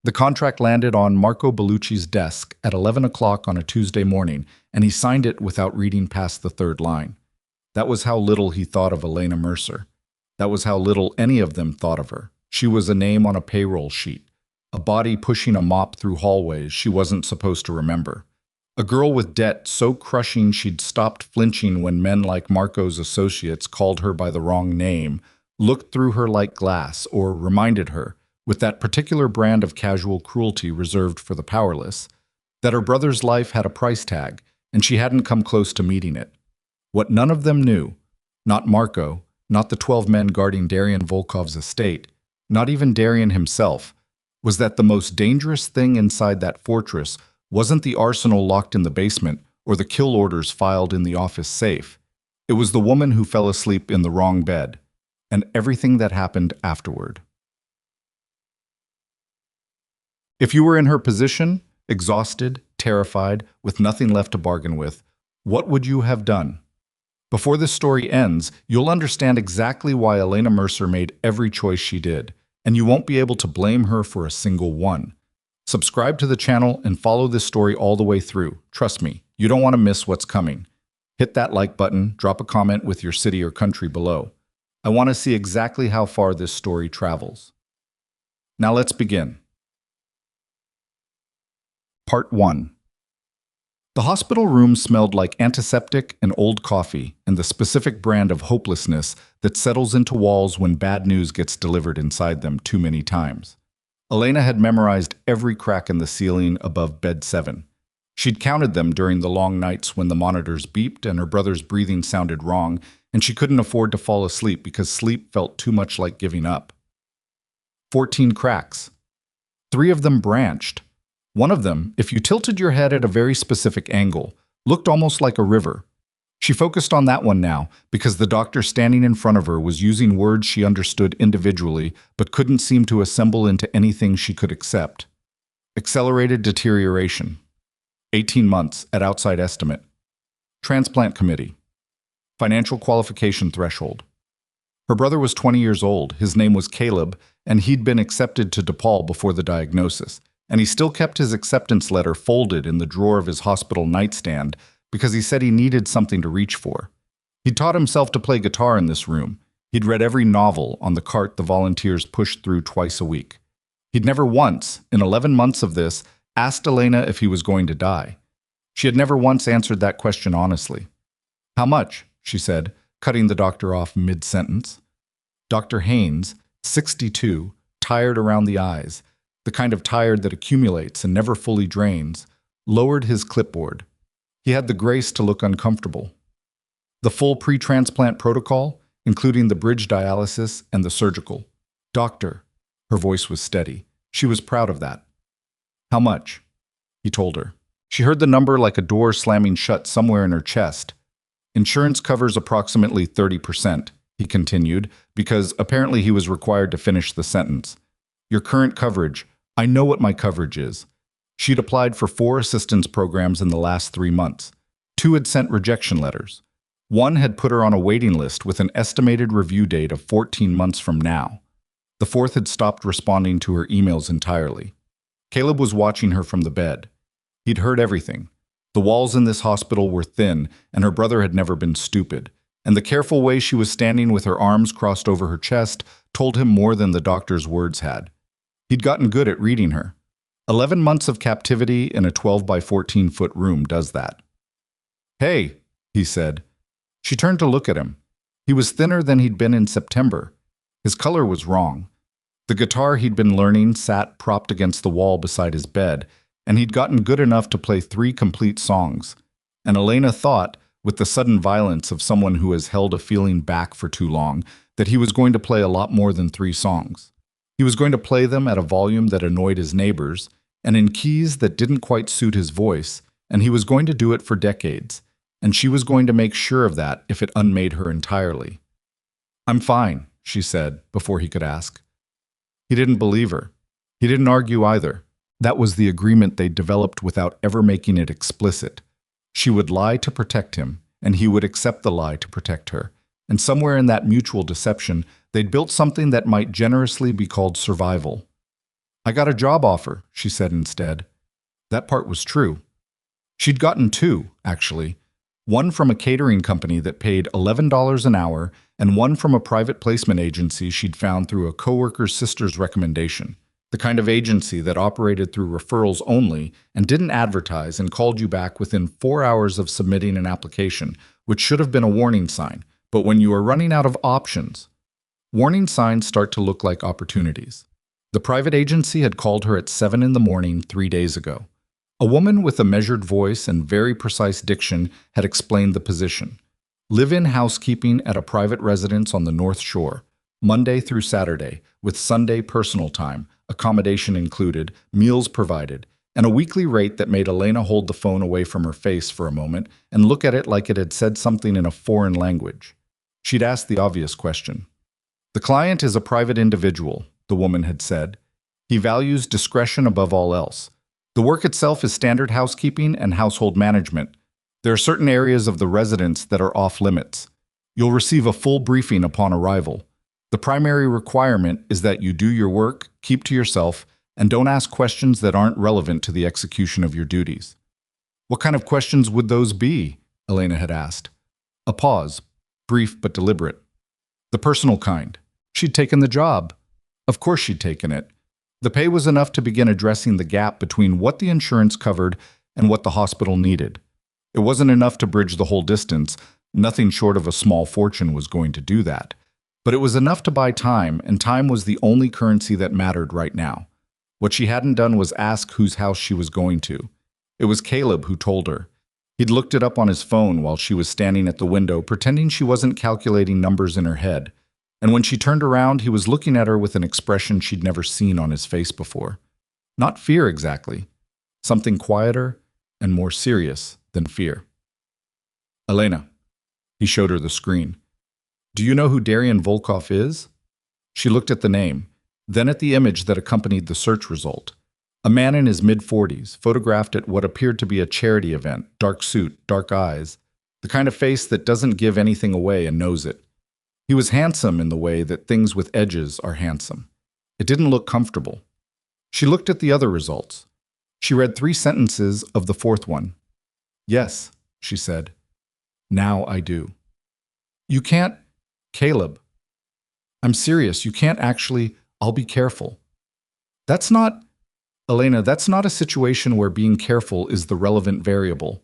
The contract landed on Marco Bellucci's desk at 11 o'clock on a Tuesday morning, and he signed it without reading past the third line. That was how little he thought of Elena Mercer. That was how little any of them thought of her. She was a name on a payroll sheet, a body pushing a mop through hallways she wasn't supposed to remember. A girl with debt so crushing she'd stopped flinching when men like Marco's associates called her by the wrong name, looked through her like glass, or reminded her, with that particular brand of casual cruelty reserved for the powerless, that her brother's life had a price tag, and she hadn't come close to meeting it. What none of them knew, not Marco, not the 12 men guarding Darian Volkov's estate, not even Darian himself, was that the most dangerous thing inside that fortress wasn't the arsenal locked in the basement or the kill orders filed in the office safe. It was the woman who fell asleep in the wrong bed, and everything that happened afterward. If you were in her position, exhausted, terrified, with nothing left to bargain with, what would you have done? Before this story ends, you'll understand exactly why Elena Mercer made every choice she did, and you won't be able to blame her for a single one. Subscribe to the channel and follow this story all the way through. Trust me, you don't want to miss what's coming. Hit that like button, drop a comment with your city or country below. I want to see exactly how far this story travels. Now let's begin. Part 1. The hospital room smelled like antiseptic and old coffee and the specific brand of hopelessness that settles into walls when bad news gets delivered inside them too many times. Elena had memorized every crack in the ceiling above bed 7. She'd counted them during the long nights when the monitors beeped and her brother's breathing sounded wrong, and she couldn't afford to fall asleep because sleep felt too much like giving up. 14 cracks. 3 of them branched. One of them, if you tilted your head at a very specific angle, looked almost like a river. She focused on that one now because the doctor standing in front of her was using words she understood individually but couldn't seem to assemble into anything she could accept. Accelerated deterioration. 18 months at outside estimate. Transplant committee. Financial qualification threshold. Her brother was 20 years old, his name was Caleb, and he'd been accepted to DePaul before the diagnosis. And he still kept his acceptance letter folded in the drawer of his hospital nightstand because he said he needed something to reach for. He'd taught himself to play guitar in this room. He'd read every novel on the cart the volunteers pushed through twice a week. He'd never once, in 11 months of this, asked Elena if he was going to die. She had never once answered that question honestly. "How much?" she said, cutting the doctor off mid-sentence. Dr. Haynes, 62, tired around the eyes, the kind of tired that accumulates and never fully drains, lowered his clipboard. He had the grace to look uncomfortable. The full pre-transplant protocol, including the bridge dialysis and the surgical. "Doctor," her voice was steady. She was proud of that. "How much?" he told her. She heard the number like a door slamming shut somewhere in her chest. "Insurance covers approximately 30%, he continued, because apparently he was required to finish the sentence. "Your current coverage, I know what my coverage is." She'd applied for 4 assistance programs in the last 3 months. 2 had sent rejection letters. 1 had put her on a waiting list with an estimated review date of 14 months from now. The 4th had stopped responding to her emails entirely. Caleb was watching her from the bed. He'd heard everything. The walls in this hospital were thin, and her brother had never been stupid. And the careful way she was standing with her arms crossed over her chest told him more than the doctor's words had. He'd gotten good at reading her. 11 months of captivity in a 12 by 14-foot room does that. "Hey," he said. She turned to look at him. He was thinner than he'd been in September. His color was wrong. The guitar he'd been learning sat propped against the wall beside his bed, and he'd gotten good enough to play 3 complete songs. And Elena thought, with the sudden violence of someone who has held a feeling back for too long, that he was going to play a lot more than 3 songs. He was going to play them at a volume that annoyed his neighbors, and in keys that didn't quite suit his voice, and he was going to do it for decades, and she was going to make sure of that if it unmade her entirely. "I'm fine," she said, before he could ask. He didn't believe her. He didn't argue either. That was the agreement they'd developed without ever making it explicit. She would lie to protect him, and he would accept the lie to protect her. And somewhere in that mutual deception, they'd built something that might generously be called survival. "I got a job offer," she said instead. That part was true. She'd gotten two, actually. One from a catering company that paid $11 an hour, and one from a private placement agency she'd found through a coworker's sister's recommendation. The kind of agency that operated through referrals only and didn't advertise and called you back within 4 hours of submitting an application, which should have been a warning sign. But when you are running out of options, warning signs start to look like opportunities. The private agency had called her at 7 in the morning 3 days ago. A woman with a measured voice and very precise diction had explained the position. Live-in housekeeping at a private residence on the North Shore, Monday through Saturday, with Sunday personal time, accommodation included, meals provided, and a weekly rate that made Elena hold the phone away from her face for a moment and look at it like it had said something in a foreign language. She'd asked the obvious question. "The client is a private individual," the woman had said. "He values discretion above all else. The work itself is standard housekeeping and household management. There are certain areas of the residence that are off limits. You'll receive a full briefing upon arrival. The primary requirement is that you do your work, keep to yourself, and don't ask questions that aren't relevant to the execution of your duties." "What kind of questions would those be?" Elena had asked. A pause, brief but deliberate. "The personal kind." She'd taken the job. Of course she'd taken it. The pay was enough to begin addressing the gap between what the insurance covered and what the hospital needed. It wasn't enough to bridge the whole distance. Nothing short of a small fortune was going to do that. But it was enough to buy time, and time was the only currency that mattered right now. What she hadn't done was ask whose house she was going to. It was Caleb who told her. He'd looked it up on his phone while she was standing at the window, pretending she wasn't calculating numbers in her head. And when she turned around, he was looking at her with an expression she'd never seen on his face before. Not fear exactly. Something quieter and more serious than fear. "Elena." He showed her the screen. "Do you know who Darian Volkov is?" She looked at the name, then at the image that accompanied the search result. A man in his mid-40s, photographed at what appeared to be a charity event, dark suit, dark eyes, the kind of face that doesn't give anything away and knows it. He was handsome in the way that things with edges are handsome. It didn't look comfortable. She looked at the other results. She read 3 sentences of the 4th one. "Yes," she said. "Now I do." "You can't, Caleb. I'm serious. You can't actually. I'll be careful." That's not, Elena, that's not a situation where being careful is the relevant variable.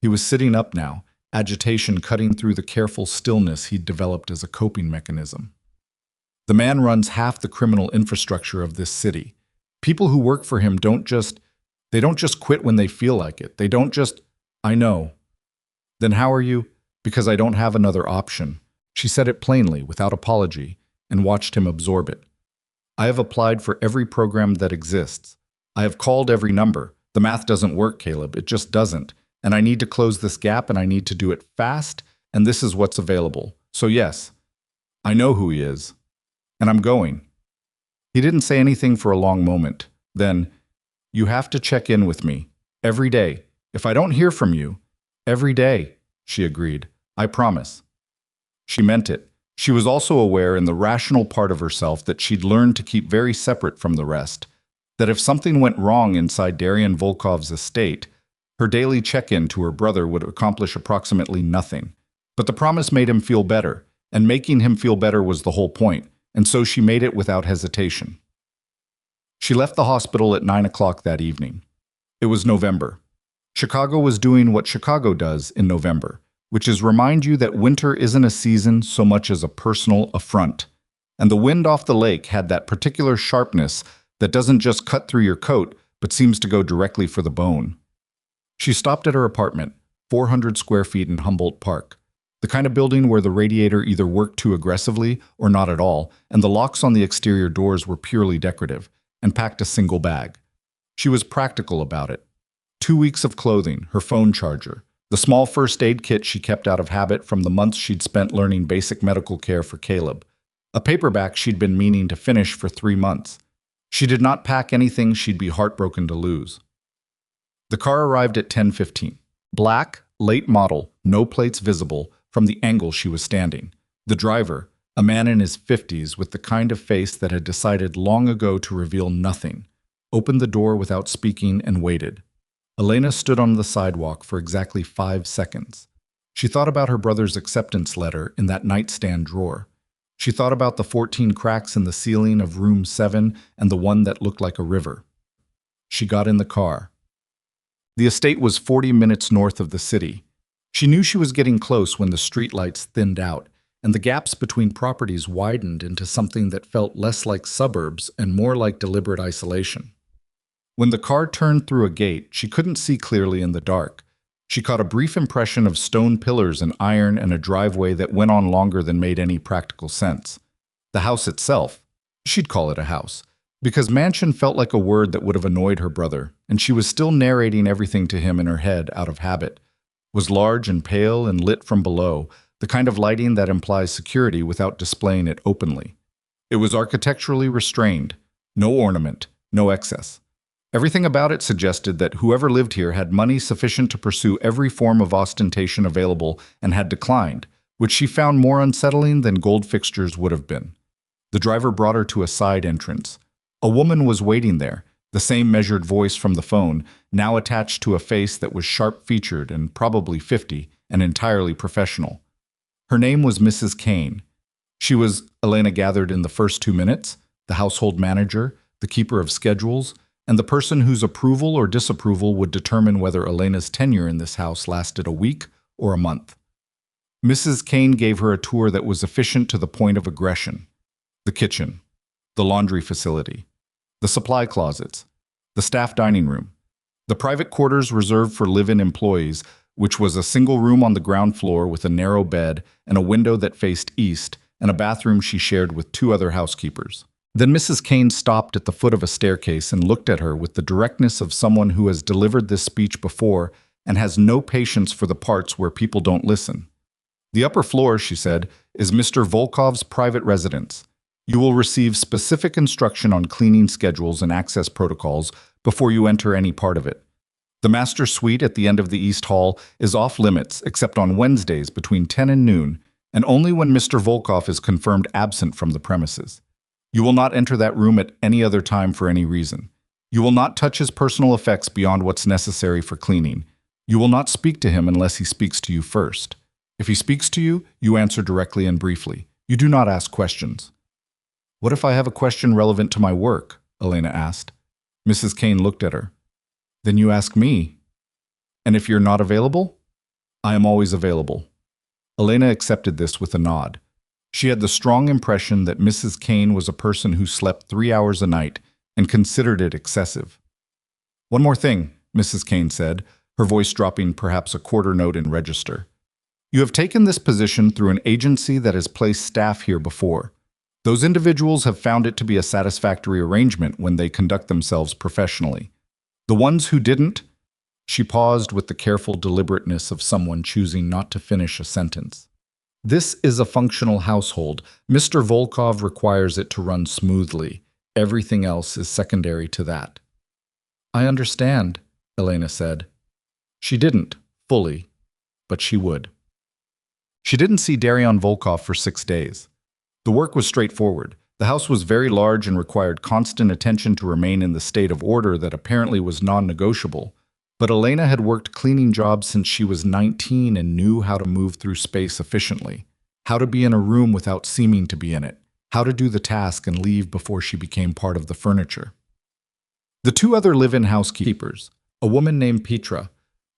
He was sitting up now, agitation cutting through the careful stillness he'd developed as a coping mechanism. "The man runs half the criminal infrastructure of this city. People who work for him don't just quit when they feel like it. They don't just, I know." "Then how are you?" "Because I don't have another option." She said it plainly, without apology, and watched him absorb it. "I have applied for every program that exists. I have called every number. The math doesn't work, Caleb. It just doesn't. And I need to close this gap, and I need to do it fast, and this is what's available. So yes, I know who he is, and I'm going." He didn't say anything for a long moment. Then, "You have to check in with me. Every day. If I don't hear from you, every day," she agreed. "I promise." She meant it. She was also aware in the rational part of herself that she'd learned to keep very separate from the rest, that if something went wrong inside Darian Volkov's estate, her daily check-in to her brother would accomplish approximately nothing. But the promise made him feel better, and making him feel better was the whole point, and so she made it without hesitation. She left the hospital at 9 o'clock that evening. It was November. Chicago was doing what Chicago does in November, which is remind you that winter isn't a season so much as a personal affront. And the wind off the lake had that particular sharpness that doesn't just cut through your coat, but seems to go directly for the bone. She stopped at her apartment, 400 square feet in Humboldt Park, the kind of building where the radiator either worked too aggressively or not at all, and the locks on the exterior doors were purely decorative, and packed a single bag. She was practical about it. 2 weeks of clothing, her phone charger, the small first aid kit she kept out of habit from the months she'd spent learning basic medical care for Caleb, a paperback she'd been meaning to finish for 3 months. She did not pack anything she'd be heartbroken to lose. The car arrived at 10:15. Black, late model, no plates visible from the angle she was standing. The driver, A man in his 50s with the kind of face that had decided long ago to reveal nothing, opened the door without speaking and waited. Elena stood on the sidewalk for exactly 5 seconds. She thought about her brother's acceptance letter in that nightstand drawer. She thought about the 14 cracks in the ceiling of room 7 and the one that looked like a river. She got in the car. The estate was 40 minutes north of the city. She knew she was getting close when the streetlights thinned out, and the gaps between properties widened into something that felt less like suburbs and more like deliberate isolation. When the car turned through a gate, she couldn't see clearly in the dark. She caught a brief impression of stone pillars and iron and a driveway that went on longer than made any practical sense. The house itself, she'd call it a house, because mansion felt like a word that would have annoyed her brother, and she was still narrating everything to him in her head out of habit, was large and pale and lit from below, the kind of lighting that implies security without displaying it openly. It was architecturally restrained, no ornament, no excess. Everything about it suggested that whoever lived here had money sufficient to pursue every form of ostentation available and had declined, which she found more unsettling than gold fixtures would have been. The driver brought her to a side entrance. A woman was waiting there, the same measured voice from the phone, now attached to a face that was sharp-featured and probably 50 and entirely professional. Her name was Mrs. Kane. She was, Elena gathered in the first 2 minutes, the household manager, the keeper of schedules, and the person whose approval or disapproval would determine whether Elena's tenure in this house lasted a week or a month. Mrs. Kane gave her a tour that was efficient to the point of aggression. The kitchen, the laundry facility, the supply closets, the staff dining room, the private quarters reserved for live-in employees, which was a single room on the ground floor with a narrow bed and a window that faced east, and a bathroom she shared with 2 other housekeepers. Then Mrs. Kane stopped at the foot of a staircase and looked at her with the directness of someone who has delivered this speech before and has no patience for the parts where people don't listen. The upper floor, she said, is Mr. Volkov's private residence. You will receive specific instruction on cleaning schedules and access protocols before you enter any part of it. The master suite at the end of the East Hall is off limits except on Wednesdays between 10 and noon, and only when Mr. Volkov is confirmed absent from the premises. You will not enter that room at any other time for any reason. You will not touch his personal effects beyond what's necessary for cleaning. You will not speak to him unless he speaks to you first. If he speaks to you, you answer directly and briefly. You do not ask questions. What if I have a question relevant to my work? Elena asked. Mrs. Kane looked at her. Then you ask me. And if you're not available? I am always available. Elena accepted this with a nod. She had the strong impression that Mrs. Kane was a person who slept 3 hours a night and considered it excessive. One more thing, Mrs. Kane said, her voice dropping perhaps a quarter note in register. You have taken this position through an agency that has placed staff here before. Those individuals have found it to be a satisfactory arrangement when they conduct themselves professionally. The ones who didn't, she paused with the careful deliberateness of someone choosing not to finish a sentence. This is a functional household. Mr. Volkov requires it to run smoothly. Everything else is secondary to that. I understand, Elena said. She didn't, fully, but she would. She didn't see Darion Volkov for 6 days. The work was straightforward. The house was very large and required constant attention to remain in the state of order that apparently was non-negotiable. But Elena had worked cleaning jobs since she was 19 and knew how to move through space efficiently, how to be in a room without seeming to be in it, how to do the task and leave before she became part of the furniture. The 2 other live-in housekeepers, a woman named Petra,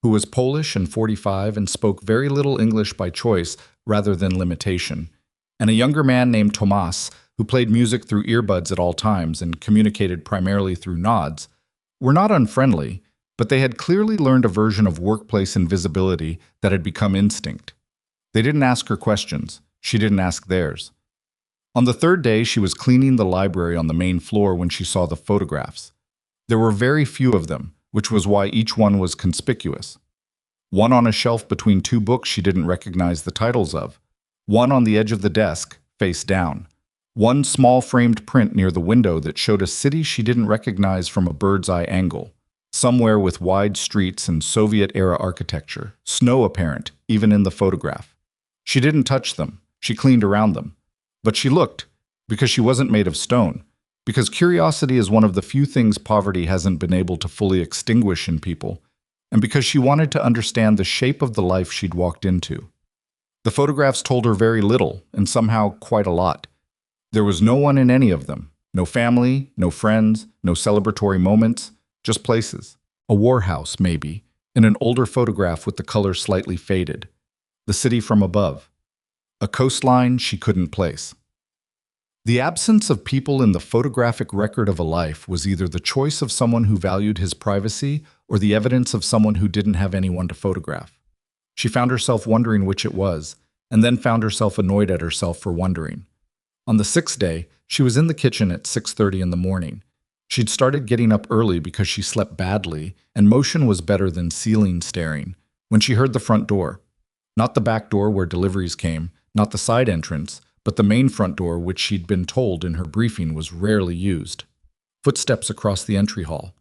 who was Polish and 45 and spoke very little English by choice rather than limitation, and a younger man named Tomas, who played music through earbuds at all times and communicated primarily through nods, were not unfriendly, but they had clearly learned a version of workplace invisibility that had become instinct. They didn't ask her questions. She didn't ask theirs. On the 3rd day, she was cleaning the library on the main floor when she saw the photographs. There were very few of them, which was why each one was conspicuous. One on a shelf between 2 books she didn't recognize the titles of. One on the edge of the desk, face down. One small framed print near the window that showed a city she didn't recognize from a bird's-eye angle. Somewhere with wide streets and Soviet-era architecture, snow apparent, even in the photograph. She didn't touch them. She cleaned around them. But she looked, because she wasn't made of stone, because curiosity is one of the few things poverty hasn't been able to fully extinguish in people, and because she wanted to understand the shape of the life she'd walked into. The photographs told her very little, and somehow quite a lot. There was no one in any of them. No family, no friends, no celebratory moments, just places. A war house, maybe, in an older photograph with the color slightly faded. The city from above. A coastline she couldn't place. The absence of people in the photographic record of a life was either the choice of someone who valued his privacy or the evidence of someone who didn't have anyone to photograph. She found herself wondering which it was, and then found herself annoyed at herself for wondering. On the sixth day, she was in the kitchen at 6:30 in the morning. She'd started getting up early because she slept badly, and motion was better than ceiling staring, when she heard the front door. Not the back door where deliveries came, not the side entrance, but the main front door which she'd been told in her briefing was rarely used. Footsteps across the entry hall.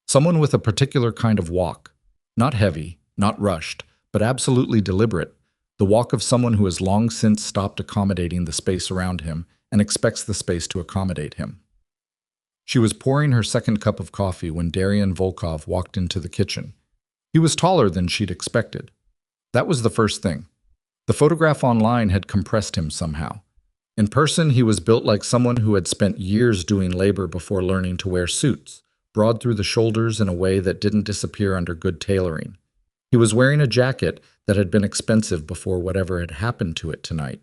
Someone with a particular kind of walk. Not heavy, not rushed, but absolutely deliberate. The walk of someone who has long since stopped accommodating the space around him and expects the space to accommodate him. She was pouring her second cup of coffee when Darian Volkov walked into the kitchen. He was taller than she'd expected. That was the first thing. The photograph online had compressed him somehow. In person, he was built like someone who had spent years doing labor before learning to wear suits, broad through the shoulders in a way that didn't disappear under good tailoring. He was wearing a jacket that had been expensive before whatever had happened to it tonight,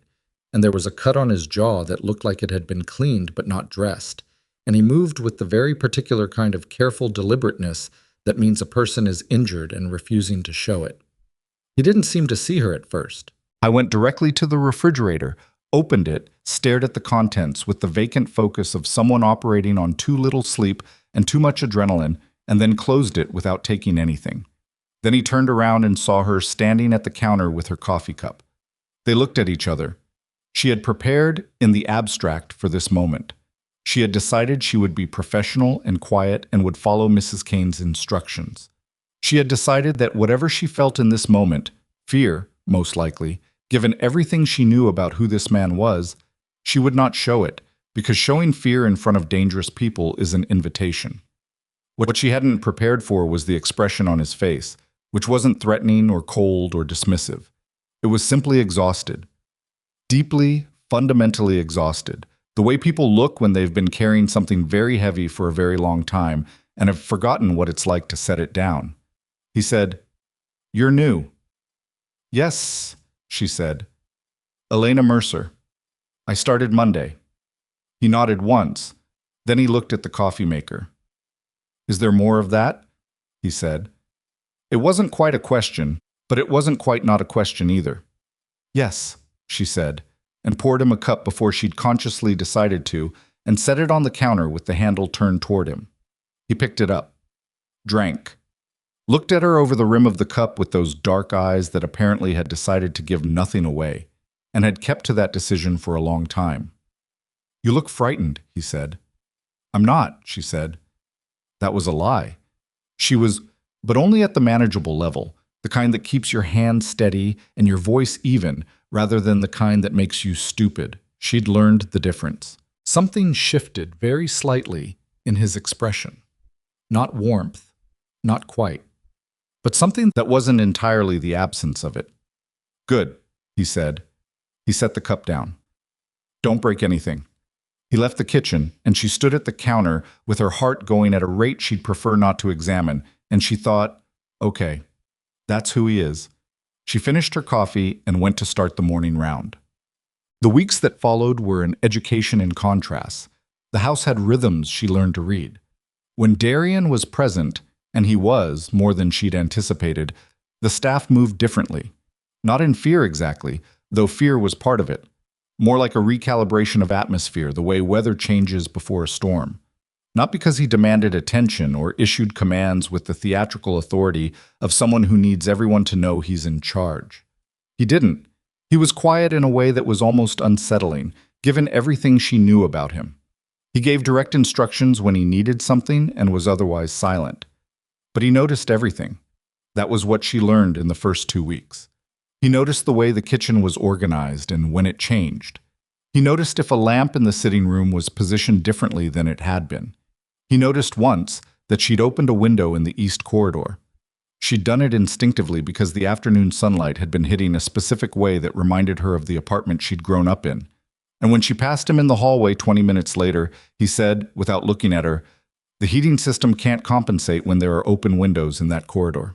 and there was a cut on his jaw that looked like it had been cleaned but not dressed, and he moved with the very particular kind of careful deliberateness that means a person is injured and refusing to show it. He didn't seem to see her at first. I went directly to the refrigerator, opened it, stared at the contents with the vacant focus of someone operating on too little sleep and too much adrenaline, and then closed it without taking anything. Then he turned around and saw her standing at the counter with her coffee cup. They looked at each other. She had prepared in the abstract for this moment. She had decided she would be professional and quiet and would follow Mrs. Kane's instructions. She had decided that whatever she felt in this moment, fear, most likely, given everything she knew about who this man was, she would not show it, because showing fear in front of dangerous people is an invitation. What she hadn't prepared for was the expression on his face, which wasn't threatening or cold or dismissive. It was simply exhausted. Deeply, fundamentally exhausted. The way people look when they've been carrying something very heavy for a very long time and have forgotten what it's like to set it down. He said, "You're new." "Yes," she said. "Elena Mercer. I started Monday." He nodded once. Then he looked at the coffee maker. "Is there more of that?" he said. It wasn't quite a question, but it wasn't quite not a question either. "Yes," she said, and poured him a cup before she'd consciously decided to, and set it on the counter with the handle turned toward him. He picked it up, drank, looked at her over the rim of the cup with those dark eyes that apparently had decided to give nothing away, and had kept to that decision for a long time. "You look frightened," he said. "I'm not," she said. That was a lie. She was, but only at the manageable level, the kind that keeps your hand steady and your voice even, rather than the kind that makes you stupid. She'd learned the difference. Something shifted very slightly in his expression. Not warmth, not quite, but something that wasn't entirely the absence of it. "Good," he said. He set the cup down. "Don't break anything." He left the kitchen, and she stood at the counter with her heart going at a rate she'd prefer not to examine, and she thought, okay, that's who he is. She finished her coffee and went to start the morning round. The weeks that followed were an education in contrasts. The house had rhythms she learned to read. When Darian was present, and he was more than she'd anticipated, the staff moved differently. Not in fear exactly, though fear was part of it. More like a recalibration of atmosphere, the way weather changes before a storm. Not because he demanded attention or issued commands with the theatrical authority of someone who needs everyone to know he's in charge. He didn't. He was quiet in a way that was almost unsettling, given everything she knew about him. He gave direct instructions when he needed something and was otherwise silent. But he noticed everything. That was what she learned in the first 2 weeks. He noticed the way the kitchen was organized and when it changed. He noticed if a lamp in the sitting room was positioned differently than it had been. He noticed once that she'd opened a window in the east corridor. She'd done it instinctively because the afternoon sunlight had been hitting a specific way that reminded her of the apartment she'd grown up in. And when she passed him in the hallway 20 minutes later, he said, without looking at her, "The heating system can't compensate when there are open windows in that corridor."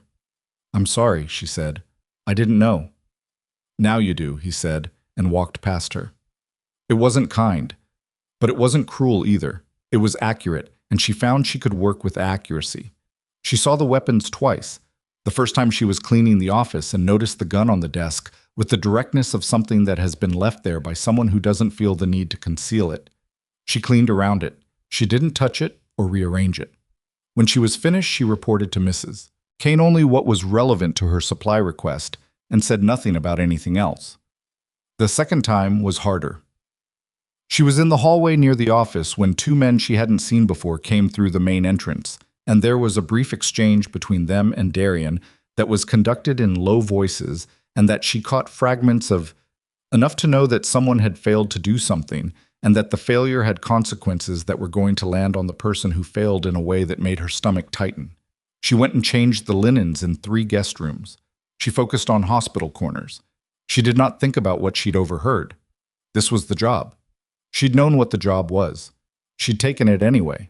"I'm sorry," she said. "I didn't know." "Now you do," he said, and walked past her. It wasn't kind, but it wasn't cruel either. It was accurate, and she found she could work with accuracy. She saw the weapons twice. The first time she was cleaning the office and noticed the gun on the desk with the directness of something that has been left there by someone who doesn't feel the need to conceal it. She cleaned around it. She didn't touch it or rearrange it. When she was finished, she reported to Mrs. Kane only what was relevant to her supply request and said nothing about anything else. The second time was harder. She was in the hallway near the office when two men she hadn't seen before came through the main entrance, and there was a brief exchange between them and Darian that was conducted in low voices and that she caught fragments of, enough to know that someone had failed to do something and that the failure had consequences that were going to land on the person who failed in a way that made her stomach tighten. She went and changed the linens in 3 guest rooms. She focused on hospital corners. She did not think about what she'd overheard. This was the job. She'd known what the job was. She'd taken it anyway.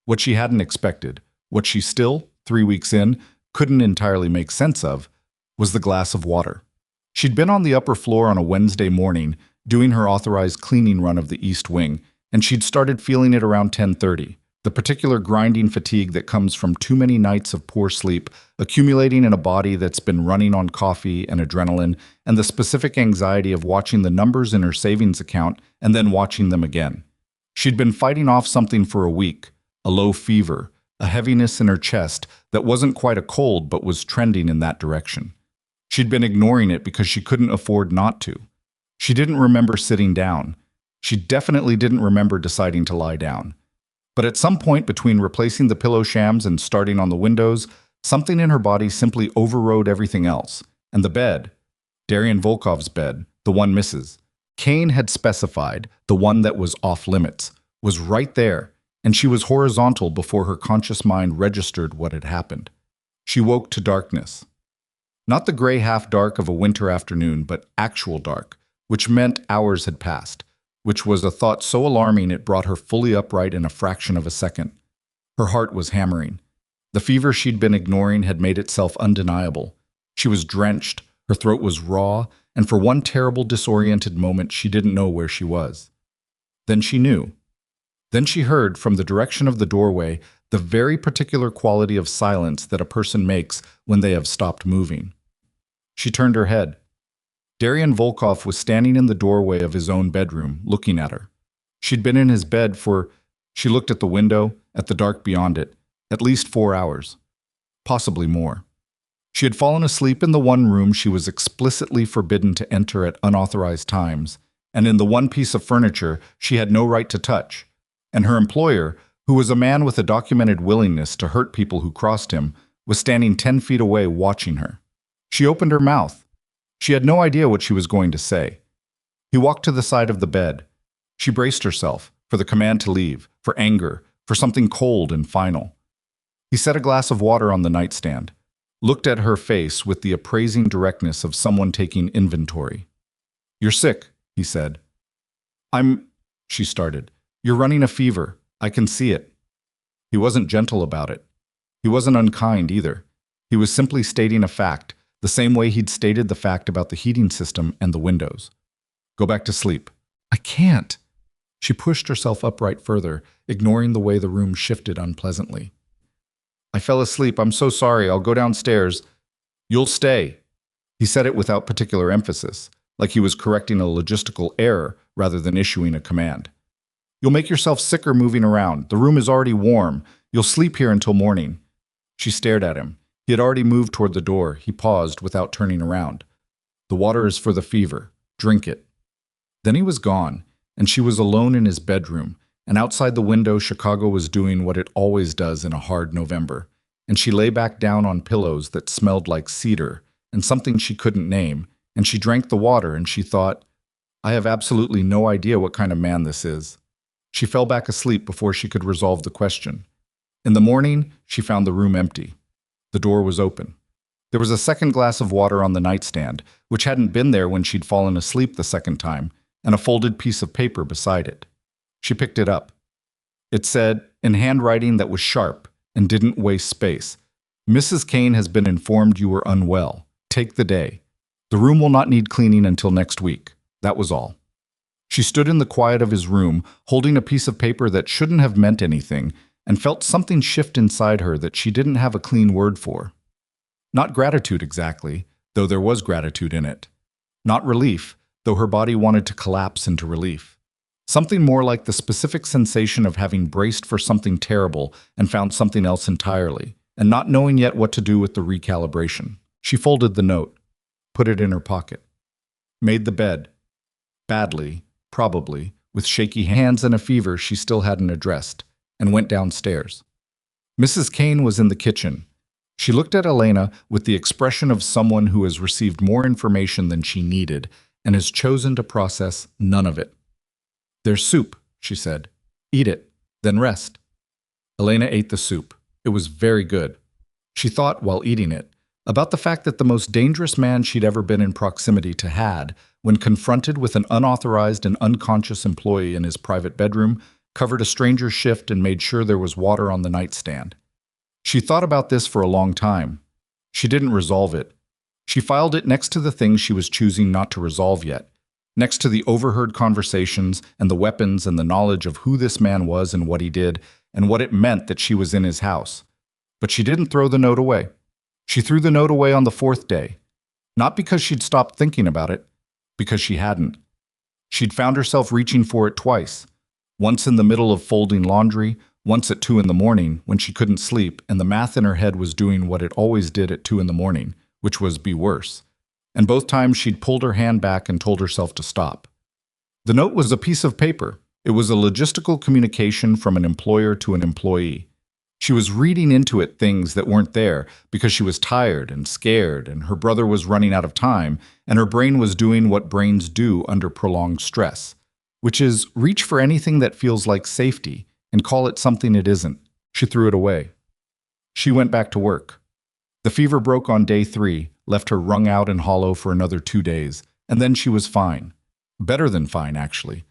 What she hadn't expected, what she still, 3 weeks in, couldn't entirely make sense of, was the glass of water. She'd been on the upper floor on a Wednesday morning, doing her authorized cleaning run of the East Wing, and she'd started feeling it around 10:30, the particular grinding fatigue that comes from too many nights of poor sleep, accumulating in a body that's been running on coffee and adrenaline, and the specific anxiety of watching the numbers in her savings account and then watching them again. She'd been fighting off something for a week, a low fever, a heaviness in her chest that wasn't quite a cold but was trending in that direction. She'd been ignoring it because she couldn't afford not to. She didn't remember sitting down. She definitely didn't remember deciding to lie down. But at some point between replacing the pillow shams and starting on the windows, something in her body simply overrode everything else. And the bed, Darian Volkov's bed, the one Mrs. Kane had specified, the one that was off limits, was right there, and she was horizontal before her conscious mind registered what had happened. She woke to darkness. Not the gray half-dark of a winter afternoon, but actual dark, which meant hours had passed, which was a thought so alarming it brought her fully upright in a fraction of a second. Her heart was hammering. The fever she'd been ignoring had made itself undeniable. She was drenched, her throat was raw, and for one terrible disoriented moment she didn't know where she was. Then she knew. Then she heard, from the direction of the doorway, the very particular quality of silence that a person makes when they have stopped moving. She turned her head. Darian Volkov was standing in the doorway of his own bedroom, looking at her. She'd been in his bed for, she looked at the window, at the dark beyond it, at least 4 hours. Possibly more. She had fallen asleep in the one room she was explicitly forbidden to enter at unauthorized times, and in the one piece of furniture she had no right to touch. And her employer, who was a man with a documented willingness to hurt people who crossed him, was standing 10 feet away watching her. She opened her mouth. She had no idea what she was going to say. He walked to the side of the bed. She braced herself, for the command to leave, for anger, for something cold and final. He set a glass of water on the nightstand, looked at her face with the appraising directness of someone taking inventory. "You're sick," he said. She started. "You're running a fever. I can see it." He wasn't gentle about it. He wasn't unkind either. He was simply stating a fact, the same way he'd stated the fact about the heating system and the windows. "Go back to sleep." "I can't." She pushed herself upright further, ignoring the way the room shifted unpleasantly. "I fell asleep. I'm so sorry. I'll go downstairs." "You'll stay." He said it without particular emphasis, like he was correcting a logistical error rather than issuing a command. "You'll make yourself sicker moving around. The room is already warm. You'll sleep here until morning." She stared at him. He had already moved toward the door. He paused without turning around. "The water is for the fever. Drink it." Then he was gone, and she was alone in his bedroom, and outside the window Chicago was doing what it always does in a hard November, and she lay back down on pillows that smelled like cedar and something she couldn't name, and she drank the water and she thought, I have absolutely no idea what kind of man this is. She fell back asleep before she could resolve the question. In the morning, she found the room empty. The door was open. There was a second glass of water on the nightstand, which hadn't been there when she'd fallen asleep the second time, and a folded piece of paper beside it. She picked it up. It said, in handwriting that was sharp and didn't waste space, "Mrs. Kane has been informed you were unwell. Take the day. The room will not need cleaning until next week." That was all. She stood in the quiet of his room, holding a piece of paper that shouldn't have meant anything, and felt something shift inside her that she didn't have a clean word for. Not gratitude exactly, though there was gratitude in it. Not relief, though her body wanted to collapse into relief. Something more like the specific sensation of having braced for something terrible and found something else entirely, and not knowing yet what to do with the recalibration. She folded the note, put it in her pocket, made the bed. Badly, probably, with shaky hands and a fever she still hadn't addressed, and went downstairs. Mrs. Kane was in the kitchen. She looked at Elena with the expression of someone who has received more information than she needed and has chosen to process none of it. "There's soup," she said. "Eat it, then rest." Elena ate the soup. It was very good. She thought, while eating it, about the fact that the most dangerous man she'd ever been in proximity to had, when confronted with an unauthorized and unconscious employee in his private bedroom, covered a stranger's shift and made sure there was water on the nightstand. She thought about this for a long time. She didn't resolve it. She filed it next to the things she was choosing not to resolve yet, next to the overheard conversations and the weapons and the knowledge of who this man was and what he did and what it meant that she was in his house. But she didn't throw the note away. She threw the note away on the fourth day, not because she'd stopped thinking about it, because she hadn't. She'd found herself reaching for it twice, once in the middle of folding laundry, once at 2 in the morning when she couldn't sleep and the math in her head was doing what it always did at 2 in the morning, which was be worse. And both times she'd pulled her hand back and told herself to stop. The note was a piece of paper. It was a logistical communication from an employer to an employee. She was reading into it things that weren't there because she was tired and scared and her brother was running out of time and her brain was doing what brains do under prolonged stress, which is reach for anything that feels like safety and call it something it isn't. She threw it away. She went back to work. The fever broke on day 3, left her wrung out and hollow for another 2 days, and then she was fine. Better than fine, actually.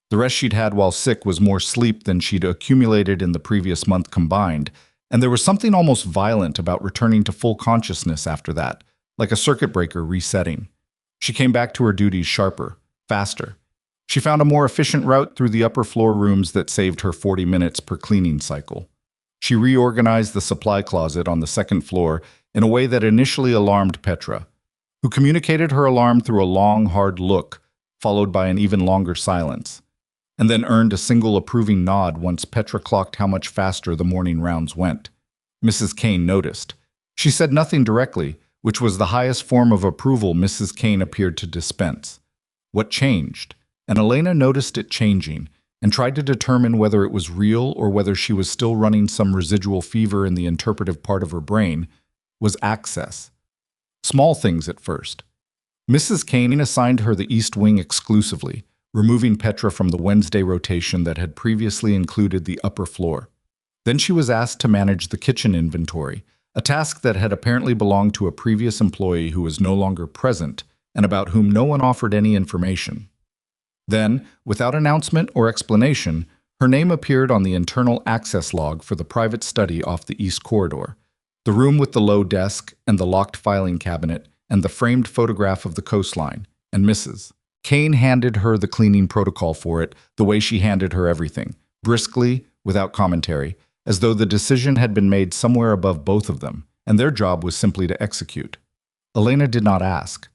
The rest she'd had while sick was more sleep than she'd accumulated in the previous month combined, and there was something almost violent about returning to full consciousness after that, like a circuit breaker resetting. She came back to her duties sharper, faster. She found a more efficient route through the upper floor rooms that saved her 40 minutes per cleaning cycle. She reorganized the supply closet on the second floor in a way that initially alarmed Petra, who communicated her alarm through a long, hard look, followed by an even longer silence, and then earned a single approving nod once Petra clocked how much faster the morning rounds went. Mrs. Kane noticed. She said nothing directly, which was the highest form of approval Mrs. Kane appeared to dispense. What changed? And Elena noticed it changing, and tried to determine whether it was real or whether she was still running some residual fever in the interpretive part of her brain, was access. Small things at first. Mrs. Kane assigned her the East Wing exclusively, removing Petra from the Wednesday rotation that had previously included the upper floor. Then she was asked to manage the kitchen inventory, a task that had apparently belonged to a previous employee who was no longer present and about whom no one offered any information. Then, without announcement or explanation, her name appeared on the internal access log for the private study off the east corridor, the room with the low desk and the locked filing cabinet and the framed photograph of the coastline, and Mrs. Kane handed her the cleaning protocol for it the way she handed her everything, briskly, without commentary, as though the decision had been made somewhere above both of them, and their job was simply to execute. Elena did not ask.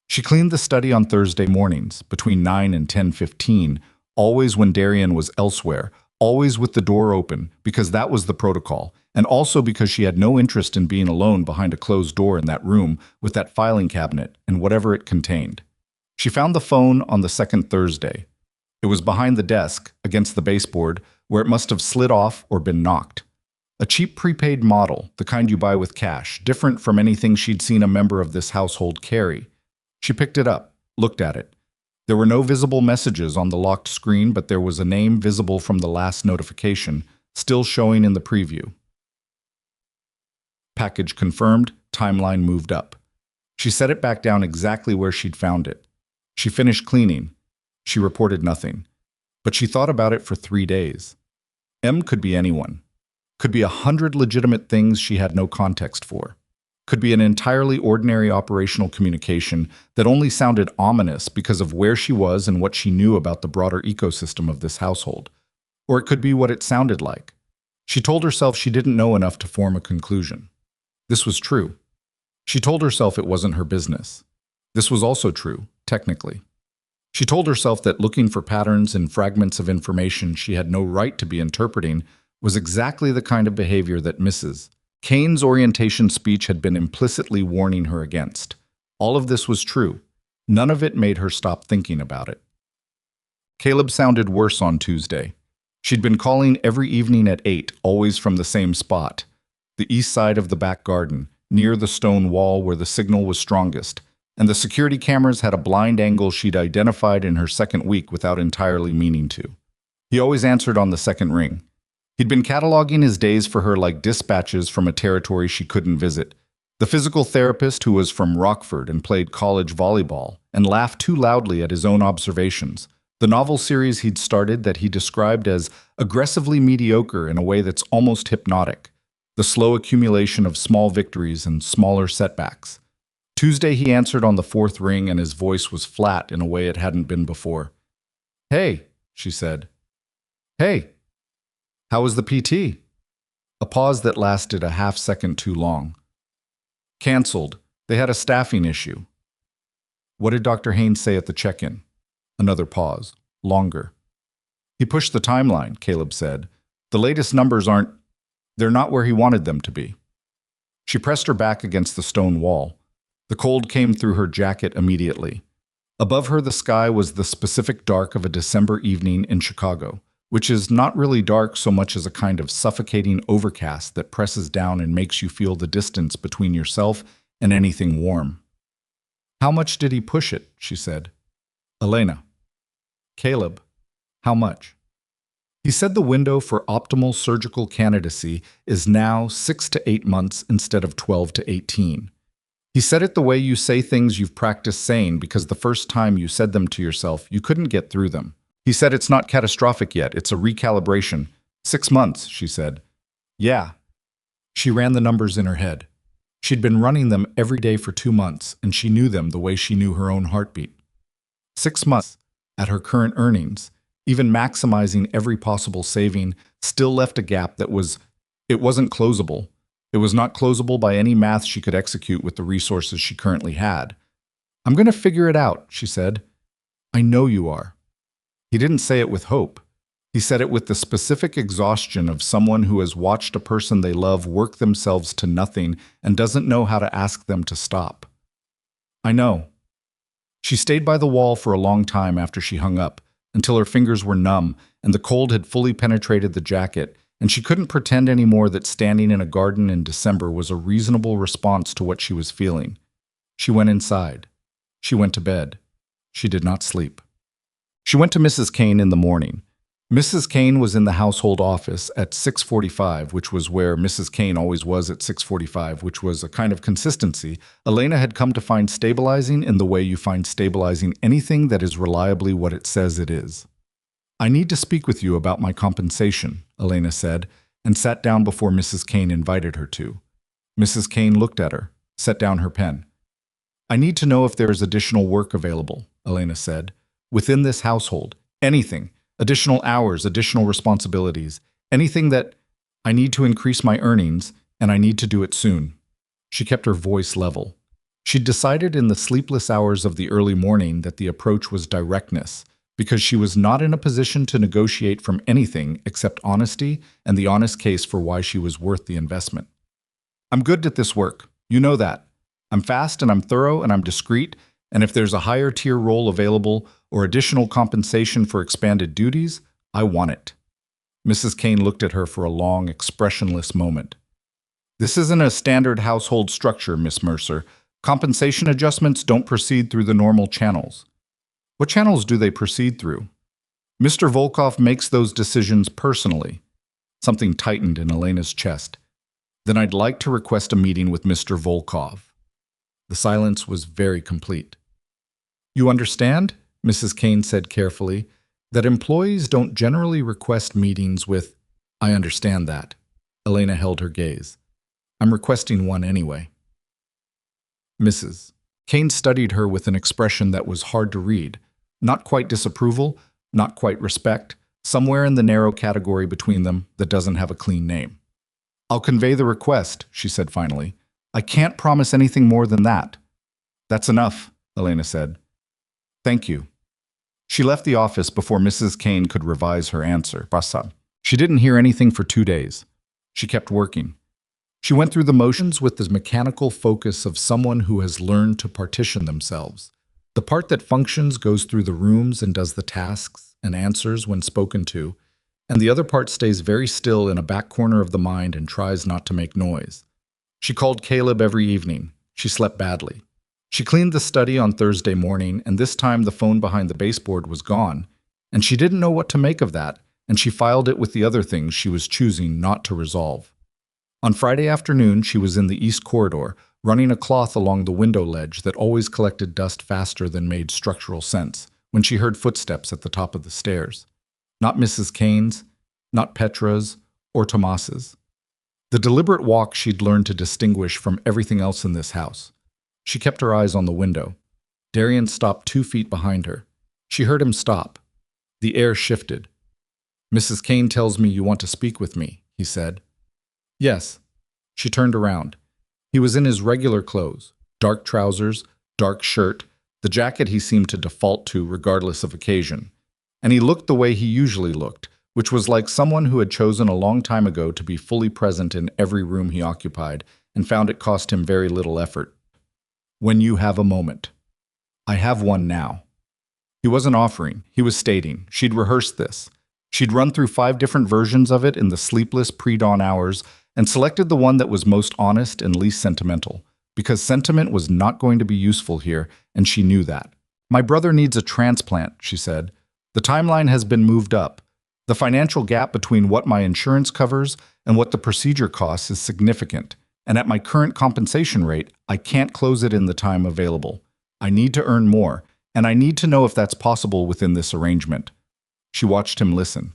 She cleaned the study on Thursday mornings, between 9 and 10:15, always when Darian was elsewhere, always with the door open, because that was the protocol, and also because she had no interest in being alone behind a closed door in that room with that filing cabinet and whatever it contained. She found the phone on the second Thursday. It was behind the desk, against the baseboard, where it must have slid off or been knocked. A cheap prepaid model, the kind you buy with cash, different from anything she'd seen a member of this household carry. She picked it up, looked at it. There were no visible messages on the locked screen, but there was a name visible from the last notification, still showing in the preview. Package confirmed, timeline moved up. She set it back down exactly where she'd found it. She finished cleaning. She reported nothing. But she thought about it for 3 days. M could be anyone. Could be 100 legitimate things she had no context for. Could be an entirely ordinary operational communication that only sounded ominous because of where she was and what she knew about the broader ecosystem of this household. Or it could be what it sounded like. She told herself she didn't know enough to form a conclusion. This was true. She told herself it wasn't her business. This was also true, technically. She told herself that looking for patterns in fragments of information she had no right to be interpreting was exactly the kind of behavior that Mrs. Kane's orientation speech had been implicitly warning her against. All of this was true. None of it made her stop thinking about it. Caleb sounded worse on Tuesday. She'd been calling every evening at 8, always from the same spot, the east side of the back garden, near the stone wall where the signal was strongest, and the security cameras had a blind angle she'd identified in her second week without entirely meaning to. He always answered on the second ring. He'd been cataloging his days for her like dispatches from a territory she couldn't visit. The physical therapist who was from Rockford and played college volleyball and laughed too loudly at his own observations. The novel series he'd started that he described as aggressively mediocre in a way that's almost hypnotic. The slow accumulation of small victories and smaller setbacks. Tuesday he answered on the fourth ring and his voice was flat in a way it hadn't been before. "Hey," she said. "Hey. How was the PT?" A pause that lasted a half second too long. "Cancelled. They had a staffing issue." "What did Dr. Haynes say at the check-in?" Another pause. Longer. "He pushed the timeline," Caleb said. "The latest numbers they're not where he wanted them to be." She pressed her back against the stone wall. The cold came through her jacket immediately. Above her, the sky was the specific dark of a December evening in Chicago, which is not really dark so much as a kind of suffocating overcast that presses down and makes you feel the distance between yourself and anything warm. "How much did he push it?" she said. "Elena." "Caleb, how much?" He said the window for optimal surgical candidacy is now 6 to 8 months instead of 12 to 18. He said it the way you say things you've practiced saying because the first time you said them to yourself, you couldn't get through them. He said it's not catastrophic yet, it's a recalibration. 6 months, she said. "Yeah." She ran the numbers in her head. She'd been running them every day for 2 months, and she knew them the way she knew her own heartbeat. 6 months, at her current earnings, even maximizing every possible saving, still left a gap that it wasn't closable. It was not closable by any math she could execute with the resources she currently had. "I'm going to figure it out," she said. "I know you are." He didn't say it with hope. He said it with the specific exhaustion of someone who has watched a person they love work themselves to nothing and doesn't know how to ask them to stop. "I know." She stayed by the wall for a long time after she hung up, until her fingers were numb and the cold had fully penetrated the jacket, and she couldn't pretend anymore that standing in a garden in December was a reasonable response to what she was feeling. She went inside. She went to bed. She did not sleep. She went to Mrs. Kane in the morning. Mrs. Kane was in the household office at 6:45, which was where Mrs. Kane always was at 6:45, which was a kind of consistency. Elena had come to find stabilizing in the way you find stabilizing anything that is reliably what it says it is. "I need to speak with you about my compensation," Elena said, and sat down before Mrs. Kane invited her to. Mrs. Kane looked at her, set down her pen. "I need to know if there is additional work available," Elena said. "Within this household. Anything. Additional hours, additional responsibilities. Anything that I need to increase my earnings, and I need to do it soon." She kept her voice level. She'd decided in the sleepless hours of the early morning that the approach was directness, because she was not in a position to negotiate from anything except honesty and the honest case for why she was worth the investment. "I'm good at this work. You know that. I'm fast and I'm thorough and I'm discreet, and if there's a higher tier role available or additional compensation for expanded duties, I want it." Mrs. Kane looked at her for a long, expressionless moment. "This isn't a standard household structure, Miss Mercer. Compensation adjustments don't proceed through the normal channels." What channels do they proceed through? Mr. Volkov makes those decisions personally. Something tightened in Elena's chest. Then I'd like to request a meeting with Mr. Volkov. The silence was very complete. You understand, Mrs. Kane said carefully, that employees don't generally request meetings with... I understand that. Elena held her gaze. I'm requesting one anyway. Mrs. Kane studied her with an expression that was hard to read. Not quite disapproval, not quite respect, somewhere in the narrow category between them that doesn't have a clean name. I'll convey the request, she said finally. I can't promise anything more than that. That's enough, Elena said. Thank you. She left the office before Mrs. Kane could revise her answer. She didn't hear anything for 2 days. She kept working. She went through the motions with the mechanical focus of someone who has learned to partition themselves. The part that functions goes through the rooms and does the tasks and answers when spoken to, and the other part stays very still in a back corner of the mind and tries not to make noise. She called Caleb every evening. She slept badly. She cleaned the study on Thursday morning, and this time the phone behind the baseboard was gone, and she didn't know what to make of that, and she filed it with the other things she was choosing not to resolve. On Friday afternoon, she was in the east corridor, running a cloth along the window ledge that always collected dust faster than made structural sense, when she heard footsteps at the top of the stairs. Not Mrs. Kane's, not Petra's, or Tomas's. The deliberate walk she'd learned to distinguish from everything else in this house. She kept her eyes on the window. Darian stopped 2 feet behind her. She heard him stop. The air shifted. Mrs. Kane tells me you want to speak with me, he said. Yes. She turned around. He was in his regular clothes, dark trousers, dark shirt, the jacket he seemed to default to regardless of occasion. And he looked the way he usually looked, which was like someone who had chosen a long time ago to be fully present in every room he occupied and found it cost him very little effort. When you have a moment. I have one now. He wasn't offering, he was stating. She'd rehearsed this. She'd run through 5 different versions of it in the sleepless pre-dawn hours and selected the one that was most honest and least sentimental, because sentiment was not going to be useful here, and she knew that. My brother needs a transplant, she said. The timeline has been moved up. The financial gap between what my insurance covers and what the procedure costs is significant, and at my current compensation rate, I can't close it in the time available. I need to earn more, and I need to know if that's possible within this arrangement. She watched him listen.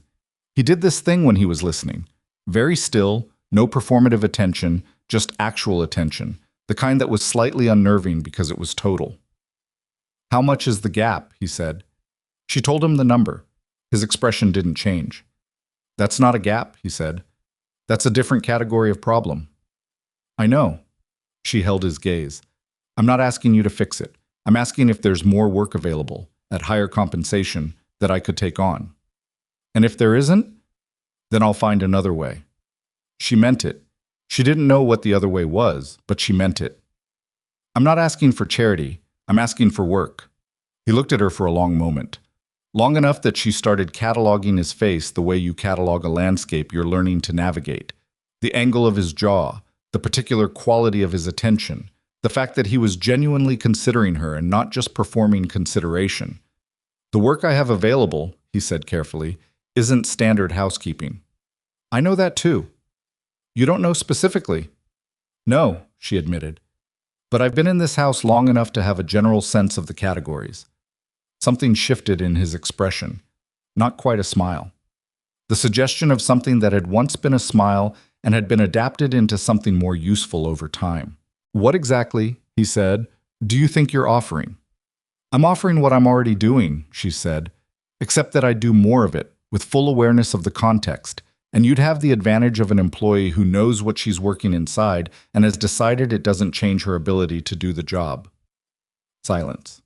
He did this thing when he was listening. Very still, no performative attention, just actual attention, the kind that was slightly unnerving because it was total. How much is the gap? He said. She told him the number. His expression didn't change. That's not a gap, he said. That's a different category of problem. I know. She held his gaze. I'm not asking you to fix it. I'm asking if there's more work available, at higher compensation, that I could take on. And if there isn't, then I'll find another way. She meant it. She didn't know what the other way was, but she meant it. I'm not asking for charity. I'm asking for work. He looked at her for a long moment. Long enough that she started cataloging his face the way you catalog a landscape you're learning to navigate. The angle of his jaw, the particular quality of his attention, the fact that he was genuinely considering her and not just performing consideration. The work I have available, he said carefully, isn't standard housekeeping. I know that too. You don't know specifically? No, she admitted. But I've been in this house long enough to have a general sense of the categories. Something shifted in his expression, not quite a smile. The suggestion of something that had once been a smile and had been adapted into something more useful over time. What exactly, he said, do you think you're offering? I'm offering what I'm already doing, she said, except that I do more of it, with full awareness of the context, and you'd have the advantage of an employee who knows what she's working inside and has decided it doesn't change her ability to do the job. Silence.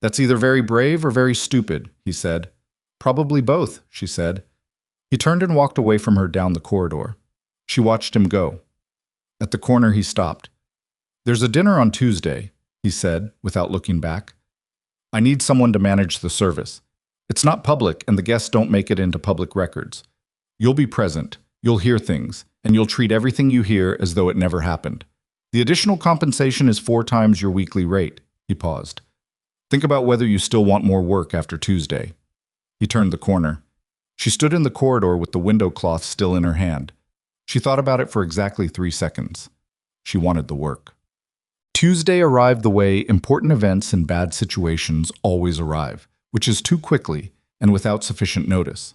That's either very brave or very stupid, he said. Probably both, she said. He turned and walked away from her down the corridor. She watched him go. At the corner he stopped. There's a dinner on Tuesday, he said, without looking back. I need someone to manage the service. It's not public and the guests don't make it into public records. You'll be present, you'll hear things, and you'll treat everything you hear as though it never happened. The additional compensation is 4 times your weekly rate, he paused. Think about whether you still want more work after Tuesday. He turned the corner. She stood in the corridor with the window cloth still in her hand. She thought about it for exactly 3 seconds. She wanted the work. Tuesday arrived the way important events and bad situations always arrive, which is too quickly and without sufficient notice.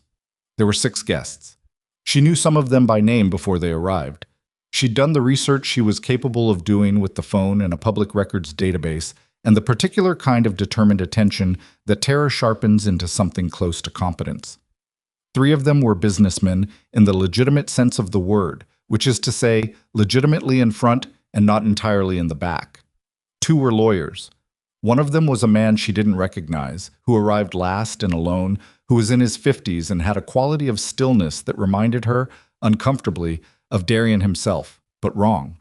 There were 6 guests. She knew some of them by name before they arrived. She'd done the research she was capable of doing with the phone and a public records database, and the particular kind of determined attention that terror sharpens into something close to competence. 3 of them were businessmen in the legitimate sense of the word, which is to say, legitimately in front and not entirely in the back. 2 were lawyers. One of them was a man she didn't recognize, who arrived last and alone, who was in his 50s and had a quality of stillness that reminded her, uncomfortably, of Darian himself, but wrong.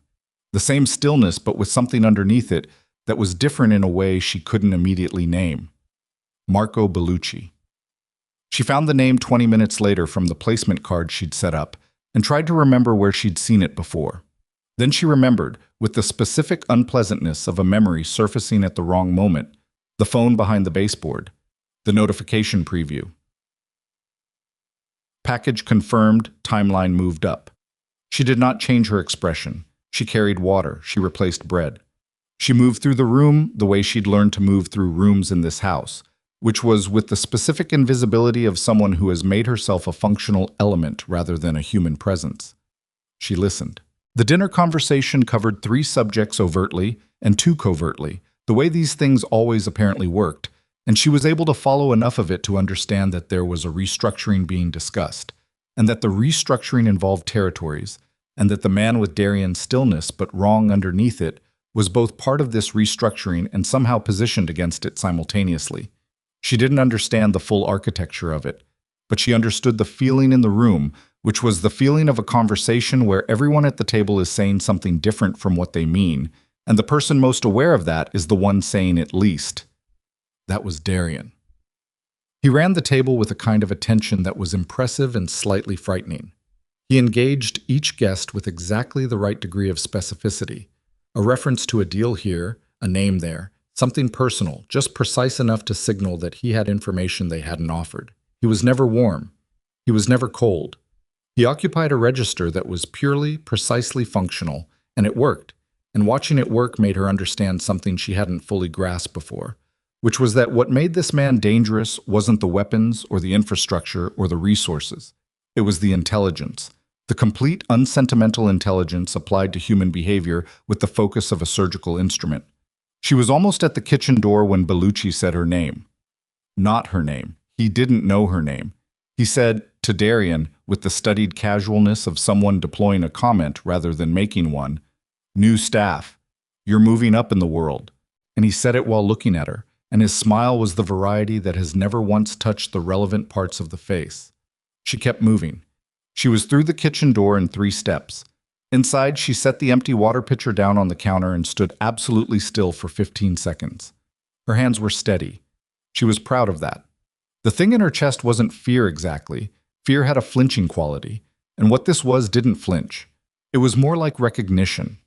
The same stillness, but with something underneath it that was different in a way she couldn't immediately name. Marco Bellucci. She found the name 20 minutes later from the placement card she'd set up and tried to remember where she'd seen it before. Then she remembered, with the specific unpleasantness of a memory surfacing at the wrong moment, the phone behind the baseboard, the notification preview. Package confirmed, timeline moved up. She did not change her expression. She carried water. She replaced bread. She moved through the room the way she'd learned to move through rooms in this house, which was with the specific invisibility of someone who has made herself a functional element rather than a human presence. She listened. The dinner conversation covered 3 subjects overtly and 2 covertly, the way these things always apparently worked, and she was able to follow enough of it to understand that there was a restructuring being discussed, and that the restructuring involved territories, and that the man with Darian's stillness but wrong underneath it was both part of this restructuring and somehow positioned against it simultaneously. She didn't understand the full architecture of it, but she understood the feeling in the room, which was the feeling of a conversation where everyone at the table is saying something different from what they mean, and the person most aware of that is the one saying it least. That was Darian. He ran the table with a kind of attention that was impressive and slightly frightening. He engaged each guest with exactly the right degree of specificity, a reference to a deal here, a name there, something personal, just precise enough to signal that he had information they hadn't offered. He was never warm. He was never cold. He occupied a register that was purely, precisely functional, and it worked. And watching it work made her understand something she hadn't fully grasped before, which was that what made this man dangerous wasn't the weapons or the infrastructure or the resources. It was the intelligence, the complete unsentimental intelligence applied to human behavior with the focus of a surgical instrument. She was almost at the kitchen door when Bellucci said her name. Not her name. He didn't know her name. He said, to Darian, with the studied casualness of someone deploying a comment rather than making one, "New staff. You're moving up in the world." And he said it while looking at her, and his smile was the variety that has never once touched the relevant parts of the face. She kept moving. She was through the kitchen door in 3 steps. Inside, she set the empty water pitcher down on the counter and stood absolutely still for 15 seconds. Her hands were steady. She was proud of that. The thing in her chest wasn't fear exactly. Fear had a flinching quality, and what this was didn't flinch. It was more like recognition.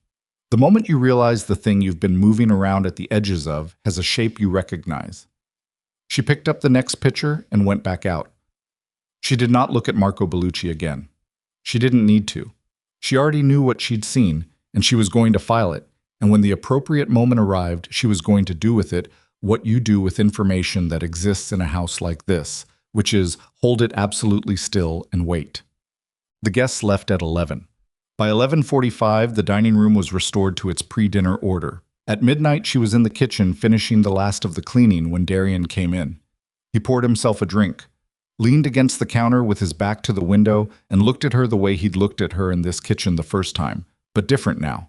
The moment you realize the thing you've been moving around at the edges of has a shape you recognize. She picked up the next pitcher and went back out. She did not look at Marco Bellucci again. She didn't need to. She already knew what she'd seen, and she was going to file it, and when the appropriate moment arrived, she was going to do with it what you do with information that exists in a house like this, which is hold it absolutely still and wait. The guests left at 11. By 11:45, the dining room was restored to its pre-dinner order. At midnight, she was in the kitchen finishing the last of the cleaning when Darian came in. He poured himself a drink, leaned against the counter with his back to the window, and looked at her the way he'd looked at her in this kitchen the first time, but different now.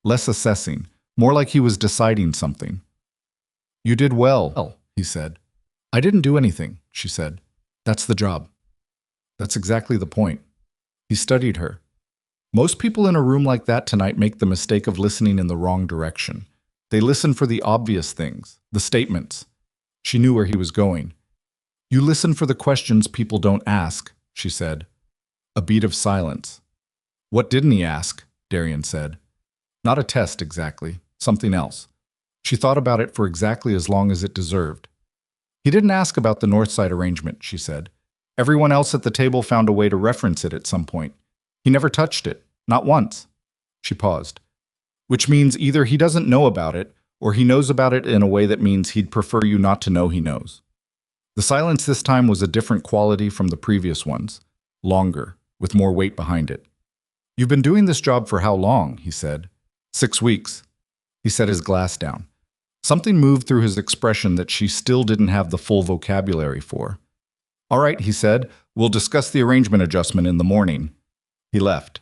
Less assessing, more like he was deciding something. "You did well," he said. "I didn't do anything," she said. "That's the job." That's exactly the point. He studied her. Most people in a room like that tonight make the mistake of listening in the wrong direction. They listen for the obvious things, the statements. She knew where he was going. "You listen for the questions people don't ask," she said. A beat of silence. "What didn't he ask?" Darian said. "Not a test exactly, something else." She thought about it for exactly as long as it deserved. He didn't ask about the North Side arrangement, she said. Everyone else at the table found a way to reference it at some point. He never touched it, not once. She paused. Which means either he doesn't know about it, or he knows about it in a way that means he'd prefer you not to know he knows. The silence this time was a different quality from the previous ones. Longer, with more weight behind it. You've been doing this job for how long? He said. 6 weeks. He set his glass down. Something moved through his expression that she still didn't have the full vocabulary for. All right, he said. We'll discuss the arrangement adjustment in the morning. He left.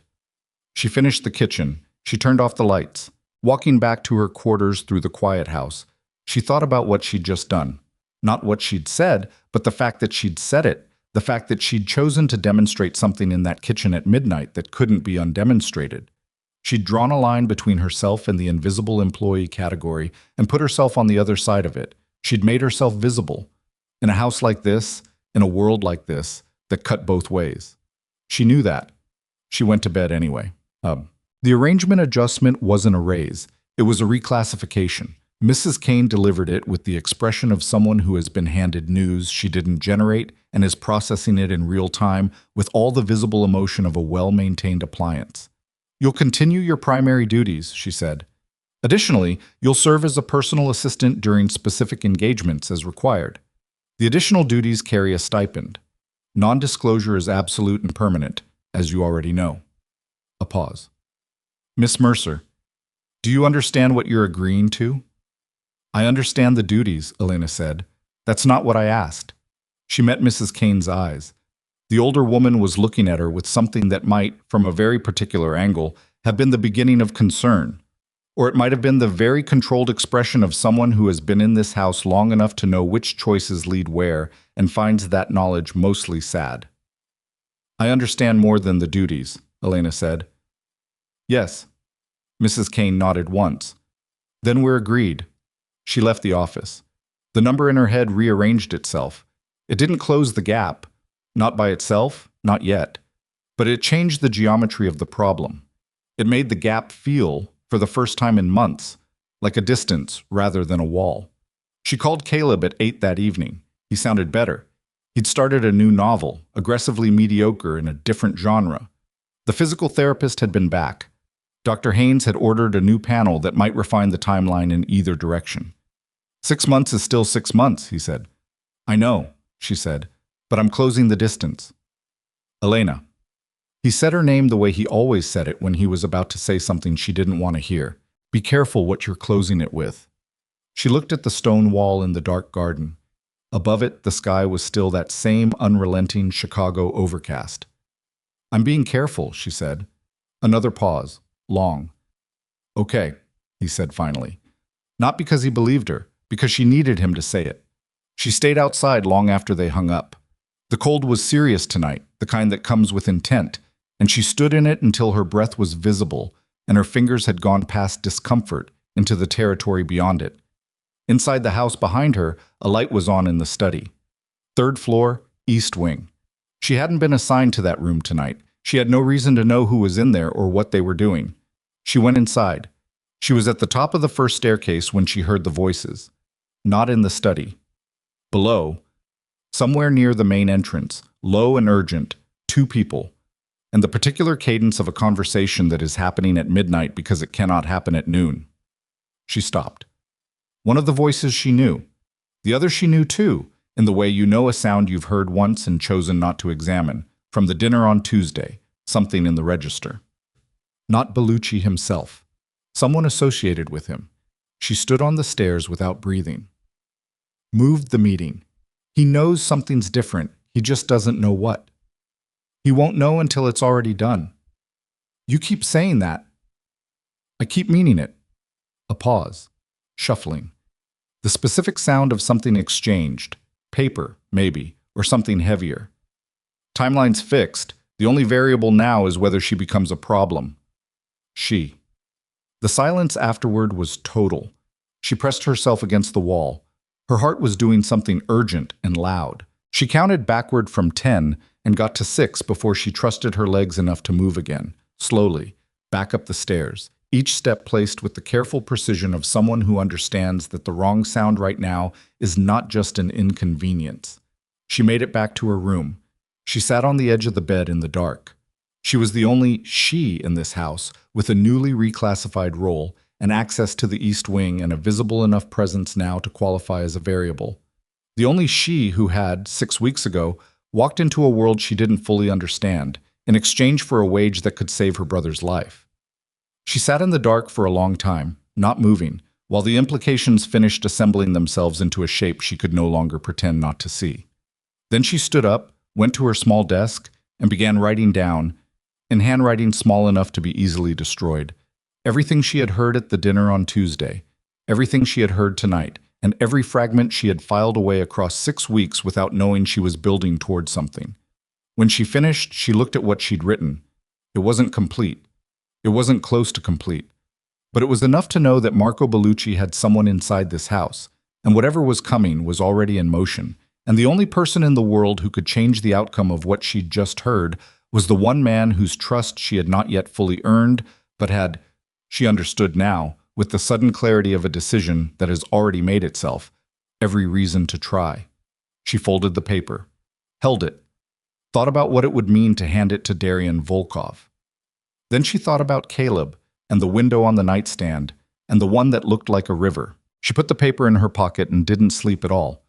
She finished the kitchen. She turned off the lights. Walking back to her quarters through the quiet house, she thought about what she'd just done. Not what she'd said, but the fact that she'd said it. The fact that she'd chosen to demonstrate something in that kitchen at midnight that couldn't be undemonstrated. She'd drawn a line between herself and the invisible employee category and put herself on the other side of it. She'd made herself visible. In a house like this, in a world like this, that cut both ways. She knew that. She went to bed anyway. The arrangement adjustment wasn't a raise. It was a reclassification. Mrs. Kane delivered it with the expression of someone who has been handed news she didn't generate and is processing it in real time with all the visible emotion of a well-maintained appliance. You'll continue your primary duties, she said. Additionally, you'll serve as a personal assistant during specific engagements as required. The additional duties carry a stipend. Non-disclosure is absolute and permanent, as you already know. A pause. Miss Mercer, do you understand what you're agreeing to? I understand the duties, Elena said. That's not what I asked. She met Mrs. Kane's eyes. The older woman was looking at her with something that might, from a very particular angle, have been the beginning of concern. Or it might have been the very controlled expression of someone who has been in this house long enough to know which choices lead where and finds that knowledge mostly sad. I understand more than the duties, Elena said. Yes. Mrs. Kane nodded once. Then we're agreed. She left the office. The number in her head rearranged itself. It didn't close the gap. Not by itself, not yet. But it changed the geometry of the problem. It made the gap feel, for the first time in months, like a distance rather than a wall. She called Caleb at 8 that evening. He sounded better. He'd started a new novel, aggressively mediocre in a different genre. The physical therapist had been back. Dr. Haynes had ordered a new panel that might refine the timeline in either direction. 6 months is still 6 months, he said. I know, she said, but I'm closing the distance. Elena. He said her name the way he always said it when he was about to say something she didn't want to hear. Be careful what you're closing it with. She looked at the stone wall in the dark garden. Above it, the sky was still that same unrelenting Chicago overcast. I'm being careful, she said. Another pause. Long. Okay, he said finally. Not because he believed her, because she needed him to say it. She stayed outside long after they hung up. The cold was serious tonight, the kind that comes with intent, and she stood in it until her breath was visible and her fingers had gone past discomfort into the territory beyond it. Inside the house behind her, a light was on in the study. 3rd floor, east wing. She hadn't been assigned to that room tonight. She had no reason to know who was in there or what they were doing. She went inside. She was at the top of the first staircase when she heard the voices. Not in the study. Below, somewhere near the main entrance, low and urgent, 2 people, and the particular cadence of a conversation that is happening at midnight because it cannot happen at noon. She stopped. One of the voices she knew. The other she knew too, in the way you know a sound you've heard once and chosen not to examine, from the dinner on Tuesday, something in the register. Not Bellucci himself. Someone associated with him. She stood on the stairs without breathing. Moved the meeting. He knows something's different, he just doesn't know what. He won't know until it's already done. You keep saying that. I keep meaning it. A pause. Shuffling. The specific sound of something exchanged. Paper, maybe, or something heavier. Timeline's fixed. The only variable now is whether she becomes a problem. She. The silence afterward was total. She pressed herself against the wall. Her heart was doing something urgent and loud. She counted backward from 10 and got to 6 before she trusted her legs enough to move again, slowly, back up the stairs, each step placed with the careful precision of someone who understands that the wrong sound right now is not just an inconvenience. She made it back to her room. She sat on the edge of the bed in the dark. She was the only she in this house with a newly reclassified role and access to the East Wing and a visible enough presence now to qualify as a variable. The only she who had, 6 weeks ago, walked into a world she didn't fully understand in exchange for a wage that could save her brother's life. She sat in the dark for a long time, not moving, while the implications finished assembling themselves into a shape she could no longer pretend not to see. Then she stood up, went to her small desk, and began writing down, in handwriting small enough to be easily destroyed, everything she had heard at the dinner on Tuesday, everything she had heard tonight, and every fragment she had filed away across 6 weeks without knowing she was building toward something. When she finished, she looked at what she'd written. It wasn't complete. It wasn't close to complete. But it was enough to know that Marco Bellucci had someone inside this house, and whatever was coming was already in motion, and the only person in the world who could change the outcome of what she'd just heard was the one man whose trust she had not yet fully earned, but had, she understood now, with the sudden clarity of a decision that has already made itself, every reason to try. She folded the paper, held it, thought about what it would mean to hand it to Darian Volkov. Then she thought about Caleb and the window on the nightstand and the one that looked like a river. She put the paper in her pocket and didn't sleep at all.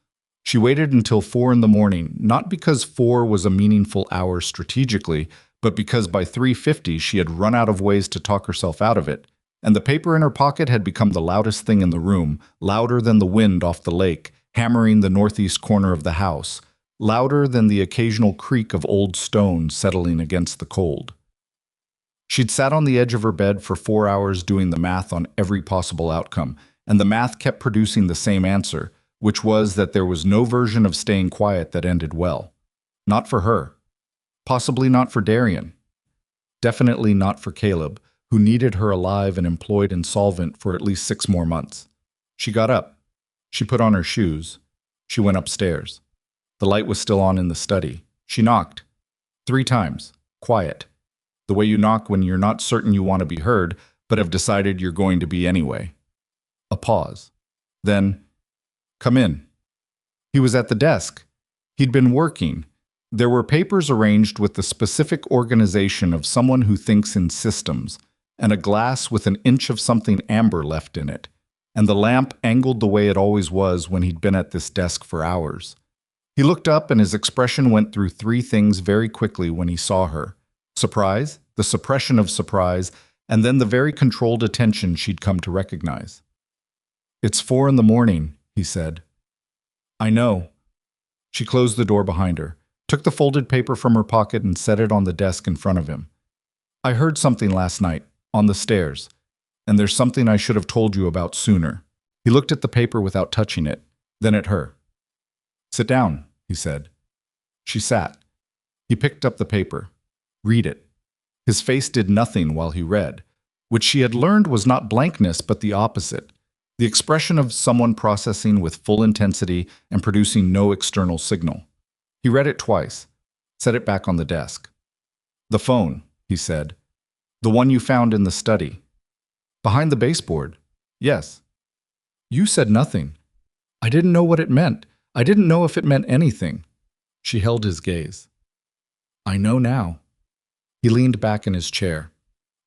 She waited until 4 in the morning, not because 4 was a meaningful hour strategically, but because by 3:50 she had run out of ways to talk herself out of it, and the paper in her pocket had become the loudest thing in the room, louder than the wind off the lake, hammering the northeast corner of the house, louder than the occasional creak of old stone settling against the cold. She'd sat on the edge of her bed for 4 hours doing the math on every possible outcome, and the math kept producing the same answer, which was that there was no version of staying quiet that ended well. Not for her. Possibly not for Darian. Definitely not for Caleb, who needed her alive and employed and solvent for at least 6 more months. She got up. She put on her shoes. She went upstairs. The light was still on in the study. She knocked. 3 times. Quiet. The way you knock when you're not certain you want to be heard, but have decided you're going to be anyway. A pause. Then, "Come in." He was at the desk. He'd been working. There were papers arranged with the specific organization of someone who thinks in systems, and a glass with an inch of something amber left in it, and the lamp angled the way it always was when he'd been at this desk for hours. He looked up and his expression went through 3 things very quickly when he saw her. Surprise, the suppression of surprise, and then the very controlled attention she'd come to recognize. "It's 4 in the morning," he said. "I know." She closed the door behind her, took the folded paper from her pocket and set it on the desk in front of him. "I heard something last night, on the stairs, and there's something I should have told you about sooner." He looked at the paper without touching it, then at her. "Sit down," he said. She sat. He picked up the paper. "Read it." His face did nothing while he read, which she had learned was not blankness but the opposite, the expression of someone processing with full intensity and producing no external signal. He read it twice, set it back on the desk. "The phone," he said. "The one you found in the study." "Behind the baseboard?" "Yes." "You said nothing." "I didn't know what it meant. I didn't know if it meant anything." She held his gaze. "I know now." He leaned back in his chair.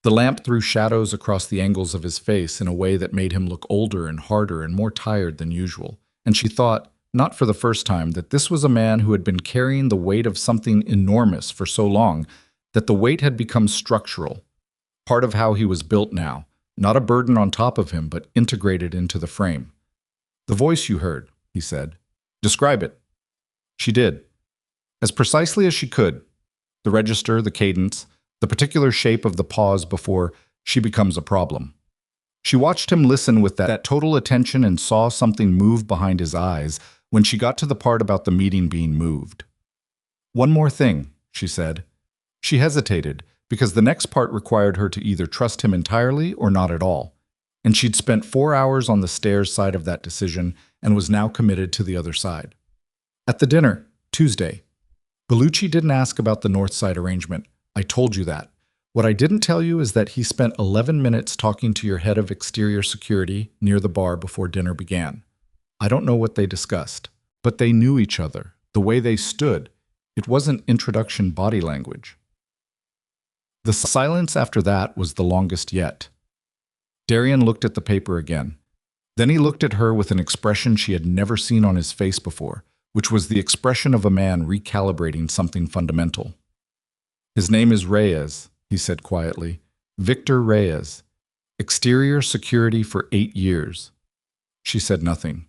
The lamp threw shadows across the angles of his face in a way that made him look older and harder and more tired than usual, and she thought, not for the first time, that this was a man who had been carrying the weight of something enormous for so long that the weight had become structural, part of how he was built now, not a burden on top of him, but integrated into the frame. "The voice you heard," he said. "Describe it." She did, as precisely as she could. The register, the cadence, the particular shape of the pause before "she becomes a problem." She watched him listen with that total attention and saw something move behind his eyes when she got to the part about the meeting being moved. "One more thing," she said. She hesitated, because the next part required her to either trust him entirely or not at all, and she'd spent 4 hours on the stairs side of that decision and was now committed to the other side. At the dinner, Tuesday, Bellucci didn't ask about the north side arrangement. "I told you that. What I didn't tell you is that he spent 11 minutes talking to your head of exterior security near the bar before dinner began. I don't know what they discussed, but they knew each other, the way they stood. It wasn't introduction body language. The silence after that was the longest yet. Darian looked at the paper again. Then he looked at her with an expression she had never seen on his face before, which was the expression of a man recalibrating something fundamental. His name is Reyes, he said quietly. Victor Reyes. Exterior security for 8 years. She said nothing.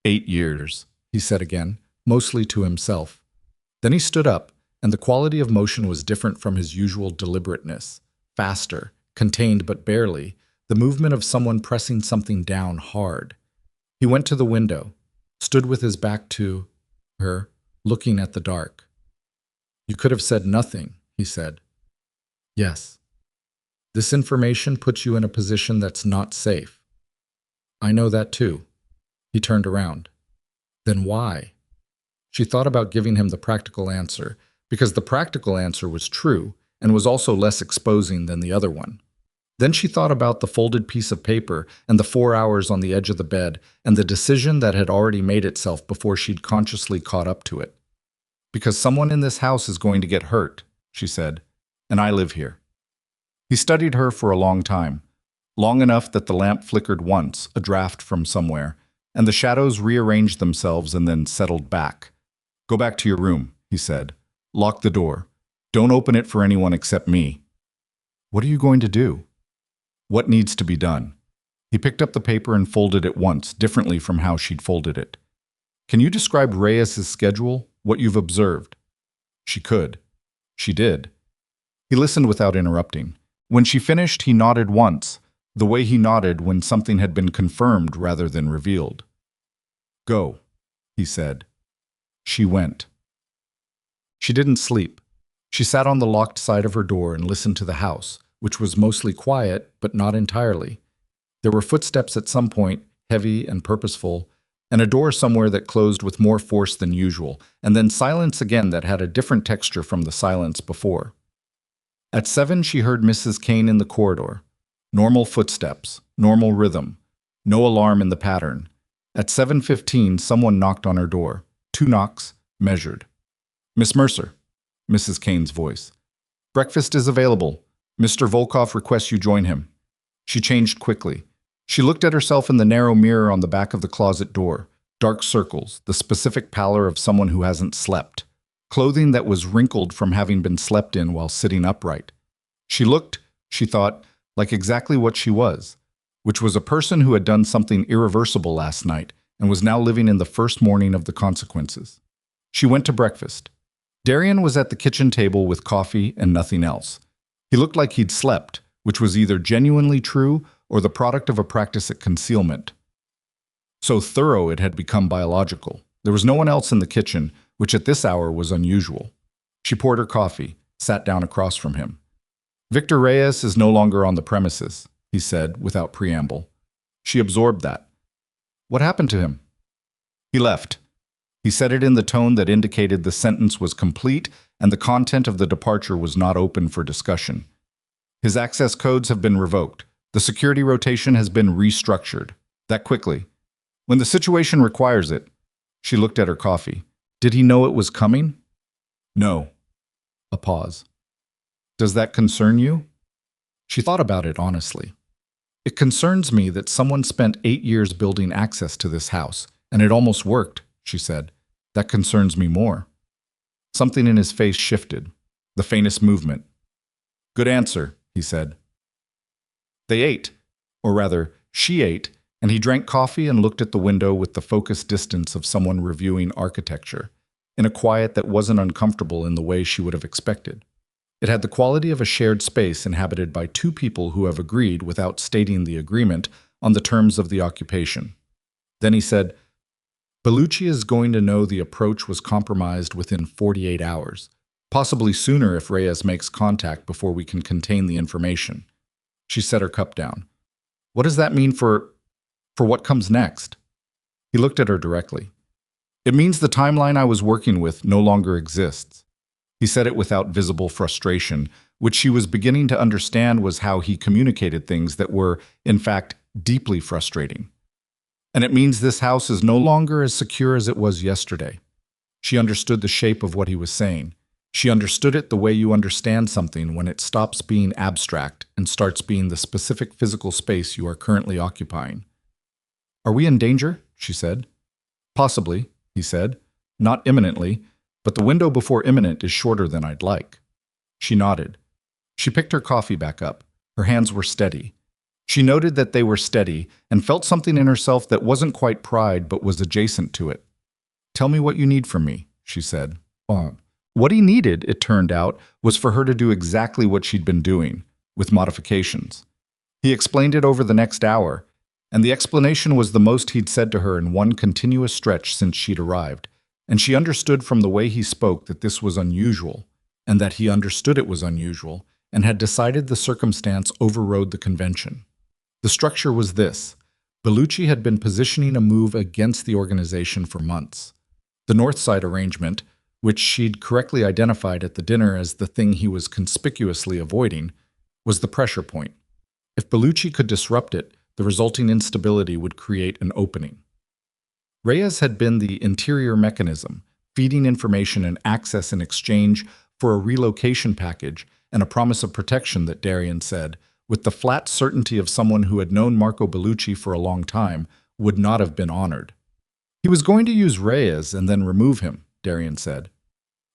8 years, he said again, mostly to himself. Then he stood up, and the quality of motion was different from his usual deliberateness. Faster, contained but barely, the movement of someone pressing something down hard. He went to the window, stood with his back to her, looking at the dark. You could have said nothing, he said. Yes. This information puts you in a position that's not safe. I know that too. He turned around. Then why? She thought about giving him the practical answer, because the practical answer was true and was also less exposing than the other one. Then she thought about the folded piece of paper and the 4 hours on the edge of the bed and the decision that had already made itself before she'd consciously caught up to it. Because someone in this house is going to get hurt, she said, and I live here. He studied her for a long time, long enough that the lamp flickered once, a draft from somewhere, and the shadows rearranged themselves and then settled back. Go back to your room, he said. Lock the door. Don't open it for anyone except me. What are you going to do? What needs to be done? He picked up the paper and folded it once, differently from how she'd folded it. Can you describe Reyes's schedule, what you've observed? She could. She did. He listened without interrupting. When she finished, he nodded once, the way he nodded when something had been confirmed rather than revealed. Go, he said. She went. She didn't sleep. She sat on the locked side of her door and listened to the house, which was mostly quiet, but not entirely. There were footsteps at some point, heavy and purposeful, and a door somewhere that closed with more force than usual, and then silence again that had a different texture from the silence before. At 7, she heard Mrs. Kane in the corridor. Normal footsteps, normal rhythm, no alarm in the pattern. At 7:15, someone knocked on her door. 2 knocks, measured. Miss Mercer, Mrs. Kane's voice. Breakfast is available. Mr. Volkov requests you join him. She changed quickly. She looked at herself in the narrow mirror on the back of the closet door. Dark circles, the specific pallor of someone who hasn't slept. Clothing that was wrinkled from having been slept in while sitting upright. She looked, she thought, like exactly what she was, which was a person who had done something irreversible last night and was now living in the first morning of the consequences. She went to breakfast. Darian was at the kitchen table with coffee and nothing else. He looked like he'd slept, which was either genuinely true or the product of a practice at concealment. So thorough it had become biological. There was no one else in the kitchen, which at this hour was unusual. She poured her coffee, sat down across from him. Victor Reyes is no longer on the premises, he said without preamble. She absorbed that. What happened to him? He left. He said it in the tone that indicated the sentence was complete and the content of the departure was not open for discussion. His access codes have been revoked. The security rotation has been restructured. That quickly. When the situation requires it. She looked at her coffee. Did he know it was coming? No. A pause. Does that concern you? She thought about it honestly. It concerns me that someone spent 8 years building access to this house, and it almost worked, she said. That concerns me more. Something in his face shifted, the faintest movement. Good answer, he said. They ate, or rather, she ate, and he drank coffee and looked at the window with the focused distance of someone reviewing architecture, in a quiet that wasn't uncomfortable in the way she would have expected. It had the quality of a shared space inhabited by 2 people who have agreed without stating the agreement on the terms of the occupation. Then he said, Bellucci is going to know the approach was compromised within 48 hours, possibly sooner if Reyes makes contact before we can contain the information. She set her cup down. What does that mean for what comes next? He looked at her directly. It means the timeline I was working with no longer exists. He said it without visible frustration, which she was beginning to understand was how he communicated things that were, in fact, deeply frustrating. And it means this house is no longer as secure as it was yesterday. She understood the shape of what he was saying. She understood it the way you understand something when it stops being abstract and starts being the specific physical space you are currently occupying. "Are we in danger?" she said. "Possibly," he said. "Not imminently, but the window before imminent is shorter than I'd like." She nodded. She picked her coffee back up. Her hands were steady. She noted that they were steady and felt something in herself that wasn't quite pride but was adjacent to it. "Tell me what you need from me," she said. What he needed, it turned out, was for her to do exactly what she'd been doing, with modifications. He explained it over the next hour, and the explanation was the most he'd said to her in one continuous stretch since she'd arrived, and she understood from the way he spoke that this was unusual, and that he understood it was unusual, and had decided the circumstance overrode the convention. The structure was this. Bellucci had been positioning a move against the organization for months. The North Side arrangement, which she'd correctly identified at the dinner as the thing he was conspicuously avoiding, was the pressure point. If Bellucci could disrupt it, the resulting instability would create an opening. Reyes had been the interior mechanism, feeding information and access in exchange for a relocation package and a promise of protection that Darian said, with the flat certainty of someone who had known Marco Bellucci for a long time, would not have been honored. He was going to use Reyes and then remove him, Darian said.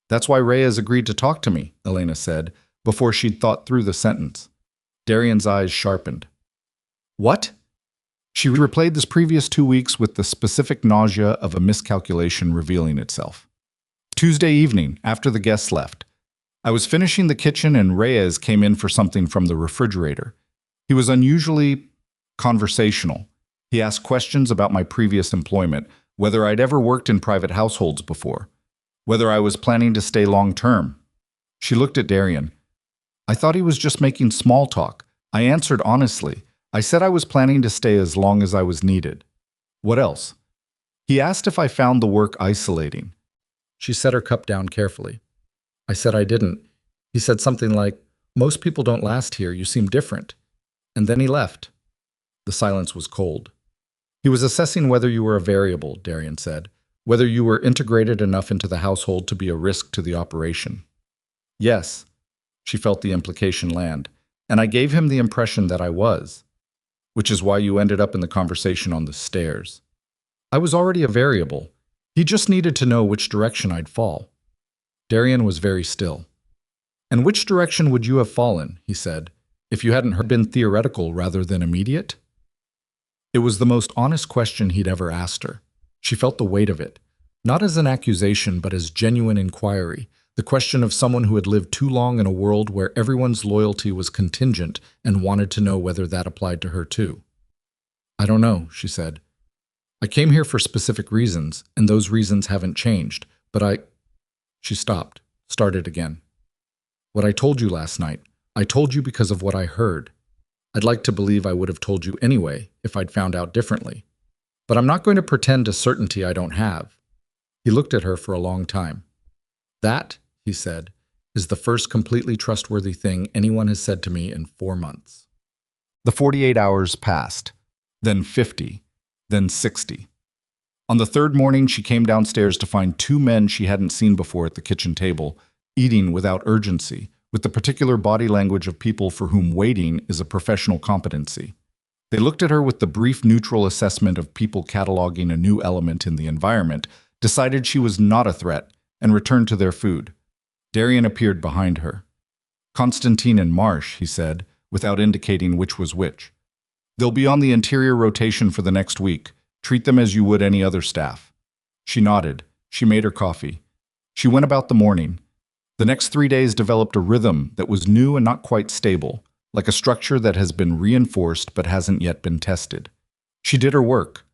"That's why Reyes agreed to talk to me," Elena said, before she'd thought through the sentence. Darian's eyes sharpened. "What?" She replayed this previous 2 weeks with the specific nausea of a miscalculation revealing itself. "Tuesday evening, after the guests left. I was finishing the kitchen and Reyes came in for something from the refrigerator. He was unusually conversational. He asked questions about my previous employment, whether I'd ever worked in private households before, whether I was planning to stay long-term." She looked at Darian. "I thought he was just making small talk. I answered honestly. I said I was planning to stay as long as I was needed." "What else?" "He asked if I found the work isolating." She set her cup down carefully. "I said I didn't. He said something like, 'Most people don't last here, you seem different.' And then he left." The silence was cold. "He was assessing whether you were a variable," Darian said, "whether you were integrated enough into the household to be a risk to the operation." "Yes." She felt the implication land. "And I gave him the impression that I was. Which is why you ended up in the conversation on the stairs. I was already a variable. He just needed to know which direction I'd fall." Darian was very still. "And which direction would you have fallen," he said, "if you hadn't been theoretical rather than immediate?" It was the most honest question he'd ever asked her. She felt the weight of it, not as an accusation but as genuine inquiry, the question of someone who had lived too long in a world where everyone's loyalty was contingent and wanted to know whether that applied to her too. "I don't know," she said. "I came here for specific reasons, and those reasons haven't changed, but She stopped, started again. "What I told you last night, I told you because of what I heard. I'd like to believe I would have told you anyway if I'd found out differently. But I'm not going to pretend a certainty I don't have." He looked at her for a long time. "That," he said, "is the first completely trustworthy thing anyone has said to me in 4 months." The 48 hours passed, then 50, then 60. On the third morning, she came downstairs to find 2 men she hadn't seen before at the kitchen table, eating without urgency, with the particular body language of people for whom waiting is a professional competency. They looked at her with the brief neutral assessment of people cataloging a new element in the environment, decided she was not a threat, and returned to their food. Darian appeared behind her. "Constantine and Marsh," he said, without indicating which was which. "They'll be on the interior rotation for the next week. Treat them as you would any other staff." She nodded. She made her coffee. She went about the morning. The next 3 days developed a rhythm that was new and not quite stable, like a structure that has been reinforced but hasn't yet been tested. She did her work.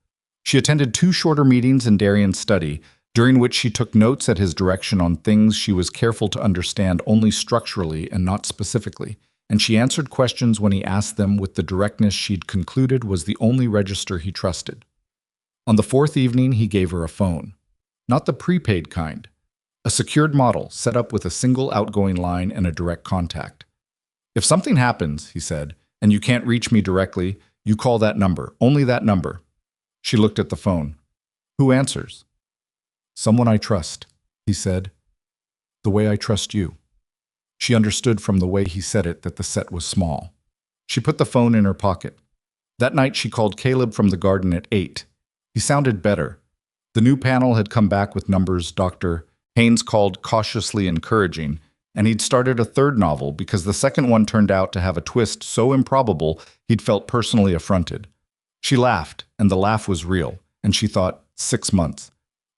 She attended 2 shorter meetings in Darian's study, during which she took notes at his direction on things she was careful to understand only structurally and not specifically, and she answered questions when he asked them with the directness she'd concluded was the only register he trusted. On the 4th evening, he gave her a phone. Not the prepaid kind. A secured model set up with a single outgoing line and a direct contact. If something happens, he said, and you can't reach me directly, you call that number, only that number. She looked at the phone. Who answers? Someone I trust, he said. The way I trust you. She understood from the way he said it that the set was small. She put the phone in her pocket. That night she called Caleb from the garden at 8. He sounded better. The new panel had come back with numbers Dr. Haynes called cautiously encouraging, and he'd started a third novel because the second one turned out to have a twist so improbable he'd felt personally affronted. She laughed, and the laugh was real, and she thought, 6 months.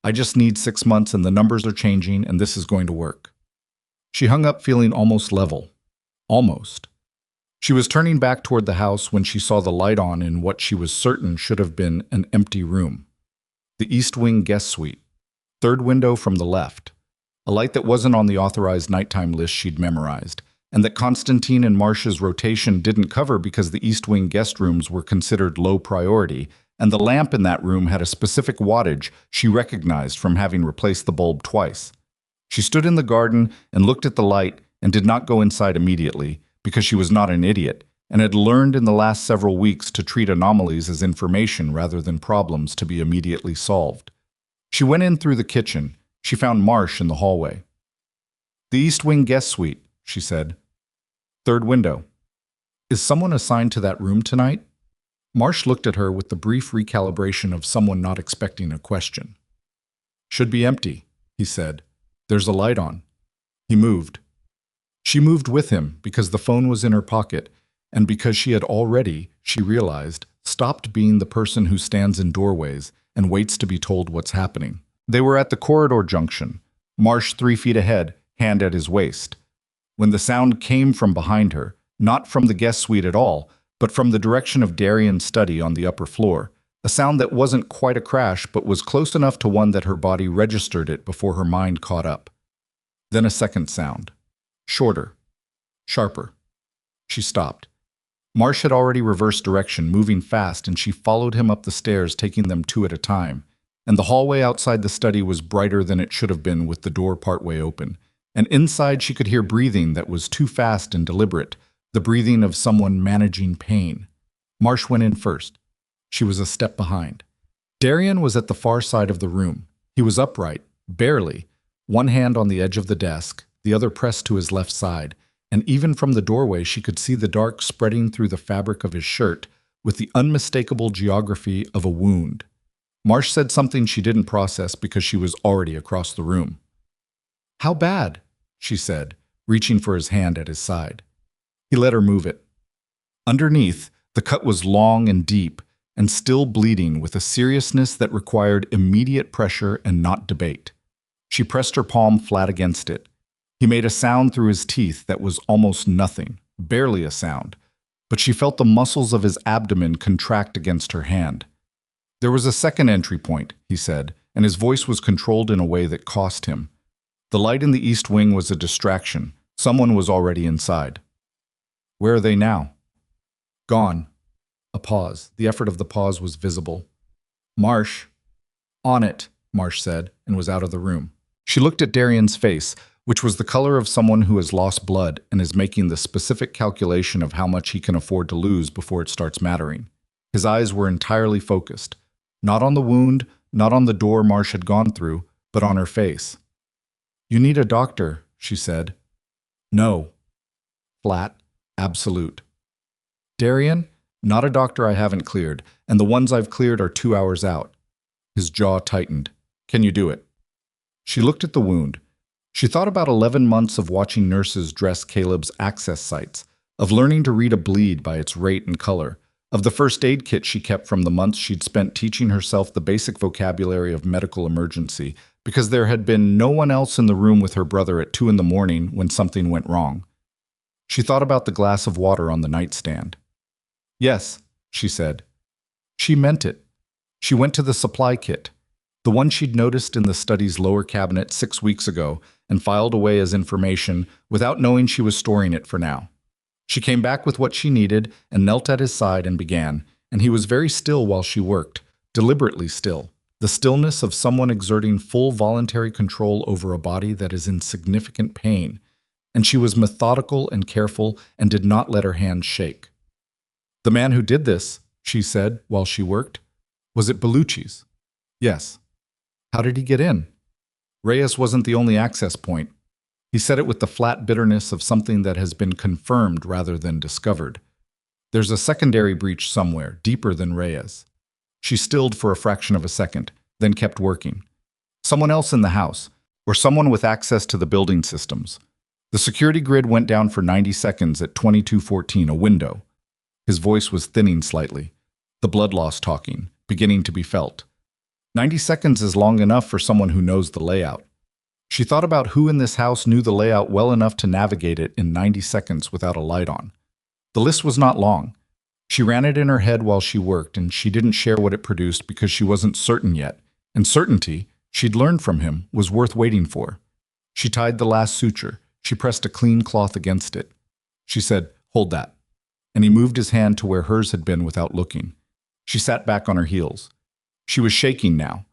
I just need 6 months and the numbers are changing and this is going to work. She hung up feeling almost level. Almost. She was turning back toward the house when she saw the light on in what she was certain should have been an empty room. The East Wing guest suite. Third window from the left. A light that wasn't on the authorized nighttime list she'd memorized, and that Constantine and Marcia's rotation didn't cover because the East Wing guest rooms were considered low priority, and the lamp in that room had a specific wattage she recognized from having replaced the bulb twice. She stood in the garden and looked at the light and did not go inside immediately because she was not an idiot and had learned in the last several weeks to treat anomalies as information rather than problems to be immediately solved. She went in through the kitchen. She found Marsh in the hallway. The East Wing guest suite, she said. Third window. Is someone assigned to that room tonight? Marsh looked at her with the brief recalibration of someone not expecting a question. Should be empty, he said. There's a light on. He moved. She moved with him because the phone was in her pocket and because she had already, she realized, stopped being the person who stands in doorways and waits to be told what's happening. They were at the corridor junction, Marsh 3 feet ahead, hand at his waist. When the sound came from behind her, not from the guest suite at all, but from the direction of Darian's study on the upper floor, a sound that wasn't quite a crash but was close enough to one that her body registered it before her mind caught up. Then a second sound. Shorter. Sharper. She stopped. Marsh had already reversed direction, moving fast, and she followed him up the stairs, taking them 2 at a time. And the hallway outside the study was brighter than it should have been with the door partway open. And inside she could hear breathing that was too fast and deliberate, the breathing of someone managing pain. Marsh went in first. She was a step behind. Darian was at the far side of the room. He was upright, barely, one hand on the edge of the desk, the other pressed to his left side, and even from the doorway she could see the dark spreading through the fabric of his shirt with the unmistakable geography of a wound. Marsh said something she didn't process because she was already across the room. How bad? She said, reaching for his hand at his side. He let her move it. Underneath, the cut was long and deep, and still bleeding with a seriousness that required immediate pressure and not debate. She pressed her palm flat against it. He made a sound through his teeth that was almost nothing, barely a sound, but she felt the muscles of his abdomen contract against her hand. There was a second entry point, he said, and his voice was controlled in a way that cost him. The light in the East Wing was a distraction. Someone was already inside. Where are they now? Gone. A pause. The effort of the pause was visible. Marsh. On it, Marsh said, and was out of the room. She looked at Darian's face, which was the color of someone who has lost blood and is making the specific calculation of how much he can afford to lose before it starts mattering. His eyes were entirely focused, not on the wound, not on the door Marsh had gone through, but on her face. You need a doctor, she said. No. Flat. Absolute. Darian, not a doctor I haven't cleared, and the ones I've cleared are 2 hours out. His jaw tightened. Can you do it? She looked at the wound. She thought about 11 months of watching nurses dress Caleb's access sites, of learning to read a bleed by its rate and color, of the first aid kit she kept from the months she'd spent teaching herself the basic vocabulary of medical emergency, because there had been no one else in the room with her brother at 2 in the morning when something went wrong. She thought about the glass of water on the nightstand. Yes, she said. She meant it. She went to the supply kit, the one she'd noticed in the study's lower cabinet 6 weeks ago, and filed away as information without knowing she was storing it for now. She came back with what she needed and knelt at his side and began, and he was very still while she worked, deliberately still, the stillness of someone exerting full voluntary control over a body that is in significant pain. and she was methodical and careful and did not let her hands shake. "The man who did this," she said while she worked, "was it Bellucci's?" "Yes." "How did he get in?" Reyes wasn't the only access point. He said it with the flat bitterness of something that has been confirmed rather than discovered. "There's a secondary breach somewhere, deeper than Reyes." She stilled for a fraction of a second, then kept working. "Someone else in the house, or someone with access to the building systems." The security grid went down for 90 seconds at 22:14, a window. His voice was thinning slightly, the blood loss talking, beginning to be felt. 90 seconds is long enough for someone who knows the layout. She thought about who in this house knew the layout well enough to navigate it in 90 seconds without a light on. The list was not long. She ran it in her head while she worked, and she didn't share what it produced because she wasn't certain yet. And certainty, she'd learned from him, was worth waiting for. She tied the last suture. She pressed a clean cloth against it. She said, "Hold that." And he moved his hand to where hers had been without looking. She sat back on her heels. She was shaking now.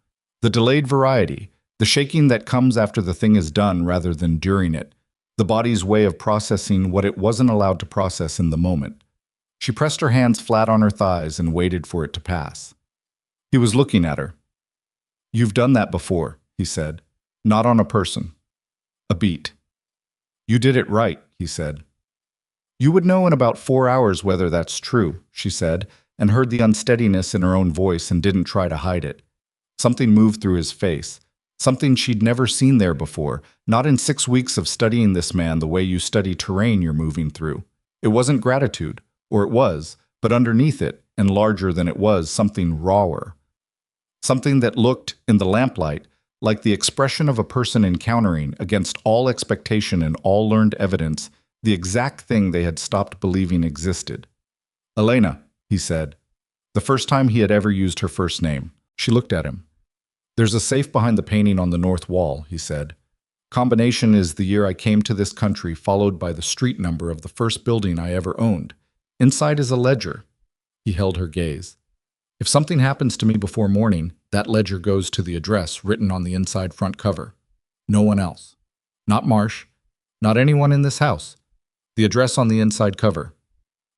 The delayed variety, the shaking that comes after the thing is done rather than during it. The body's way of processing what it wasn't allowed to process in the moment. She pressed her hands flat on her thighs and waited for it to pass. He was looking at her. "You've done that before," he said. "Not on a person. A beat." "You did it right," he said. "You would know in about 4 hours whether that's true," she said, and heard the unsteadiness in her own voice and didn't try to hide it. Something moved through his face, something she'd never seen there before, not in 6 weeks of studying this man the way you study terrain you're moving through. It wasn't gratitude, or it was, but underneath it, and larger than it was, something rawer. Something that looked, in the lamplight, like the expression of a person encountering, against all expectation and all learned evidence, the exact thing they had stopped believing existed. "Elena," he said. The first time he had ever used her first name. She looked at him. "There's a safe behind the painting on the north wall," he said. "Combination is the year I came to this country, followed by the street number of the first building I ever owned. Inside is a ledger." He held her gaze. "If something happens to me before morning, that ledger goes to the address written on the inside front cover. No one else. Not Marsh. Not anyone in this house. The address on the inside cover."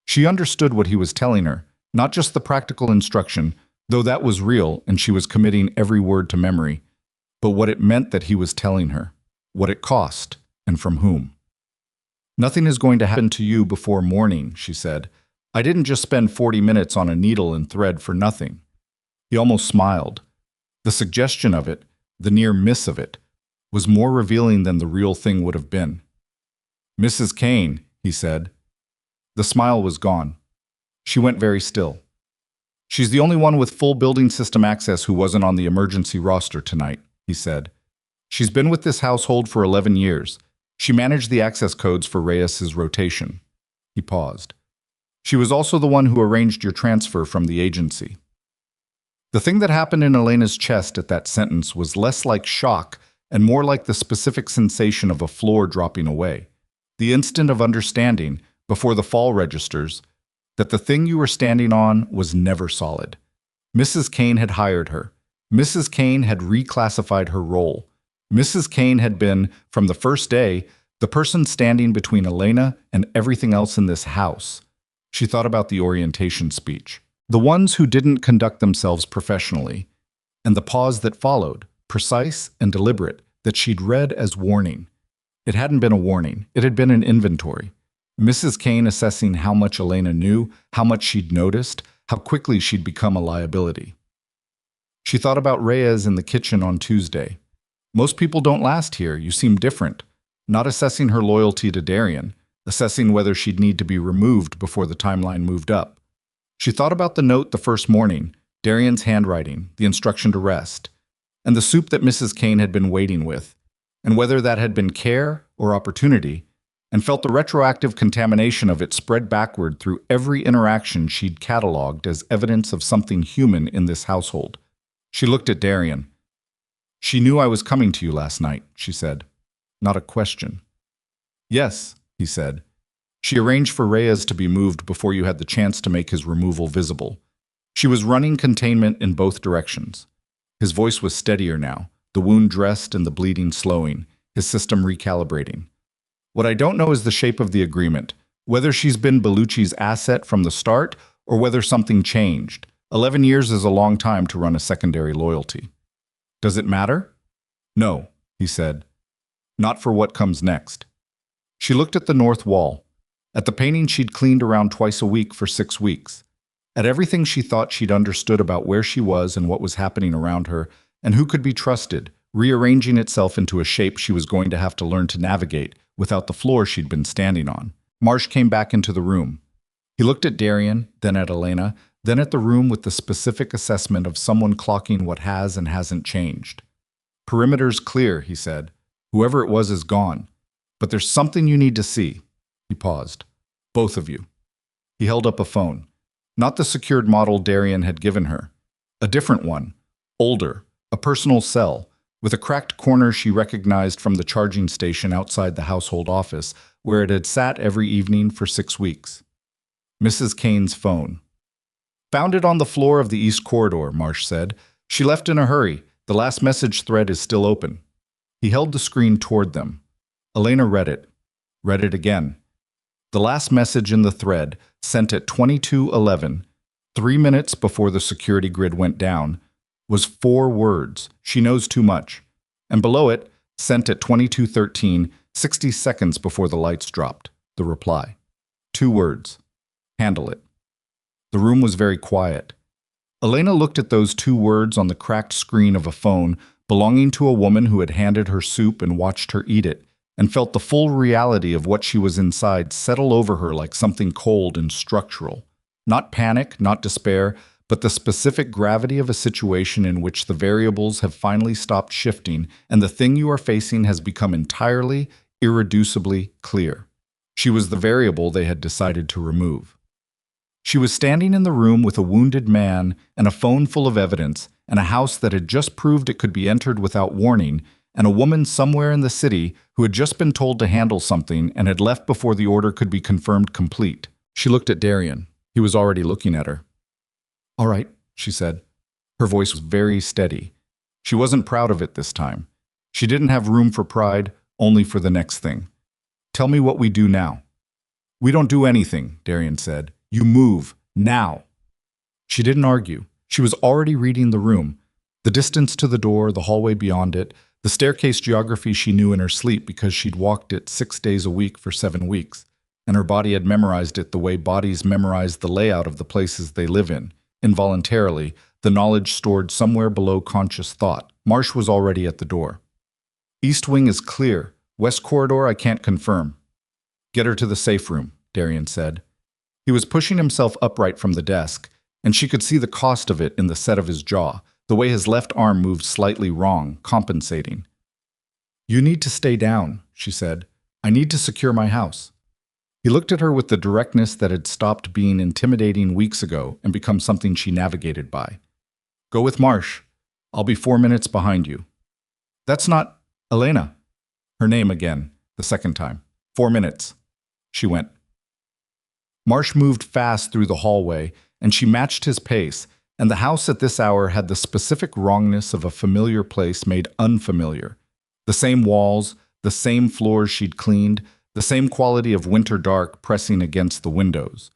She understood what he was telling her, not just the practical instruction, though that was real and she was committing every word to memory, but what it meant that he was telling her, what it cost, and from whom. "Nothing is going to happen to you before morning," she said. "I didn't just spend 40 minutes on a needle and thread for nothing." He almost smiled. The suggestion of it, the near miss of it, was more revealing than the real thing would have been. "Mrs. Kane," he said. The smile was gone. She went very still. "She's the only one with full building system access who wasn't on the emergency roster tonight," he said. "She's been with this household for 11 years. She managed the access codes for Reyes's rotation." He paused. "She was also the one who arranged your transfer from the agency." The thing that happened in Elena's chest at that sentence was less like shock and more like the specific sensation of a floor dropping away. The instant of understanding, before the fall registers, that the thing you were standing on was never solid. Mrs. Kane had hired her. Mrs. Kane had reclassified her role. Mrs. Kane had been, from the first day, the person standing between Elena and everything else in this house. She thought about the orientation speech. The ones who didn't conduct themselves professionally, and the pause that followed, precise and deliberate, that she'd read as warning. It hadn't been a warning, it had been an inventory. Mrs. Kane assessing how much Elena knew, how much she'd noticed, how quickly she'd become a liability. She thought about Reyes in the kitchen on Tuesday. "Most people don't last here, you seem different." Not assessing her loyalty to Darian, assessing whether she'd need to be removed before the timeline moved up. She thought about the note the first morning, Darian's handwriting, the instruction to rest, and the soup that Mrs. Kane had been waiting with, and whether that had been care or opportunity, and felt the retroactive contamination of it spread backward through every interaction she'd cataloged as evidence of something human in this household. She looked at Darian. "She knew I was coming to you last night," she said. Not a question. "Yes," he said. "She arranged for Reyes to be moved before you had the chance to make his removal visible. She was running containment in both directions." His voice was steadier now, the wound dressed and the bleeding slowing, his system recalibrating. What I don't know is the shape of the agreement, whether she's been Bellucci's asset from the start or whether something changed. 11 years is a long time to run a secondary loyalty. Does it matter? No, he said. Not for what comes next. She looked at the north wall, at the painting she'd cleaned around twice a week for 6 weeks, at everything she thought she'd understood about where she was and what was happening around her, and who could be trusted, rearranging itself into a shape she was going to have to learn to navigate without the floor she'd been standing on. Marsh came back into the room. He looked at Darian, then at Elena, then at the room with the specific assessment of someone clocking what has and hasn't changed. Perimeter's clear, he said. Whoever it was is gone. But there's something you need to see. He paused. Both of you. He held up a phone. Not the secured model Darian had given her. A different one. Older. A personal cell. With a cracked corner she recognized from the charging station outside the household office, where it had sat every evening for 6 weeks. Mrs. Kane's phone. Found it on the floor of the East Corridor, Marsh said. She left in a hurry. The last message thread is still open. He held the screen toward them. Elena read it. Read it again. The last message in the thread, sent at 22:11, 3 minutes before the security grid went down, was 4 words, "She knows too much." And below it, sent at 22:13, 60 seconds before the lights dropped, the reply. 2 words. Handle it. The room was very quiet. Elena looked at those 2 words on the cracked screen of a phone belonging to a woman who had handed her soup and watched her eat it, and felt the full reality of what she was inside settle over her like something cold and structural. Not panic, not despair, but the specific gravity of a situation in which the variables have finally stopped shifting and the thing you are facing has become entirely, irreducibly clear. She was the variable they had decided to remove. She was standing in the room with a wounded man and a phone full of evidence and a house that had just proved it could be entered without warning, and a woman somewhere in the city who had just been told to handle something and had left before the order could be confirmed complete. She looked at Darian. He was already looking at her. "All right," she said. Her voice was very steady. She wasn't proud of it this time. She didn't have room for pride, only for the next thing. "Tell me what we do now." "We don't do anything," Darian said. "You move, now." She didn't argue. She was already reading the room. The distance to the door, the hallway beyond it, the staircase geography she knew in her sleep because she'd walked it 6 days a week for 7 weeks, and her body had memorized it the way bodies memorize the layout of the places they live in. Involuntarily, the knowledge stored somewhere below conscious thought. Marsh was already at the door. "East wing is clear. West corridor I can't confirm." "Get her to the safe room," Darian said. He was pushing himself upright from the desk, and she could see the cost of it in the set of his jaw, the way his left arm moved slightly wrong, compensating. "You need to stay down," she said. "I need to secure my house." He looked at her with the directness that had stopped being intimidating weeks ago and become something she navigated by. "Go with Marsh. I'll be 4 minutes behind you." "That's not Elena." Her name again, the second time. 4 minutes. She went. Marsh moved fast through the hallway, and she matched his pace, and the house at this hour had the specific wrongness of a familiar place made unfamiliar. The same walls, the same floors she'd cleaned, the same quality of winter dark pressing against the windows,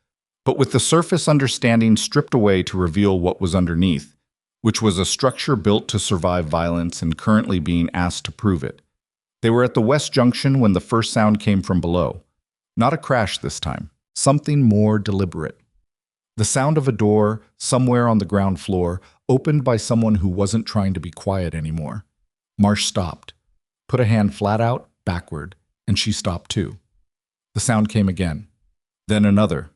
but with the surface understanding stripped away to reveal what was underneath, which was a structure built to survive violence and currently being asked to prove it. They were at the west junction when the first sound came from below. Not a crash this time, something more deliberate. The sound of a door, somewhere on the ground floor, opened by someone who wasn't trying to be quiet anymore. Marsh stopped, put a hand flat out, backward, and she stopped too. The sound came again. Then another.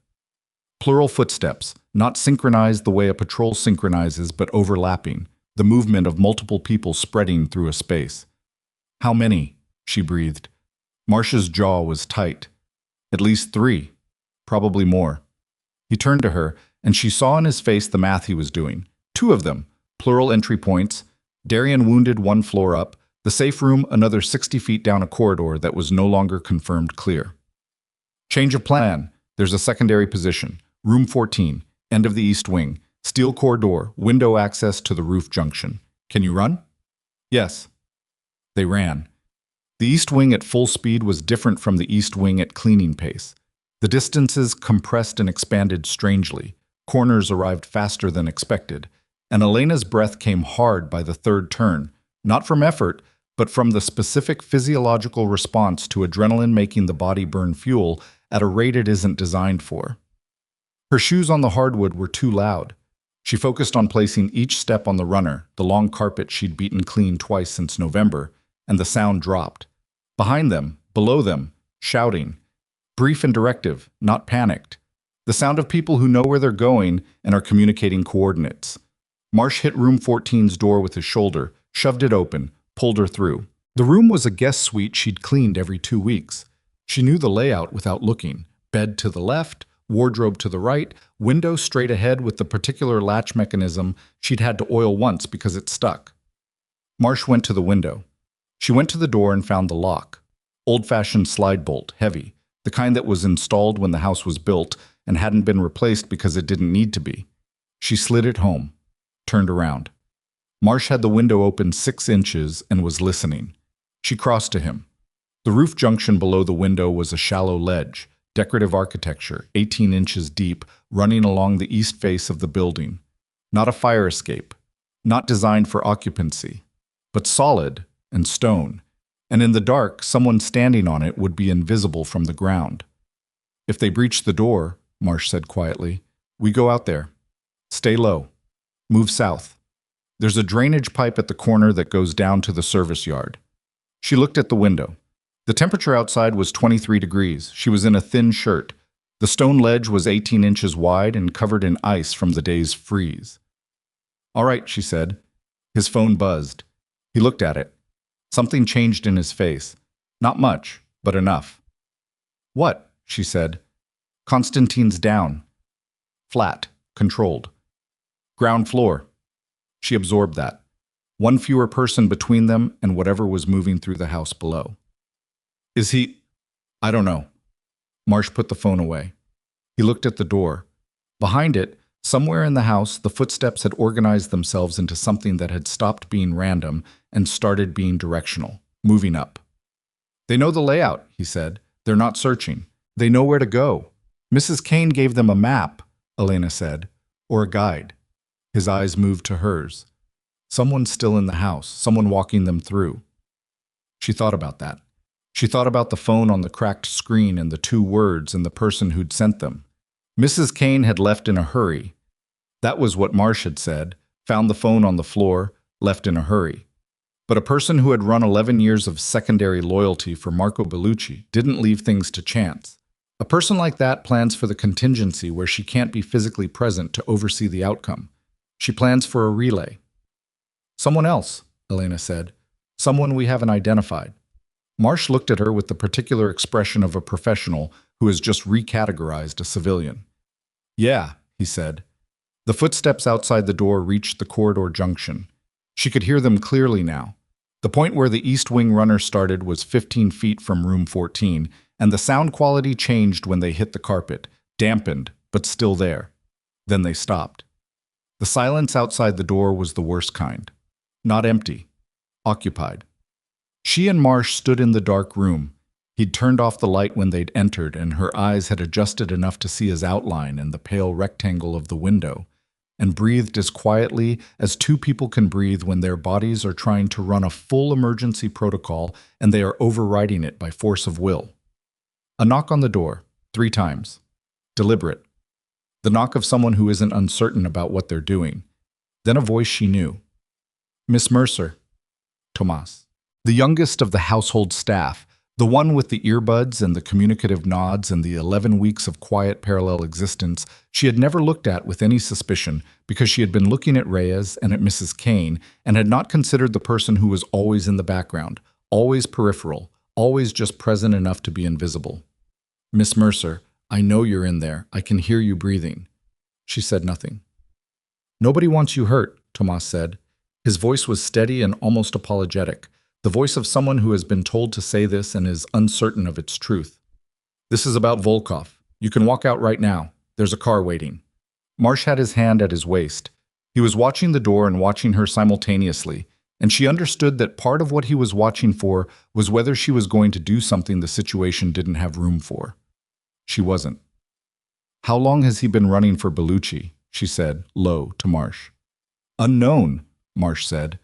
Plural footsteps, not synchronized the way a patrol synchronizes, but overlapping, the movement of multiple people spreading through a space. "How many?" she breathed. Marsh's jaw was tight. "At least 3. Probably more." He turned to her, and she saw in his face the math he was doing. 2 of them, plural entry points, Darian wounded 1 floor up, the safe room another 60 feet down a corridor that was no longer confirmed clear. "Change of plan. There's a secondary position. Room 14, end of the east wing, steel core door, window access to the roof junction. Can you run?" "Yes." They ran. The east wing at full speed was different from the east wing at cleaning pace. The distances compressed and expanded strangely. Corners arrived faster than expected, and Elena's breath came hard by the third turn, not from effort, but from the specific physiological response to adrenaline making the body burn fuel at a rate it isn't designed for. Her shoes on the hardwood were too loud. She focused on placing each step on the runner, the long carpet she'd beaten clean twice since November, and the sound dropped. Behind them, below them, shouting. Brief and directive, not panicked. The sound of people who know where they're going and are communicating coordinates. Marsh hit room 14's door with his shoulder, shoved it open, pulled her through. The room was a guest suite she'd cleaned every 2 weeks. She knew the layout without looking. Bed to the left, wardrobe to the right, window straight ahead with the particular latch mechanism she'd had to oil once because it stuck. Marsh went to the window. She went to the door and found the lock. Old-fashioned slide bolt, heavy, the kind that was installed when the house was built and hadn't been replaced because it didn't need to be. She slid it home, turned around. Marsh had the window open 6 inches and was listening. She crossed to him. The roof junction below the window was a shallow ledge, decorative architecture, 18 inches deep, running along the east face of the building. Not a fire escape, not designed for occupancy, but solid and stone, and in the dark, someone standing on it would be invisible from the ground. If they breach the door, Marsh said quietly, we go out there. Stay low. Move south. There's a drainage pipe at the corner that goes down to the service yard. She looked at the window. The temperature outside was 23 degrees. She was in a thin shirt. The stone ledge was 18 inches wide and covered in ice from the day's freeze. All right, she said. His phone buzzed. He looked at it. Something changed in his face. Not much, but enough. What? She said. Constantine's down. Flat. Controlled. Ground floor. She absorbed that. One fewer person between them and whatever was moving through the house below. Is he? I don't know. Marsh put the phone away. He looked at the door. Behind it, somewhere in the house, the footsteps had organized themselves into something that had stopped being random and started being directional, moving up. They know the layout, he said. They're not searching. They know where to go. Mrs. Kane gave them a map, Elena said, or a guide. His eyes moved to hers. Someone's still in the house, someone walking them through. She thought about that. She thought about the phone on the cracked screen and the 2 words and the person who'd sent them. Mrs. Kane had left in a hurry. That was what Marsh had said, found the phone on the floor, left in a hurry. But a person who had run 11 years of secondary loyalty for Marco Bellucci didn't leave things to chance. A person like that plans for the contingency where she can't be physically present to oversee the outcome. She plans for a relay. Someone else, Elena said. Someone we haven't identified. Marsh looked at her with the particular expression of a professional who has just recategorized a civilian. Yeah, he said. The footsteps outside the door reached the corridor junction. She could hear them clearly now. The point where the east wing runner started was 15 feet from room 14, and the sound quality changed when they hit the carpet, dampened, but still there. Then they stopped. The silence outside the door was the worst kind. Not empty. Occupied. She and Marsh stood in the dark room. He'd turned off the light when they'd entered, and her eyes had adjusted enough to see his outline and the pale rectangle of the window, and breathed as quietly as 2 people can breathe when their bodies are trying to run a full emergency protocol and they are overriding it by force of will. A knock on the door, 3 times. Deliberate. The knock of someone who isn't uncertain about what they're doing. Then a voice she knew. Miss Mercer. Tomas. The youngest of the household staff, the one with the earbuds and the communicative nods and the 11 weeks of quiet parallel existence she had never looked at with any suspicion because she had been looking at Reyes and at Mrs. Kane and had not considered the person who was always in the background, always peripheral, always just present enough to be invisible. Miss Mercer, I know you're in there. I can hear you breathing. She said nothing. Nobody wants you hurt, Tomas said. His voice was steady and almost apologetic. The voice of someone who has been told to say this and is uncertain of its truth. This is about Volkov. You can walk out right now. There's a car waiting. Marsh had his hand at his waist. He was watching the door and watching her simultaneously, and she understood that part of what he was watching for was whether she was going to do something the situation didn't have room for. She wasn't. "How long has he been running for Bellucci?" she said, low, to Marsh. "Unknown," Marsh said,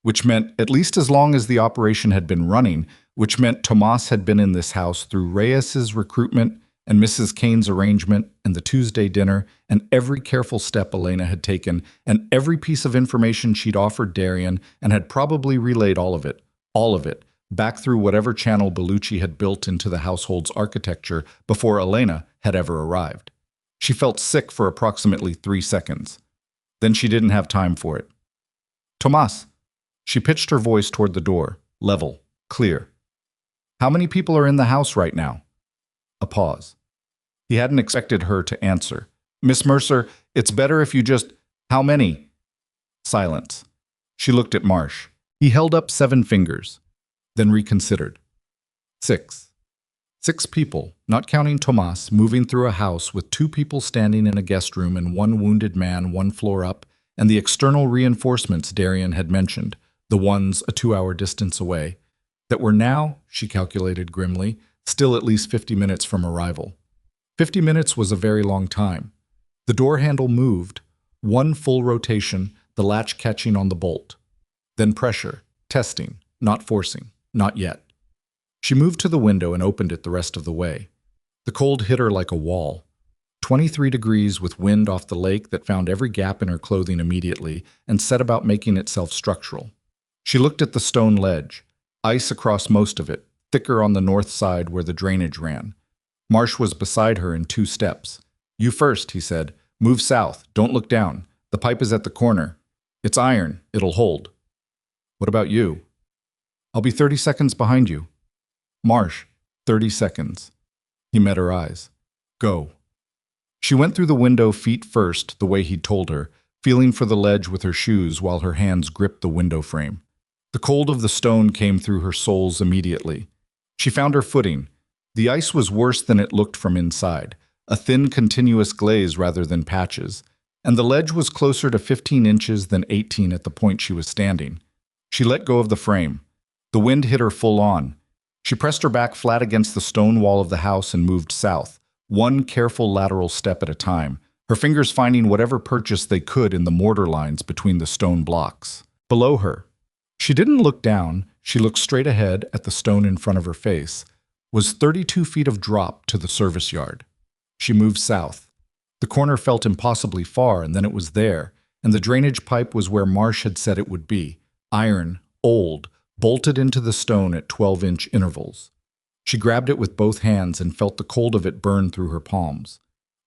which meant at least as long as the operation had been running, which meant Tomas had been in this house through Reyes's recruitment and Mrs. Kane's arrangement and the Tuesday dinner and every careful step Elena had taken and every piece of information she'd offered Darian and had probably relayed all of it, back through whatever channel Bellucci had built into the household's architecture before Elena had ever arrived. She felt sick for approximately 3 seconds. Then she didn't have time for it. "Tomas." She pitched her voice toward the door, level, clear. "How many people are in the house right now?" A pause. He hadn't expected her to answer. "Miss Mercer, it's better if you just— How many?" Silence. She looked at Marsh. He held up 7 fingers, then reconsidered. 6. 6 people, not counting Tomas, moving through a house with 2 people standing in a guest room and 1 wounded man 1 floor up, and the external reinforcements Darian had mentioned, the ones a 2-hour distance away, that were now, she calculated grimly, still at least 50 minutes from arrival. 50 minutes was a very long time. The door handle moved, 1 full rotation, the latch catching on the bolt. Then pressure, testing, not forcing, not yet. She moved to the window and opened it the rest of the way. The cold hit her like a wall. 23 degrees with wind off the lake that found every gap in her clothing immediately and set about making itself structural. She looked at the stone ledge, ice across most of it, thicker on the north side where the drainage ran. Marsh was beside her in 2 steps. "You first," he said. "Move south. Don't look down. The pipe is at the corner. It's iron. It'll hold." "What about you?" "I'll be 30 seconds behind you." "Marsh, 30 seconds. He met her eyes. "Go." She went through the window feet first, the way he'd told her, feeling for the ledge with her shoes while her hands gripped the window frame. The cold of the stone came through her soles immediately. She found her footing. The ice was worse than it looked from inside, a thin continuous glaze rather than patches, and the ledge was closer to 15 inches than 18 at the point she was standing. She let go of the frame. The wind hit her full on. She pressed her back flat against the stone wall of the house and moved south, 1 careful lateral step at a time, her fingers finding whatever purchase they could in the mortar lines between the stone blocks. Below her, she didn't look down, she looked straight ahead at the stone in front of her face, was 32 feet of drop to the service yard. She moved south. The corner felt impossibly far, and then it was there, and the drainage pipe was where Marsh had said it would be, iron, old, bolted into the stone at 12-inch intervals. She grabbed it with both hands and felt the cold of it burn through her palms.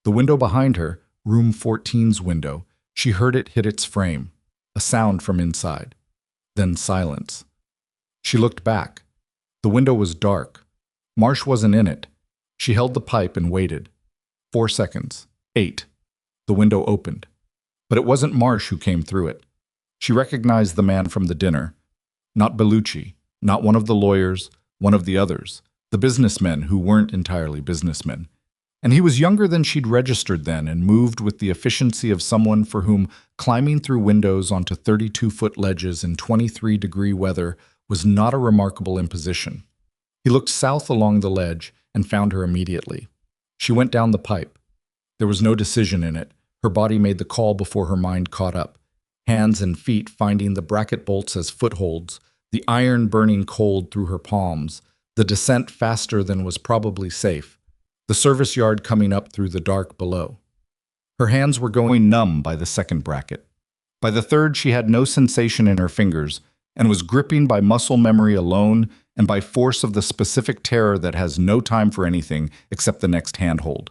The window behind her, room 14's window, she heard it hit its frame, a sound from inside. Then silence. She looked back. The window was dark. Marsh wasn't in it. She held the pipe and waited. 4 seconds. 8. The window opened. But it wasn't Marsh who came through it. She recognized the man from the dinner. Not Bellucci, not one of the lawyers, one of the others, the businessmen who weren't entirely businessmen. And he was younger than she'd registered then and moved with the efficiency of someone for whom climbing through windows onto 32-foot ledges in 23-degree weather was not a remarkable imposition. He looked south along the ledge and found her immediately. She went down the pipe. There was no decision in it. Her body made the call before her mind caught up. Hands and feet finding the bracket bolts as footholds, the iron burning cold through her palms, the descent faster than was probably safe, the service yard coming up through the dark below. Her hands were going numb by the second bracket. By the third, she had no sensation in her fingers and was gripping by muscle memory alone and by force of the specific terror that has no time for anything except the next handhold.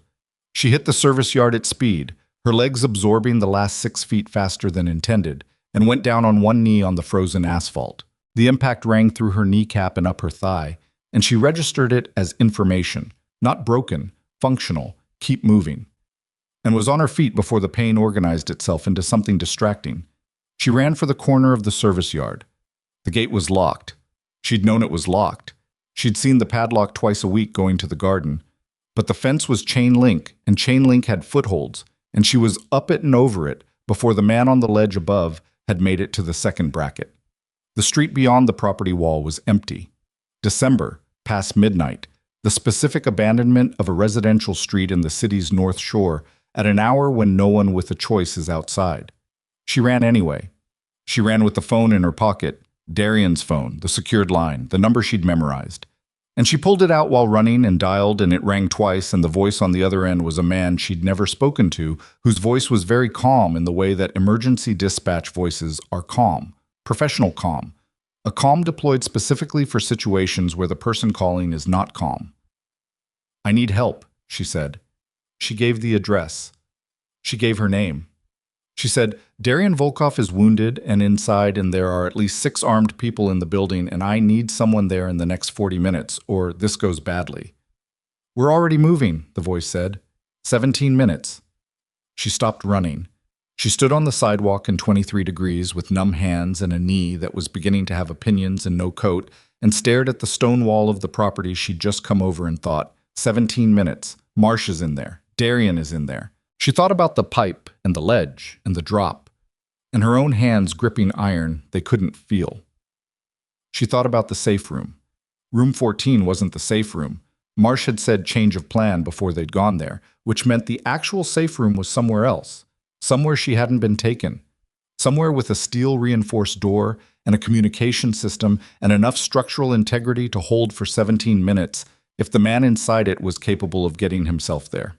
She hit the service yard at speed, her legs absorbing the last 6 feet faster than intended, and went down on one knee on the frozen asphalt. The impact rang through her kneecap and up her thigh, and she registered it as information, not broken, functional, keep moving, and was on her feet before the pain organized itself into something distracting. She ran for the corner of the service yard. The gate was locked. She'd known it was locked. She'd seen the padlock twice a week going to the garden. But the fence was chain link, and chain link had footholds, and she was up it and over it before the man on the ledge above had made it to the second bracket. The street beyond the property wall was empty. December, past midnight, the specific abandonment of a residential street in the city's North Shore at an hour when no one with a choice is outside. She ran anyway. She ran with the phone in her pocket, Darian's phone, the secured line, the number she'd memorized. And she pulled it out while running and dialed, and it rang twice, and the voice on the other end was a man she'd never spoken to, whose voice was very calm in the way that emergency dispatch voices are calm, professional calm, a calm deployed specifically for situations where the person calling is not calm. "I need help," she said. She gave the address. She gave her name. She said, "Darian Volkov is wounded and inside, and there are at least 6 armed people in the building, and I need someone there in the next 40 minutes, or this goes badly." "We're already moving," the voice said. 17 minutes. She stopped running. She stood on the sidewalk in 23 degrees with numb hands and a knee that was beginning to have opinions and no coat, and stared at the stone wall of the property she'd just come over and thought, 17 minutes. Marsh is in there. Darian is in there. She thought about the pipe and the ledge and the drop, and her own hands gripping iron they couldn't feel. She thought about the safe room. Room 14 wasn't the safe room. Marsh had said change of plan before they'd gone there, which meant the actual safe room was somewhere else, somewhere she hadn't been taken, somewhere with a steel-reinforced door and a communication system and enough structural integrity to hold for 17 minutes if the man inside it was capable of getting himself there.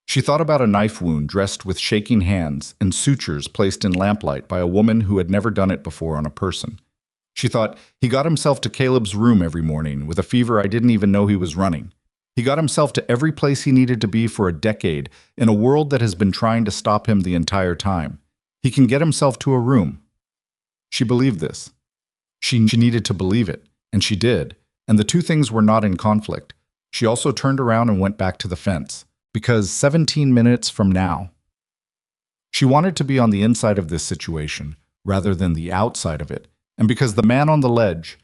She thought about a knife wound dressed with shaking hands and sutures placed in lamplight by a woman who had never done it before on a person. She thought, he got himself to Caleb's room every morning with a fever I didn't even know he was running. He got himself to every place he needed to be for a decade in a world that has been trying to stop him the entire time. He can get himself to a room. She believed this. She needed to believe it, and she did, and the two things were not in conflict. She also turned around and went back to the fence. Because 17 minutes from now. She wanted to be on the inside of this situation, rather than the outside of it, and because the man on the ledge,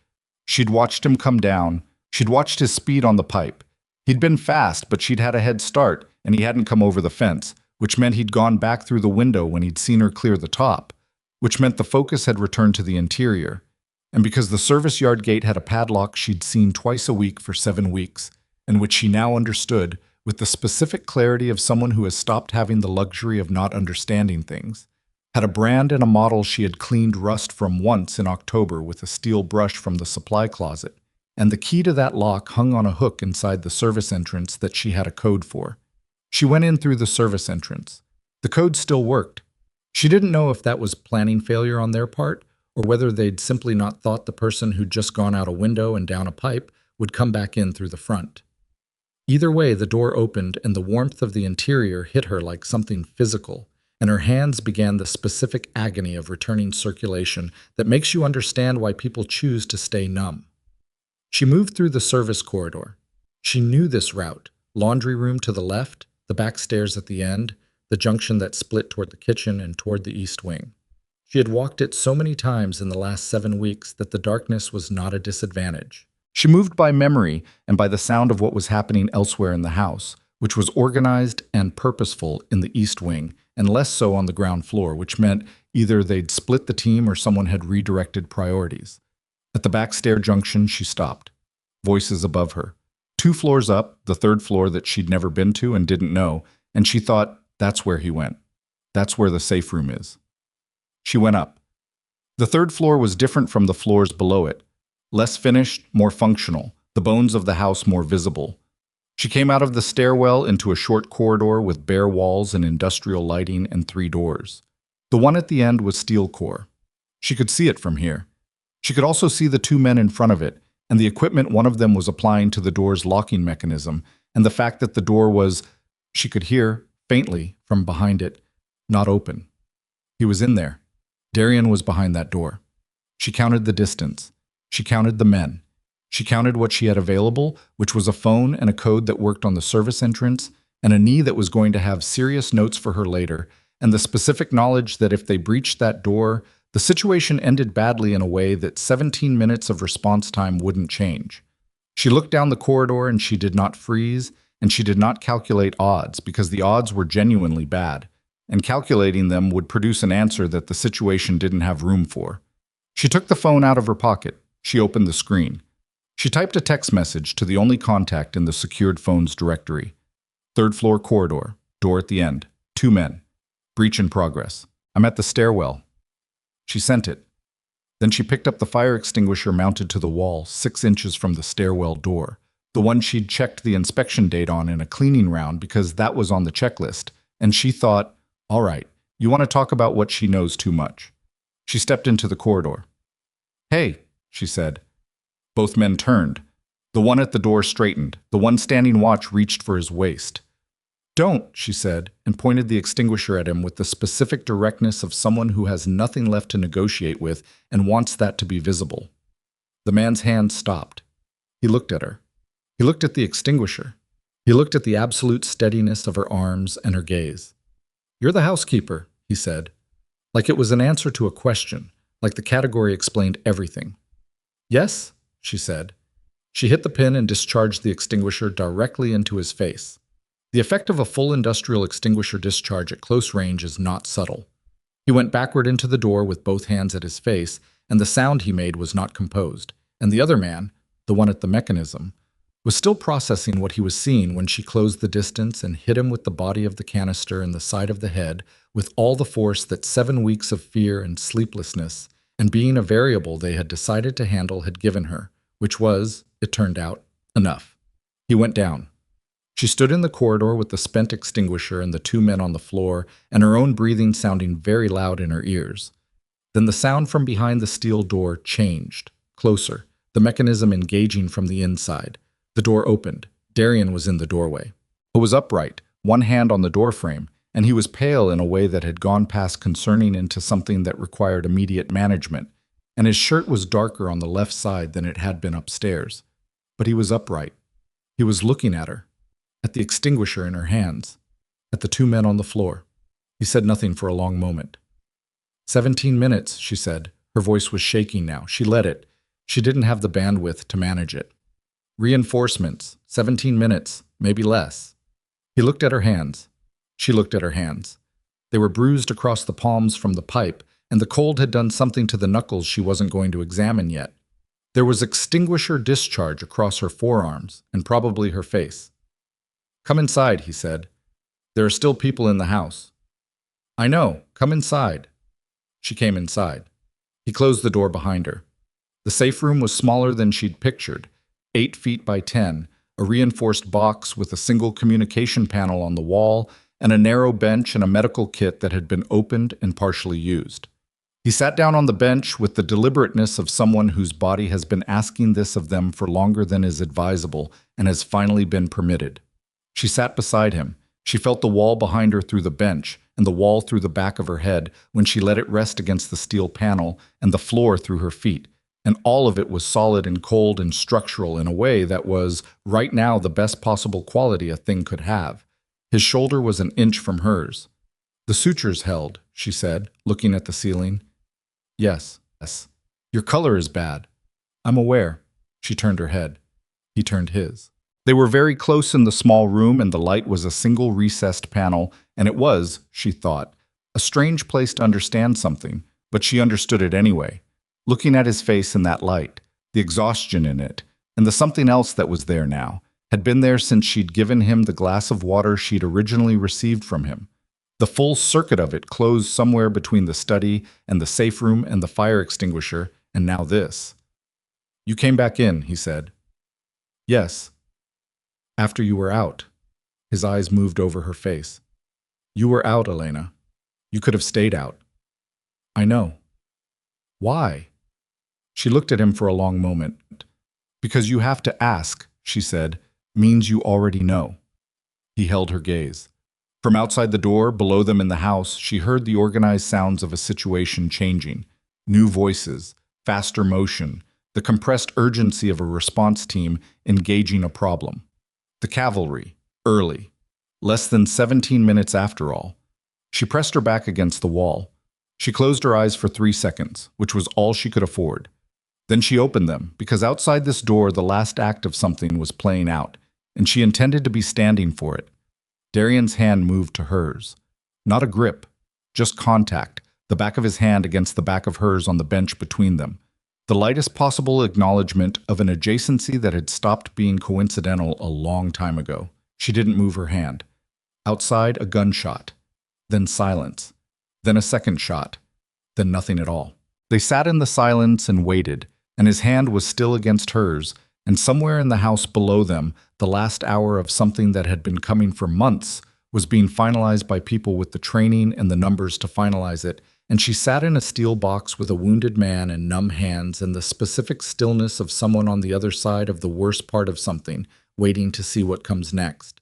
she'd watched him come down, she'd watched his speed on the pipe. He'd been fast, but she'd had a head start, and he hadn't come over the fence, which meant he'd gone back through the window when he'd seen her clear the top, which meant the focus had returned to the interior. And because the service yard gate had a padlock she'd seen twice a week for 7 weeks, and which she now understood, with the specific clarity of someone who has stopped having the luxury of not understanding things, had a brand and a model she had cleaned rust from once in October with a steel brush from the supply closet, and the key to that lock hung on a hook inside the service entrance that she had a code for. She went in through the service entrance. The code still worked. She didn't know if that was planning failure on their part, or whether they'd simply not thought the person who'd just gone out a window and down a pipe would come back in through the front. Either way, the door opened and the warmth of the interior hit her like something physical, and her hands began the specific agony of returning circulation that makes you understand why people choose to stay numb. She moved through the service corridor. She knew this route: laundry room to the left, the back stairs at the end, the junction that split toward the kitchen and toward the east wing. She had walked it so many times in the last 7 weeks that the darkness was not a disadvantage. She moved by memory and by the sound of what was happening elsewhere in the house, which was organized and purposeful in the east wing, and less so on the ground floor, which meant either they'd split the team or someone had redirected priorities. At the back stair junction, she stopped. Voices above her. 2 floors up, the 3rd floor that she'd never been to and didn't know, and she thought, that's where he went. That's where the safe room is. She went up. The 3rd floor was different from the floors below it. Less finished, more functional, the bones of the house more visible. She came out of the stairwell into a short corridor with bare walls and industrial lighting and 3 doors. The one at the end was steel core. She could see it from here. She could also see the 2 men in front of it, and the equipment one of them was applying to the door's locking mechanism, and the fact that the door was, she could hear, faintly, from behind it, not open. He was in there. Darian was behind that door. She counted the distance. She counted the men. She counted what she had available, which was a phone and a code that worked on the service entrance, and a knee that was going to have serious notes for her later, and the specific knowledge that if they breached that door, the situation ended badly in a way that 17 minutes of response time wouldn't change. She looked down the corridor and she did not freeze, and she did not calculate odds because the odds were genuinely bad, and calculating them would produce an answer that the situation didn't have room for. She took the phone out of her pocket. She opened the screen. She typed a text message to the only contact in the secured phone's directory. Third floor corridor, door at the end, 2 men. Breach in progress. I'm at the stairwell. She sent it. Then she picked up the fire extinguisher mounted to the wall 6 inches from the stairwell door, the one she'd checked the inspection date on in a cleaning round because that was on the checklist, and she thought, all right, you want to talk about what she knows too much. She stepped into the corridor. Hey, she said. Both men turned. The one at the door straightened. The one standing watch reached for his waist. Don't, she said, and pointed the extinguisher at him with the specific directness of someone who has nothing left to negotiate with and wants that to be visible. The man's hand stopped. He looked at her. He looked at the extinguisher. He looked at the absolute steadiness of her arms and her gaze. You're the housekeeper, he said, like it was an answer to a question, like the category explained everything. Yes, she said. She hit the pin and discharged the extinguisher directly into his face. The effect of a full industrial extinguisher discharge at close range is not subtle. He went backward into the door with both hands at his face, and the sound he made was not composed. And the other man, the one at the mechanism, was still processing what he was seeing when she closed the distance and hit him with the body of the canister in the side of the head with all the force that 7 weeks of fear and sleeplessness and being a variable they had decided to handle had given her, which was, it turned out, enough. He went down. She stood in the corridor with the spent extinguisher and the 2 men on the floor, and her own breathing sounding very loud in her ears. Then the sound from behind the steel door changed, closer, the mechanism engaging from the inside. The door opened. Darian was in the doorway. He was upright, one hand on the doorframe, and he was pale in a way that had gone past concerning into something that required immediate management, and his shirt was darker on the left side than it had been upstairs. But he was upright. He was looking at her, at the extinguisher in her hands, at the 2 men on the floor. He said nothing for a long moment. 17 minutes, she said. Her voice was shaking now. She let it. She didn't have the bandwidth to manage it. Reinforcements, 17 minutes, maybe less. He looked at her hands. She looked at her hands. They were bruised across the palms from the pipe, and the cold had done something to the knuckles she wasn't going to examine yet. There was extinguisher discharge across her forearms, and probably her face. Come inside, he said. There are still people in the house. I know, come inside. She came inside. He closed the door behind her. The safe room was smaller than she'd pictured, 8 feet by 10, a reinforced box with a single communication panel on the wall, and a narrow bench and a medical kit that had been opened and partially used. He sat down on the bench with the deliberateness of someone whose body has been asking this of them for longer than is advisable and has finally been permitted. She sat beside him. She felt the wall behind her through the bench and the wall through the back of her head when she let it rest against the steel panel and the floor through her feet. And all of it was solid and cold and structural in a way that was, right now, the best possible quality a thing could have. His shoulder was an inch from hers. The sutures held, she said, looking at the ceiling. Yes. Your color is bad. I'm aware. She turned her head. He turned his. They were very close in the small room, and the light was a single recessed panel, and it was, she thought, a strange place to understand something, but she understood it anyway. Looking at his face in that light, the exhaustion in it, and the something else that was there now, had been there since she'd given him the glass of water she'd originally received from him. The full circuit of it closed somewhere between the study and the safe room and the fire extinguisher, and now this. You came back in, he said. Yes. After you were out. His eyes moved over her face. You were out, Elena. You could have stayed out. I know. Why? She looked at him for a long moment. Because you have to ask, she said, means you already know. He held her gaze. From outside the door, below them in the house, she heard the organized sounds of a situation changing. New voices, faster motion, the compressed urgency of a response team engaging a problem. The cavalry, early. Less than 17 minutes after all. She pressed her back against the wall. She closed her eyes for 3 seconds, which was all she could afford. Then she opened them, because outside this door the last act of something was playing out, and she intended to be standing for it. Darian's hand moved to hers. Not a grip, just contact, the back of his hand against the back of hers on the bench between them. The lightest possible acknowledgement of an adjacency that had stopped being coincidental a long time ago. She didn't move her hand. Outside, a gunshot. Then silence. Then a second shot. Then nothing at all. They sat in the silence and waited, and his hand was still against hers, and somewhere in the house below them, the last hour of something that had been coming for months was being finalized by people with the training and the numbers to finalize it, and she sat in a steel box with a wounded man and numb hands and the specific stillness of someone on the other side of the worst part of something, waiting to see what comes next.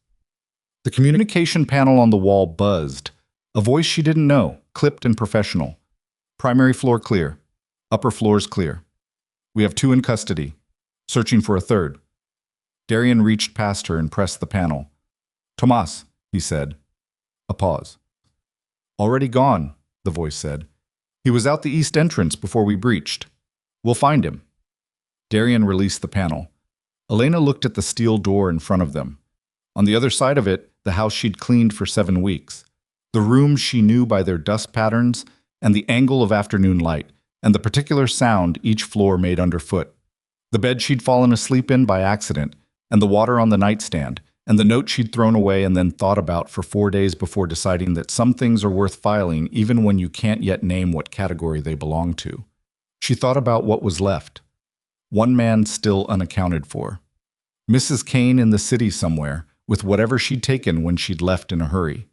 The communication panel on the wall buzzed. A voice she didn't know, clipped and professional. Primary floor clear. Upper floors clear. We have 2 in custody. Searching for a third. Darian reached past her and pressed the panel. Tomas, he said. A pause. Already gone, the voice said. He was out the east entrance before we breached. We'll find him. Darian released the panel. Elena looked at the steel door in front of them. On the other side of it, the house she'd cleaned for 7 weeks. The rooms she knew by their dust patterns and the angle of afternoon light, and the particular sound each floor made underfoot. The bed she'd fallen asleep in by accident, and the water on the nightstand, and the note she'd thrown away and then thought about for 4 days before deciding that some things are worth filing even when you can't yet name what category they belong to. She thought about what was left. One man still unaccounted for. Mrs. Kane in the city somewhere, with whatever she'd taken when she'd left in a hurry.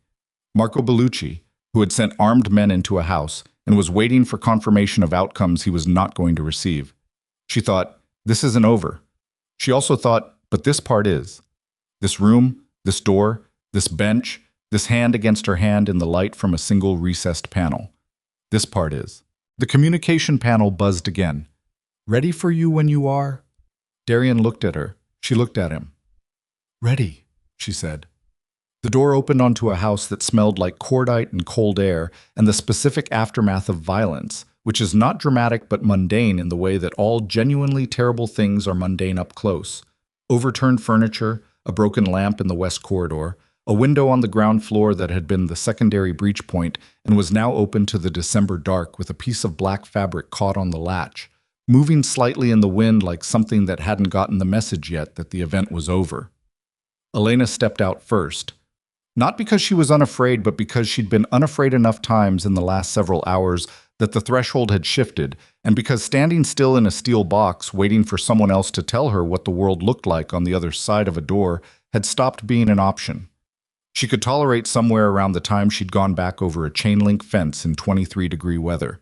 Marco Bellucci, who had sent armed men into a house and was waiting for confirmation of outcomes he was not going to receive. She thought, this isn't over. She also thought, but this part is. This room, this door, this bench, this hand against her hand in the light from a single recessed panel. This part is. The communication panel buzzed again. Ready for you when you are? Darian looked at her. She looked at him. Ready, she said. The door opened onto a house that smelled like cordite and cold air and the specific aftermath of violence, which is not dramatic but mundane in the way that all genuinely terrible things are mundane up close. Overturned furniture, a broken lamp in the west corridor, a window on the ground floor that had been the secondary breach point and was now open to the December dark with a piece of black fabric caught on the latch, moving slightly in the wind like something that hadn't gotten the message yet that the event was over. Elena stepped out first. Not because she was unafraid, but because she'd been unafraid enough times in the last several hours that the threshold had shifted, and because standing still in a steel box, waiting for someone else to tell her what the world looked like on the other side of a door, had stopped being an option. She could tolerate somewhere around the time she'd gone back over a chain-link fence in 23-degree weather.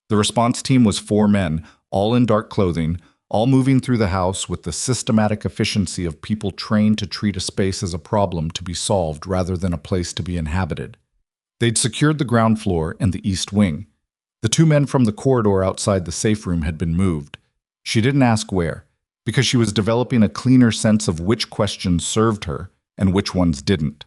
The response team was 4 men, all in dark clothing, all moving through the house with the systematic efficiency of people trained to treat a space as a problem to be solved rather than a place to be inhabited. They'd secured the ground floor and the east wing. The 2 men from the corridor outside the safe room had been moved. She didn't ask where, because she was developing a cleaner sense of which questions served her and which ones didn't.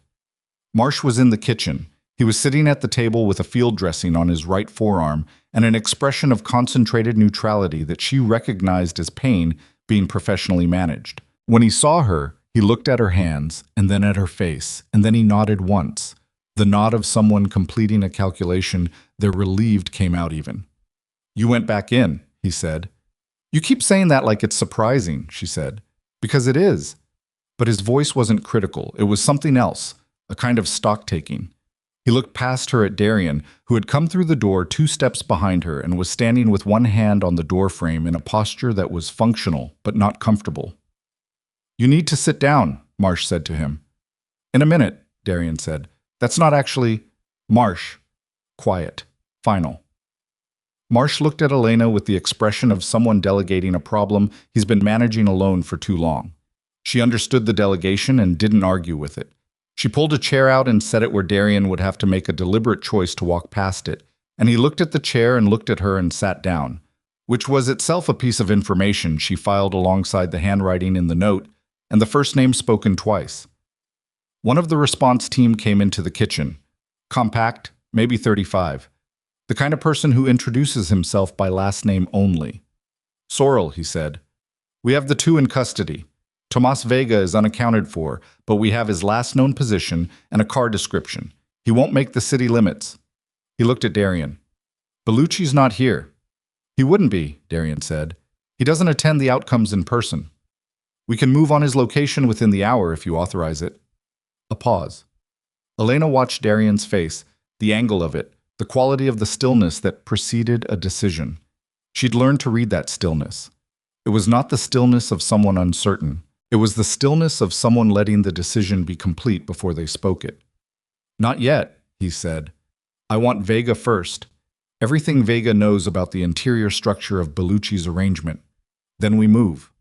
Marsh was in the kitchen. He was sitting at the table with a field dressing on his right forearm and an expression of concentrated neutrality that she recognized as pain being professionally managed. When he saw her, he looked at her hands and then at her face, and then he nodded once. The nod of someone completing a calculation, their relieved came out even. You went back in, he said. You keep saying that like it's surprising, she said. Because it is. But his voice wasn't critical. It was something else, a kind of stock-taking. He looked past her at Darian, who had come through the door 2 steps behind her and was standing with one hand on the doorframe in a posture that was functional but not comfortable. You need to sit down, Marsh said to him. In a minute, Darian said. That's not actually... Marsh. Quiet. Final. Marsh looked at Elena with the expression of someone delegating a problem he's been managing alone for too long. She understood the delegation and didn't argue with it. She pulled a chair out and set it where Darian would have to make a deliberate choice to walk past it, and he looked at the chair and looked at her and sat down, which was itself a piece of information she filed alongside the handwriting in the note and the first name spoken twice. One of the response team came into the kitchen. Compact, maybe 35. The kind of person who introduces himself by last name only. Sorrel, he said. We have the 2 in custody. Tomas Vega is unaccounted for, but we have his last known position and a car description. He won't make the city limits. He looked at Darian. Bellucci's not here. He wouldn't be, Darian said. He doesn't attend the outcomes in person. We can move on his location within the hour if you authorize it. A pause. Elena watched Darian's face, the angle of it, the quality of the stillness that preceded a decision. She'd learned to read that stillness. It was not the stillness of someone uncertain. It was the stillness of someone letting the decision be complete before they spoke it. Not yet, he said. I want Vega first. Everything Vega knows about the interior structure of Bellucci's arrangement. Then we move.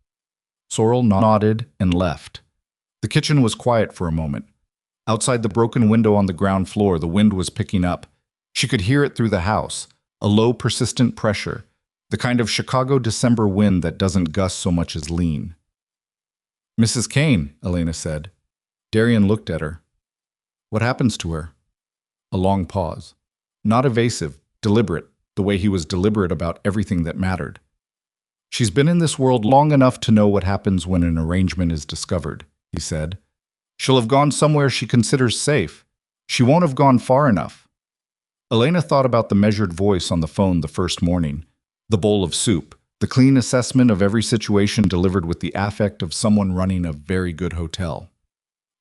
Sorrel nodded and left. The kitchen was quiet for a moment. Outside the broken window on the ground floor, the wind was picking up. She could hear it through the house, a low, persistent pressure, the kind of Chicago December wind that doesn't gust so much as lean. Mrs. Kane, Elena said. Darian looked at her. What happens to her? A long pause. Not evasive, deliberate, the way he was deliberate about everything that mattered. She's been in this world long enough to know what happens when an arrangement is discovered, he said. She'll have gone somewhere she considers safe. She won't have gone far enough. Elena thought about the measured voice on the phone the first morning, the bowl of soup, the clean assessment of every situation delivered with the affect of someone running a very good hotel.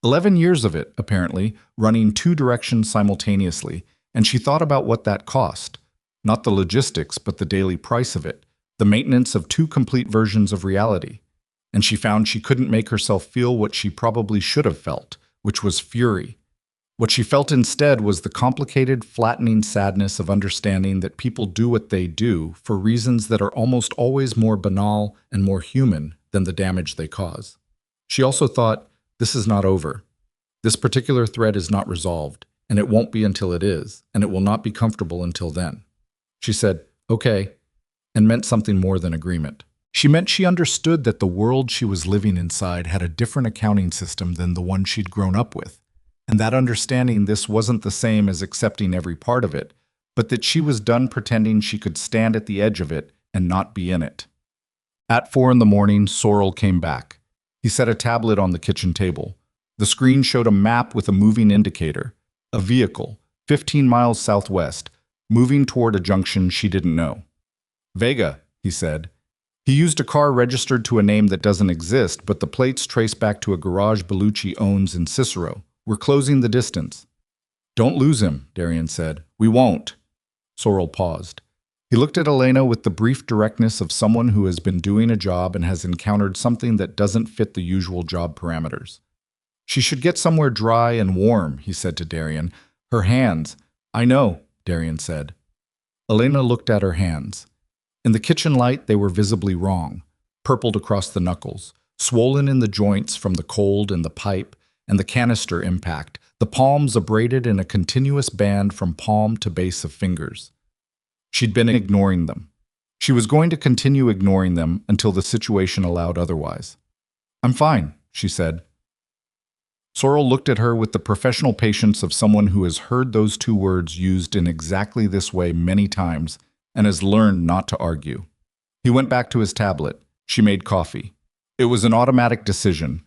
11 years of it, apparently, running two directions simultaneously, and she thought about what that cost. Not the logistics, but the daily price of it, the maintenance of two complete versions of reality. And she found she couldn't make herself feel what she probably should have felt, which was fury. What she felt instead was the complicated, flattening sadness of understanding that people do what they do for reasons that are almost always more banal and more human than the damage they cause. She also thought, this is not over. This particular thread is not resolved, and it won't be until it is, and it will not be comfortable until then. She said, okay, and meant something more than agreement. She meant she understood that the world she was living inside had a different accounting system than the one she'd grown up with, and that understanding this wasn't the same as accepting every part of it, but that she was done pretending she could stand at the edge of it and not be in it. At 4 a.m, Sorrel came back. He set a tablet on the kitchen table. The screen showed a map with a moving indicator, a vehicle, 15 miles southwest, moving toward a junction she didn't know. Vega, he said. He used a car registered to a name that doesn't exist, but the plates trace back to a garage Bellucci owns in Cicero. We're closing the distance. Don't lose him, Darian said. We won't. Sorrel paused. He looked at Elena with the brief directness of someone who has been doing a job and has encountered something that doesn't fit the usual job parameters. She should get somewhere dry and warm, he said to Darian. Her hands. I know, Darian said. Elena looked at her hands. In the kitchen light, they were visibly wrong, purpled across the knuckles, swollen in the joints from the cold and the pipe and the canister impact, the palms abraded in a continuous band from palm to base of fingers. She'd been ignoring them. She was going to continue ignoring them until the situation allowed otherwise. I'm fine, she said. Sorrel looked at her with the professional patience of someone who has heard those two words used in exactly this way many times and has learned not to argue. He went back to his tablet. She made coffee. It was an automatic decision.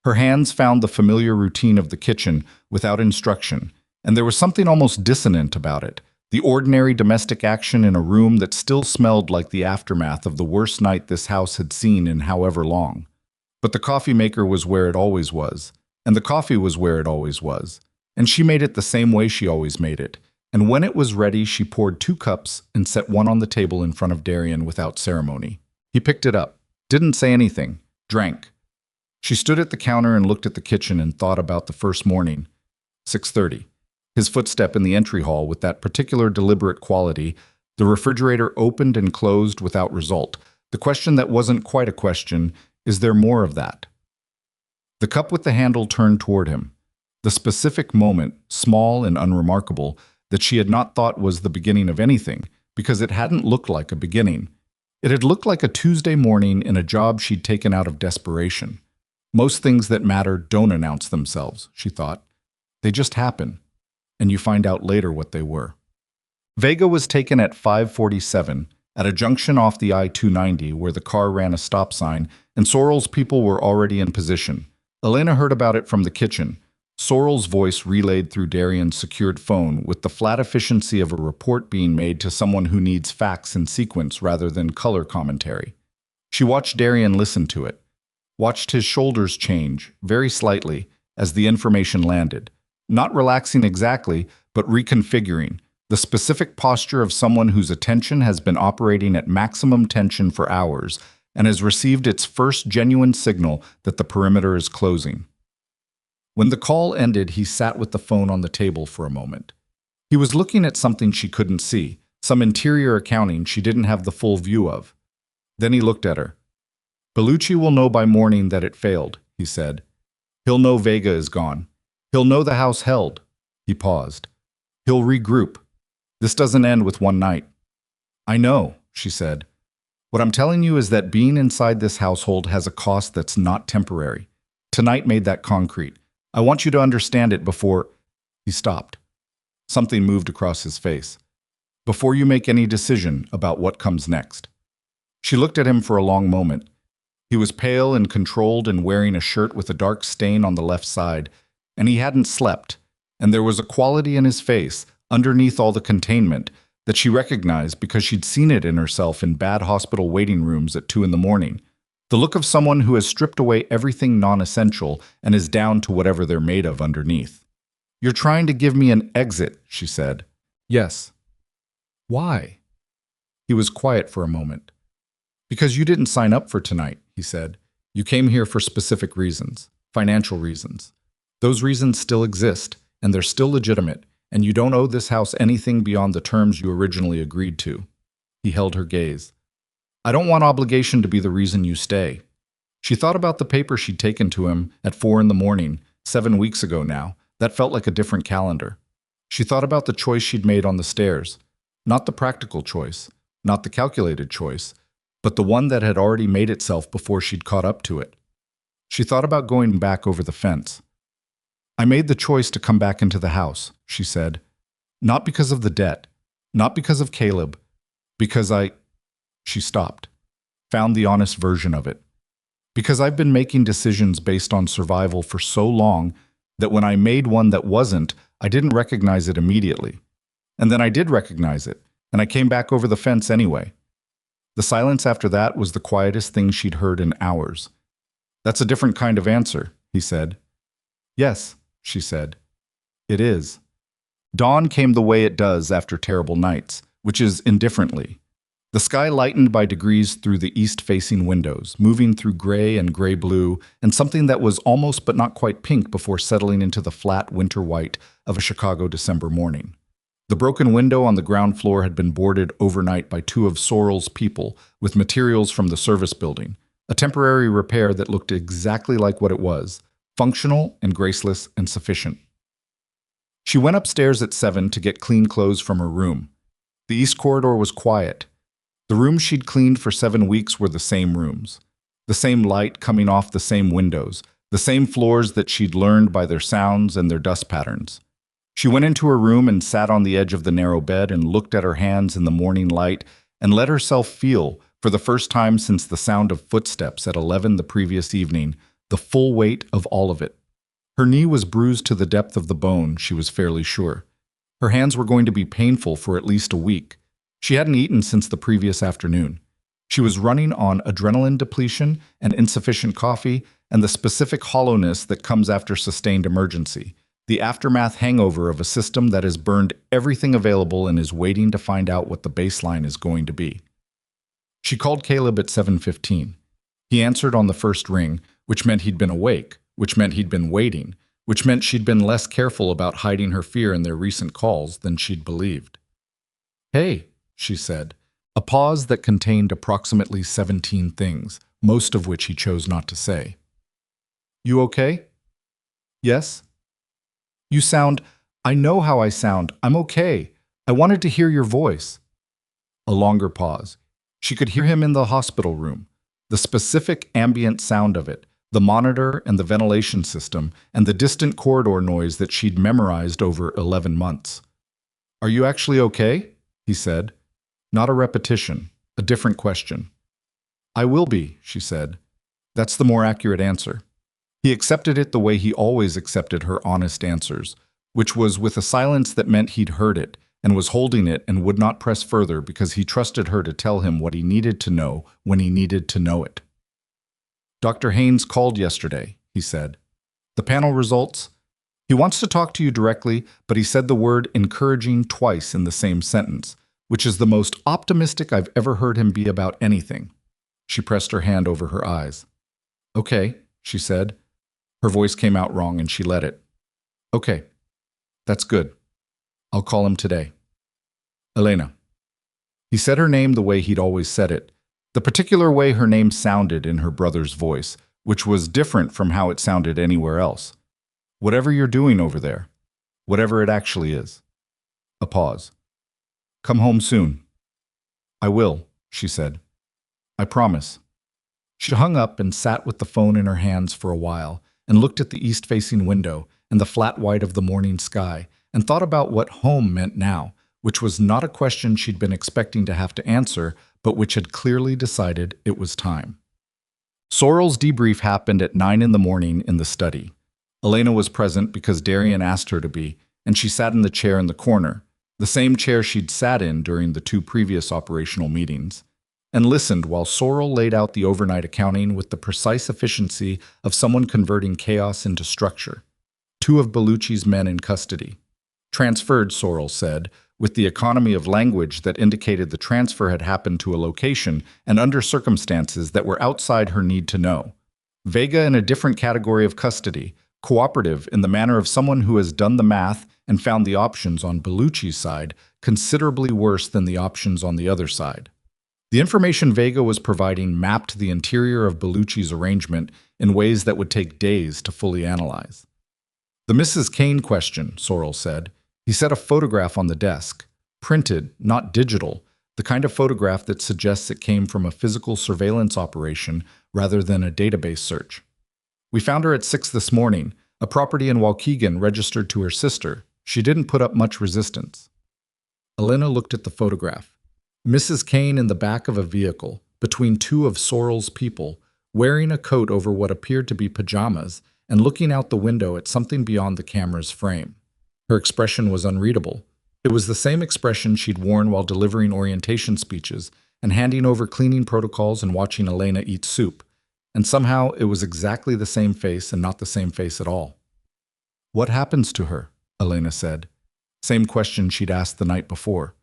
Her hands found the familiar routine of the kitchen without instruction, and there was something almost dissonant about it, the ordinary domestic action in a room that still smelled like the aftermath of the worst night this house had seen in however long. But the coffee maker was where it always was, and the coffee was where it always was, and she made it the same way she always made it. And when it was ready, she poured 2 cups and set one on the table in front of Darian without ceremony. He picked it up, didn't say anything, drank. She stood at the counter and looked at the kitchen and thought about the first morning. 6:30. His footstep in the entry hall with that particular deliberate quality, the refrigerator opened and closed without result. The question that wasn't quite a question, is there more of that? The cup with the handle turned toward him. The specific moment, small and unremarkable, that she had not thought was the beginning of anything, because it hadn't looked like a beginning. It had looked like a Tuesday morning in a job she'd taken out of desperation. Most things that matter don't announce themselves, she thought. They just happen, and you find out later what they were. Vega was taken at 5:47, at a junction off the I-290 where the car ran a stop sign, and Sorrel's people were already in position. Elena heard about it from the kitchen. Sorrel's voice relayed through Darian's secured phone with the flat efficiency of a report being made to someone who needs facts in sequence rather than color commentary. She watched Darian listen to it, watched his shoulders change, very slightly, as the information landed, not relaxing exactly, but reconfiguring, the specific posture of someone whose attention has been operating at maximum tension for hours and has received its first genuine signal that the perimeter is closing. When the call ended, he sat with the phone on the table for a moment. He was looking at something she couldn't see, some interior accounting she didn't have the full view of. Then he looked at her. Bellucci will know by morning that it failed, he said. He'll know Vega is gone. He'll know the house held. He paused. He'll regroup. This doesn't end with one night. I know, she said. What I'm telling you is that being inside this household has a cost that's not temporary. Tonight made that concrete. I want you to understand it before... He stopped. Something moved across his face. Before you make any decision about what comes next. She looked at him for a long moment. He was pale and controlled and wearing a shirt with a dark stain on the left side, and he hadn't slept, and there was a quality in his face, underneath all the containment, that she recognized because she'd seen it in herself in bad hospital waiting rooms at 2 in the morning. The look of someone who has stripped away everything non-essential and is down to whatever they're made of underneath. You're trying to give me an exit, she said. Yes. Why? He was quiet for a moment. Because you didn't sign up for tonight, he said. You came here for specific reasons, financial reasons. Those reasons still exist, and they're still legitimate, and you don't owe this house anything beyond the terms you originally agreed to. He held her gaze. I don't want obligation to be the reason you stay. She thought about the paper she'd taken to him at 4 in the morning, 7 weeks ago now. That felt like a different calendar. She thought about the choice she'd made on the stairs. Not the practical choice, not the calculated choice, but the one that had already made itself before she'd caught up to it. She thought about going back over the fence. I made the choice to come back into the house, she said. Not because of the debt, not because of Caleb, because She stopped, found the honest version of it. Because I've been making decisions based on survival for so long that when I made one that wasn't, I didn't recognize it immediately. And then I did recognize it, and I came back over the fence anyway. The silence after that was the quietest thing she'd heard in hours. That's a different kind of answer, he said. Yes, she said. It is. Dawn came the way it does after terrible nights, which is indifferently. The sky lightened by degrees through the east-facing windows, moving through gray and gray-blue, and something that was almost but not quite pink before settling into the flat winter white of a Chicago December morning. The broken window on the ground floor had been boarded overnight by 2 of Sorrel's people with materials from the service building, a temporary repair that looked exactly like what it was, functional and graceless and sufficient. She went upstairs at 7 to get clean clothes from her room. The east corridor was quiet. The rooms she'd cleaned for 7 weeks were the same rooms. The same light coming off the same windows, the same floors that she'd learned by their sounds and their dust patterns. She went into her room and sat on the edge of the narrow bed and looked at her hands in the morning light and let herself feel, for the first time since the sound of footsteps at 11 the previous evening, the full weight of all of it. Her knee was bruised to the depth of the bone, she was fairly sure. Her hands were going to be painful for at least a week. She hadn't eaten since the previous afternoon. She was running on adrenaline depletion and insufficient coffee and the specific hollowness that comes after sustained emergency, the aftermath hangover of a system that has burned everything available and is waiting to find out what the baseline is going to be. She called Caleb at 7:15. He answered on the first ring, which meant he'd been awake, which meant he'd been waiting, which meant she'd been less careful about hiding her fear in their recent calls than she'd believed. Hey, she said, a pause that contained approximately 17 things, most of which he chose not to say. You okay? Yes? You sound, I know how I sound, I'm okay. I wanted to hear your voice. A longer pause. She could hear him in the hospital room, the specific ambient sound of it, the monitor and the ventilation system, and the distant corridor noise that she'd memorized over 11 months. Are you actually okay? He said. Not a repetition, a different question. I will be, she said. That's the more accurate answer. He accepted it the way he always accepted her honest answers, which was with a silence that meant he'd heard it and was holding it and would not press further because he trusted her to tell him what he needed to know when he needed to know it. Dr. Haynes called yesterday, he said. The panel results? He wants to talk to you directly, but he said the word encouraging twice in the same sentence, which is the most optimistic I've ever heard him be about anything. She pressed her hand over her eyes. Okay, she said. Her voice came out wrong and she let it. Okay, that's good. I'll call him today. Elena. He said her name the way he'd always said it, the particular way her name sounded in her brother's voice, which was different from how it sounded anywhere else. Whatever you're doing over there, whatever it actually is. A pause. Come home soon. I will, she said. I promise. She hung up and sat with the phone in her hands for a while and looked at the east-facing window and the flat white of the morning sky and thought about what home meant now, which was not a question she'd been expecting to have to answer, but which had clearly decided it was time. Sorrel's debrief happened at 9 in the morning in the study. Elena was present because Darian asked her to be, and she sat in the chair in the corner, the same chair she'd sat in during the 2 previous operational meetings, and listened while Sorrel laid out the overnight accounting with the precise efficiency of someone converting chaos into structure. 2 of Bellucci's men in custody. Transferred, Sorrel said, with the economy of language that indicated the transfer had happened to a location and under circumstances that were outside her need to know. Vega in a different category of custody, cooperative in the manner of someone who has done the math and found the options on Bellucci's side considerably worse than the options on the other side. The information Vega was providing mapped the interior of Bellucci's arrangement in ways that would take days to fully analyze. The Mrs. Kane question, Sorrel said. He set a photograph on the desk, printed, not digital, the kind of photograph that suggests it came from a physical surveillance operation rather than a database search. We found her at 6 this morning, a property in Waukegan registered to her sister. She didn't put up much resistance. Elena looked at the photograph. Mrs. Kane in the back of a vehicle, between 2 of Sorrel's people, wearing a coat over what appeared to be pajamas and looking out the window at something beyond the camera's frame. Her expression was unreadable. It was the same expression she'd worn while delivering orientation speeches and handing over cleaning protocols and watching Elena eat soup. And somehow it was exactly the same face and not the same face at all. What happens to her? Elena said. Same question she'd asked the night before.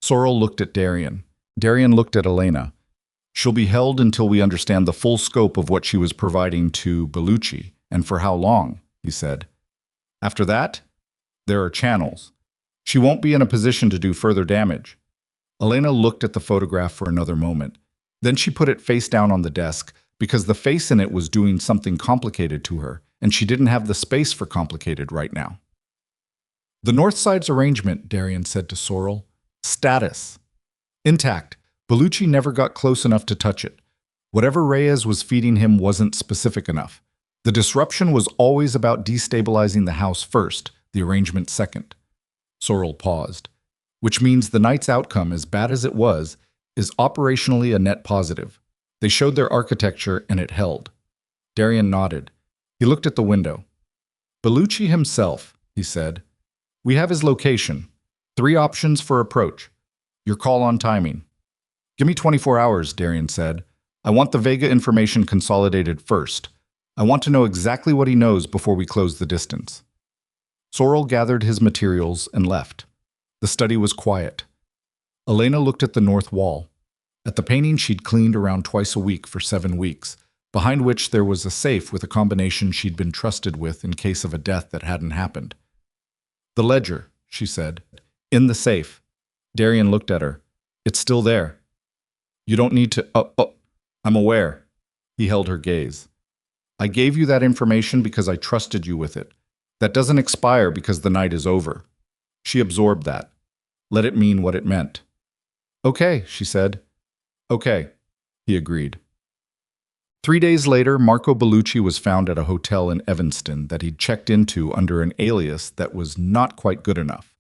Sorrel looked at Darian. Darian looked at Elena. She'll be held until we understand the full scope of what she was providing to Bellucci, and for how long, he said. After that, there are channels. She won't be in a position to do further damage. Elena looked at the photograph for another moment. Then she put it face down on the desk because the face in it was doing something complicated to her, and she didn't have the space for complicated right now. The North Side's arrangement, Darian said to Sorrel. Status. Intact. Bellucci never got close enough to touch it. Whatever Reyes was feeding him wasn't specific enough. The disruption was always about destabilizing the house first, the arrangement second. Sorrel paused. Which means the night's outcome, as bad as it was, is operationally a net positive. They showed their architecture and it held. Darian nodded. He looked at the window. Bellucci himself, he said. We have his location. 3 options for approach. Your call on timing. Give me 24 hours, Darian said. I want the Vega information consolidated first. I want to know exactly what he knows before we close the distance. Sorrel gathered his materials and left. The study was quiet. Elena looked at the north wall, at the painting she'd cleaned around twice a week for 7 weeks, behind which there was a safe with a combination she'd been trusted with in case of a death that hadn't happened. The ledger, she said. In the safe. Darian looked at her. It's still there. You don't need to... I'm aware. He held her gaze. I gave you that information because I trusted you with it. That doesn't expire because the night is over. She absorbed that. Let it mean what it meant. Okay, she said. Okay, he agreed. 3 days later, Marco Bellucci was found at a hotel in Evanston that he'd checked into under an alias that was not quite good enough.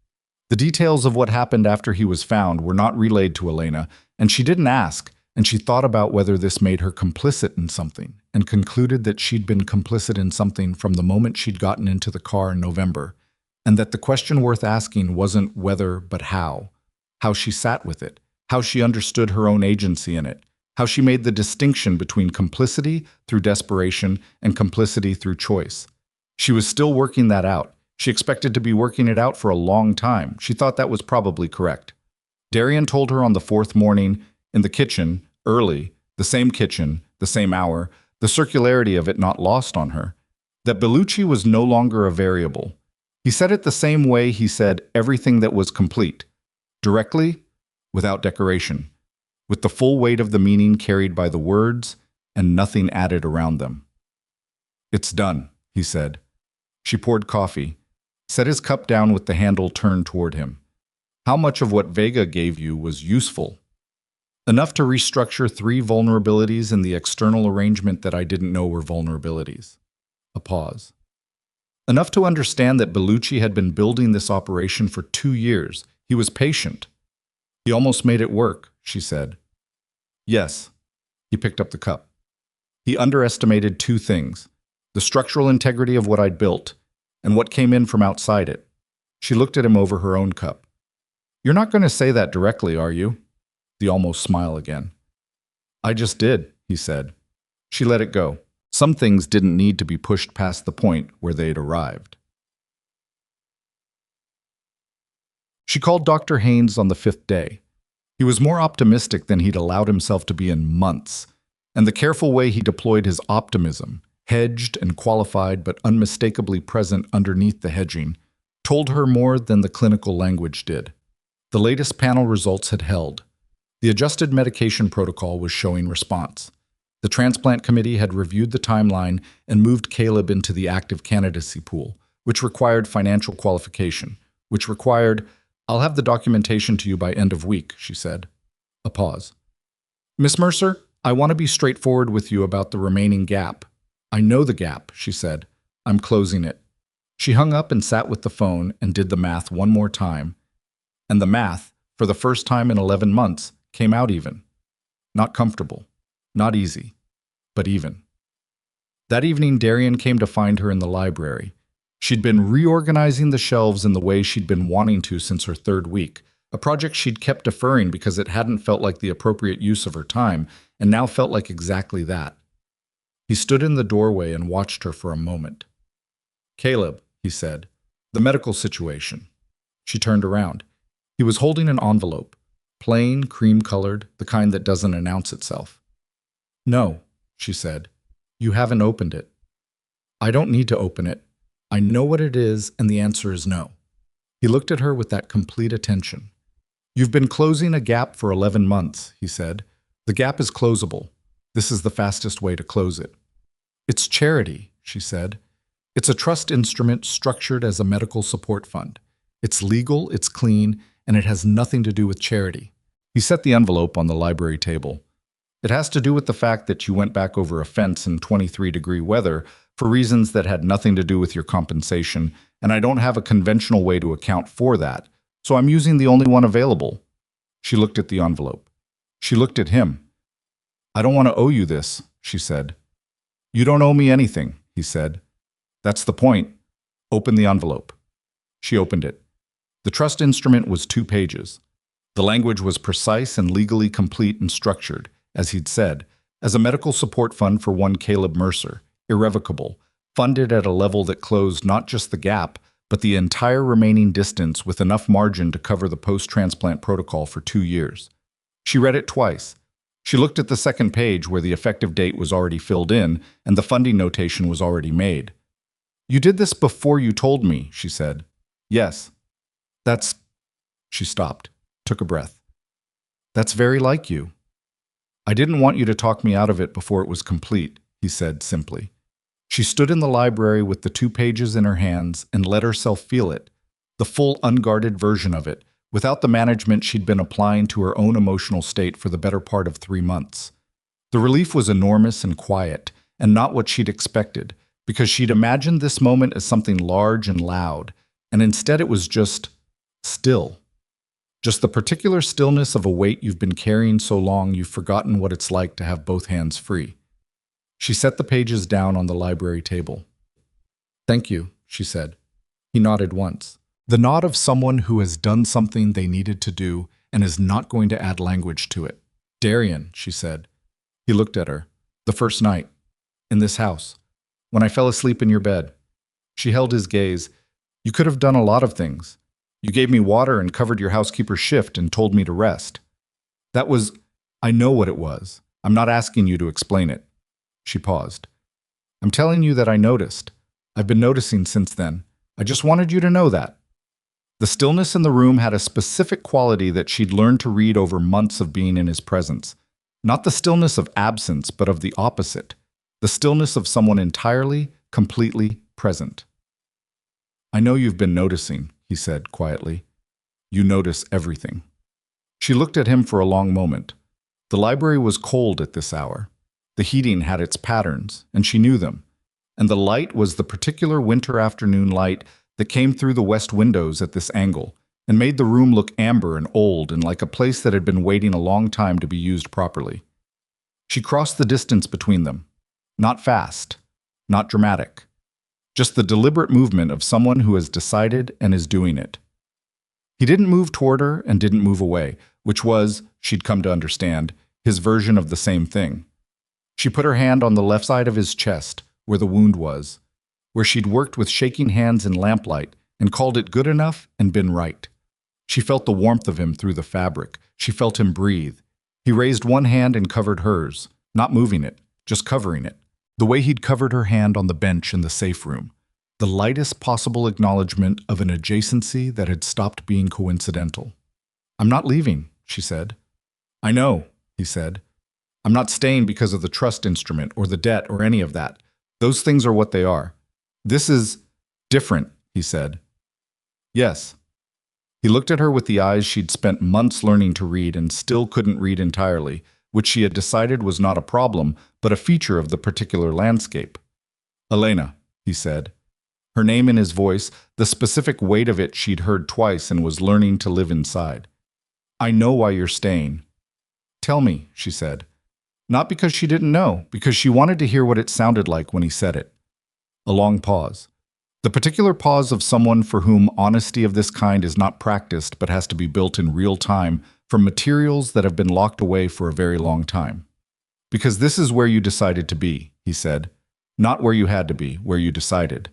The details of what happened after he was found were not relayed to Elena, and she didn't ask, and she thought about whether this made her complicit in something, and concluded that she'd been complicit in something from the moment she'd gotten into the car in November, and that the question worth asking wasn't whether but how she sat with it, how she understood her own agency in it, how she made the distinction between complicity through desperation and complicity through choice. She was still working that out. She expected to be working it out for a long time. She thought that was probably correct. Darian told her on the fourth morning, in the kitchen, early, the same hour, the circularity of it not lost on her, that Bellucci was no longer a variable. He said it the same way he said everything that was complete, directly, without decoration, with the full weight of the meaning carried by the words and nothing added around them. "It's done," he said. She poured coffee, set his cup down with the handle turned toward him. "How much of what Vega gave you was useful?" "Enough to restructure 3 vulnerabilities in the external arrangement that I didn't know were vulnerabilities." A pause. "Enough to understand that Bellucci had been building this operation for 2 years. He was patient. He almost made it work," she said. "Yes." He picked up the cup. "He underestimated 2 things, the structural integrity of what I'd built, and what came in from outside it." She looked at him over her own cup. "You're not going to say that directly, are you?" The almost smile again. "I just did," he said. She let it go. Some things didn't need to be pushed past the point where they'd arrived. She called Dr. Haynes on the 5th day. He was more optimistic than he'd allowed himself to be in months, and the careful way he deployed his optimism, hedged and qualified but unmistakably present underneath the hedging, told her more than the clinical language did. The latest panel results had held. The adjusted medication protocol was showing response. The transplant committee had reviewed the timeline and moved Caleb into the active candidacy pool, which required financial qualification, which required, "I'll have the documentation to you by end of week," she said. A pause. "Miss Mercer, I want to be straightforward with you about the remaining gap." "I know the gap," she said. "I'm closing it." She hung up and sat with the phone and did the math one more time. And the math, for the first time in 11 months, came out even. Not comfortable, not easy, but even. That evening, Darian came to find her in the library. She'd been reorganizing the shelves in the way she'd been wanting to since her 3rd week, a project she'd kept deferring because it hadn't felt like the appropriate use of her time, and now felt like exactly that. He stood in the doorway and watched her for a moment. "Caleb," he said, "the medical situation." She turned around. He was holding an envelope, plain, cream-colored, the kind that doesn't announce itself. "No," she said. "You haven't opened it." "I don't need to open it. I know what it is, and the answer is no." He looked at her with that complete attention. "You've been closing a gap for 11 months, he said. "The gap is closable. This is the fastest way to close it." "It's charity," she said. "It's a trust instrument structured as a medical support fund. It's legal, it's clean, and it has nothing to do with charity." He set the envelope on the library table. "It has to do with the fact that you went back over a fence in 23-degree weather for reasons that had nothing to do with your compensation, and I don't have a conventional way to account for that, so I'm using the only one available." She looked at the envelope. She looked at him. "I don't want to owe you this," she said. "You don't owe me anything," he said. "That's the point. Open the envelope." She opened it. The trust instrument was 2 pages. The language was precise and legally complete and structured, as he'd said, as a medical support fund for one Caleb Mercer, irrevocable, funded at a level that closed not just the gap, but the entire remaining distance with enough margin to cover the post-transplant protocol for 2 years. She read it twice. She looked at the second page where the effective date was already filled in and the funding notation was already made. "You did this before you told me," she said. "Yes." "That's..." She stopped, took a breath. "That's very like you." "I didn't want you to talk me out of it before it was complete," he said simply. She stood in the library with the 2 pages in her hands and let herself feel it, the full unguarded version of it, without the management she'd been applying to her own emotional state for the better part of 3 months. The relief was enormous and quiet, and not what she'd expected, because she'd imagined this moment as something large and loud, and instead it was just still. Just the particular stillness of a weight you've been carrying so long you've forgotten what it's like to have both hands free. She set the pages down on the library table. "Thank you," she said. He nodded once. The nod of someone who has done something they needed to do and is not going to add language to it. "Darian," she said. He looked at her. "The first night. In this house. When I fell asleep in your bed." She held his gaze. "You could have done a lot of things. You gave me water and covered your housekeeper's shift and told me to rest. That was... I know what it was. I'm not asking you to explain it." She paused. "I'm telling you that I noticed. I've been noticing since then. I just wanted you to know that." The stillness in the room had a specific quality that she'd learned to read over months of being in his presence. Not the stillness of absence, but of the opposite. The stillness of someone entirely, completely present. "I know you've been noticing," he said quietly. "You notice everything." She looked at him for a long moment. The library was cold at this hour. The heating had its patterns, and she knew them. And the light was the particular winter afternoon light that came through the west windows at this angle and made the room look amber and old and like a place that had been waiting a long time to be used properly. She crossed the distance between them. Not fast, not dramatic. Just the deliberate movement of someone who has decided and is doing it. He didn't move toward her and didn't move away, which was, she'd come to understand, his version of the same thing. She put her hand on the left side of his chest, where the wound was, where she'd worked with shaking hands in lamplight and called it good enough and been right. She felt the warmth of him through the fabric. She felt him breathe. He raised one hand and covered hers, not moving it, just covering it, the way he'd covered her hand on the bench in the safe room. The lightest possible acknowledgement of an adjacency that had stopped being coincidental. "I'm not leaving," she said. "I know," he said. "I'm not staying because of the trust instrument or the debt or any of that. Those things are what they are. This is different," he said. "Yes." He looked at her with the eyes she'd spent months learning to read and still couldn't read entirely, which she had decided was not a problem, but a feature of the particular landscape. "Elena," he said. Her name in his voice, the specific weight of it she'd heard twice and was learning to live inside. "I know why you're staying." "Tell me," she said. Not because she didn't know, because she wanted to hear what it sounded like when he said it. A long pause. The particular pause of someone for whom honesty of this kind is not practiced but has to be built in real time from materials that have been locked away for a very long time. "Because this is where you decided to be," he said. "Not where you had to be, where you decided."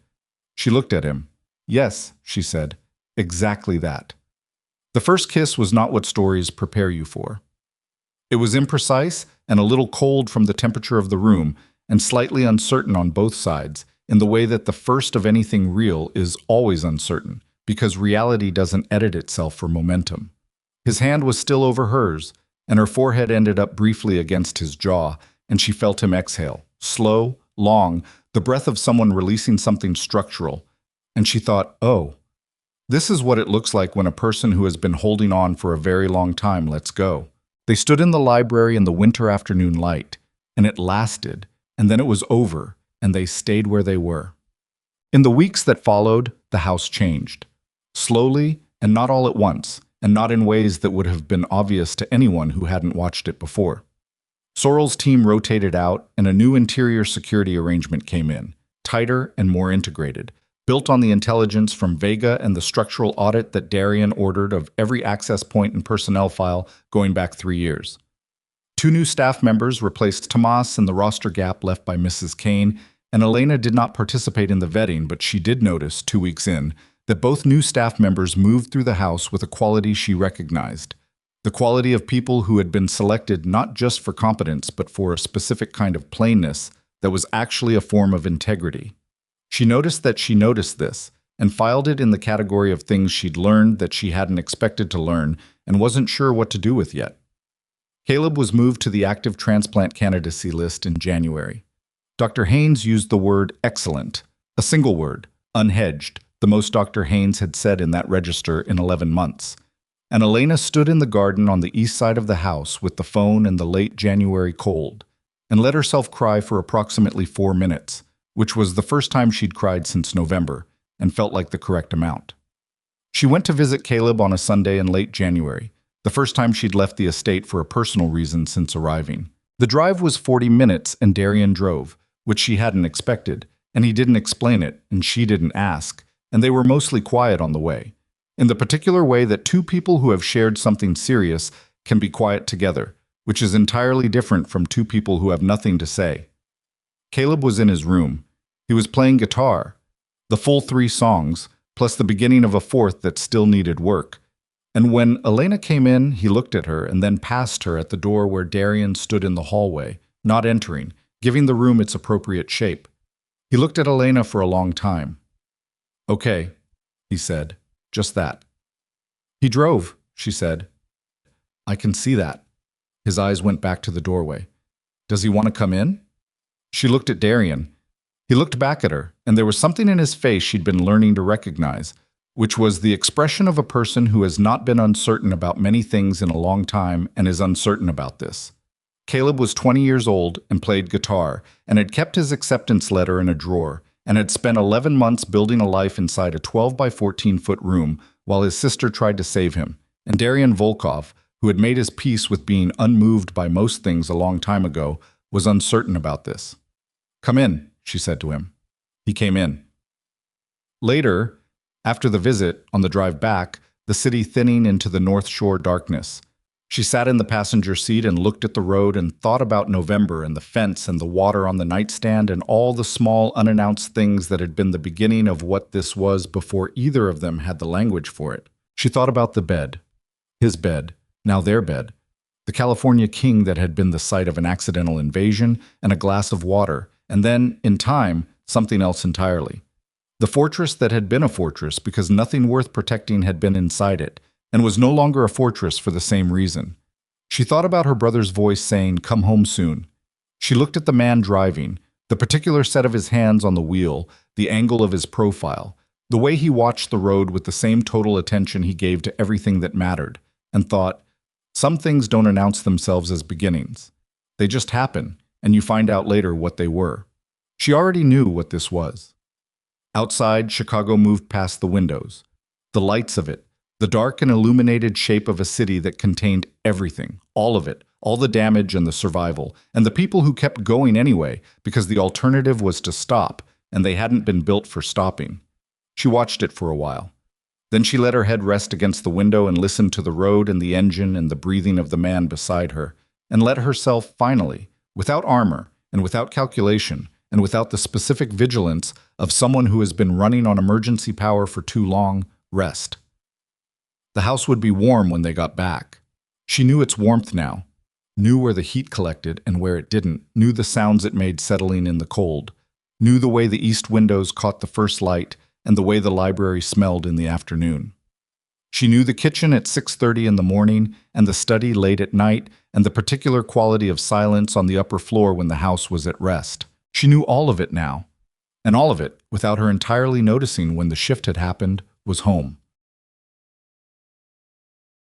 She looked at him. "Yes," she said. "Exactly that." The first kiss was not what stories prepare you for. It was imprecise and a little cold from the temperature of the room, and slightly uncertain on both sides, in the way that the first of anything real is always uncertain, because reality doesn't edit itself for momentum. His hand was still over hers, and her forehead ended up briefly against his jaw, and she felt him exhale, slow, long, the breath of someone releasing something structural, and she thought, oh, this is what it looks like when a person who has been holding on for a very long time lets go. They stood in the library in the winter afternoon light, and it lasted, and then it was over, and they stayed where they were. In the weeks that followed, the house changed. Slowly, and not all at once, and not in ways that would have been obvious to anyone who hadn't watched it before. Sorrell's team rotated out, and a new interior security arrangement came in, tighter and more integrated, built on the intelligence from Vega and the structural audit that Darian ordered of every access point and personnel file going back 3 years. 2 new staff members replaced Tomas in the roster gap left by Mrs. Kane, and Elena did not participate in the vetting, but she did notice, 2 weeks in, that both new staff members moved through the house with a quality she recognized. The quality of people who had been selected not just for competence, but for a specific kind of plainness that was actually a form of integrity. She noticed this, and filed it in the category of things she'd learned that she hadn't expected to learn and wasn't sure what to do with yet. Caleb was moved to the active transplant candidacy list in January. Dr. Haynes used the word excellent, a single word, unhedged, the most Dr. Haynes had said in that register in 11 months. And Elena stood in the garden on the east side of the house with the phone in the late January cold, and let herself cry for approximately 4 minutes, which was the first time she'd cried since November, and felt like the correct amount. She went to visit Caleb on a Sunday in late January, the first time she'd left the estate for a personal reason since arriving. The drive was 40 minutes and Darian drove, which she hadn't expected, and he didn't explain it, and she didn't ask, and they were mostly quiet on the way, in the particular way that two people who have shared something serious can be quiet together, which is entirely different from two people who have nothing to say. Caleb was in his room. He was playing guitar, the full 3 songs, plus the beginning of a 4th that still needed work. And when Elena came in, he looked at her and then passed her at the door where Darian stood in the hallway, not entering, giving the room its appropriate shape. He looked at Elena for a long time. "Okay," he said, "just that." "He drove," she said. "I can see that." His eyes went back to the doorway. "Does he want to come in?" She looked at Darian. He looked back at her, and there was something in his face she'd been learning to recognize, which was the expression of a person who has not been uncertain about many things in a long time and is uncertain about this. Caleb was 20 years old and played guitar, and had kept his acceptance letter in a drawer, and had spent 11 months building a life inside a 12 by 14-foot room while his sister tried to save him. And Darian Volkov, who had made his peace with being unmoved by most things a long time ago, was uncertain about this. "Come in," she said to him. He came in. Later, after the visit, on the drive back, the city thinning into the North Shore darkness, she sat in the passenger seat and looked at the road and thought about November and the fence and the water on the nightstand and all the small unannounced things that had been the beginning of what this was before either of them had the language for it. She thought about the bed, his bed, now their bed, the California king that had been the site of an accidental invasion and a glass of water, and then, in time, something else entirely. The fortress that had been a fortress because nothing worth protecting had been inside it, and was no longer a fortress for the same reason. She thought about her brother's voice saying, "Come home soon." She looked at the man driving, the particular set of his hands on the wheel, the angle of his profile, the way he watched the road with the same total attention he gave to everything that mattered, and thought, some things don't announce themselves as beginnings. They just happen, and you find out later what they were. She already knew what this was. Outside, Chicago moved past the windows, the lights of it, the dark and illuminated shape of a city that contained everything, all of it, all the damage and the survival, and the people who kept going anyway, because the alternative was to stop, and they hadn't been built for stopping. She watched it for a while. Then she let her head rest against the window and listened to the road and the engine and the breathing of the man beside her, and let herself finally, without armor and without calculation, and without the specific vigilance of someone who has been running on emergency power for too long, rest. The house would be warm when they got back. She knew its warmth now, knew where the heat collected and where it didn't, knew the sounds it made settling in the cold, knew the way the east windows caught the first light and the way the library smelled in the afternoon. She knew the kitchen at 6:30 in the morning and the study late at night and the particular quality of silence on the upper floor when the house was at rest. She knew all of it now, and all of it, without her entirely noticing when the shift had happened, was home.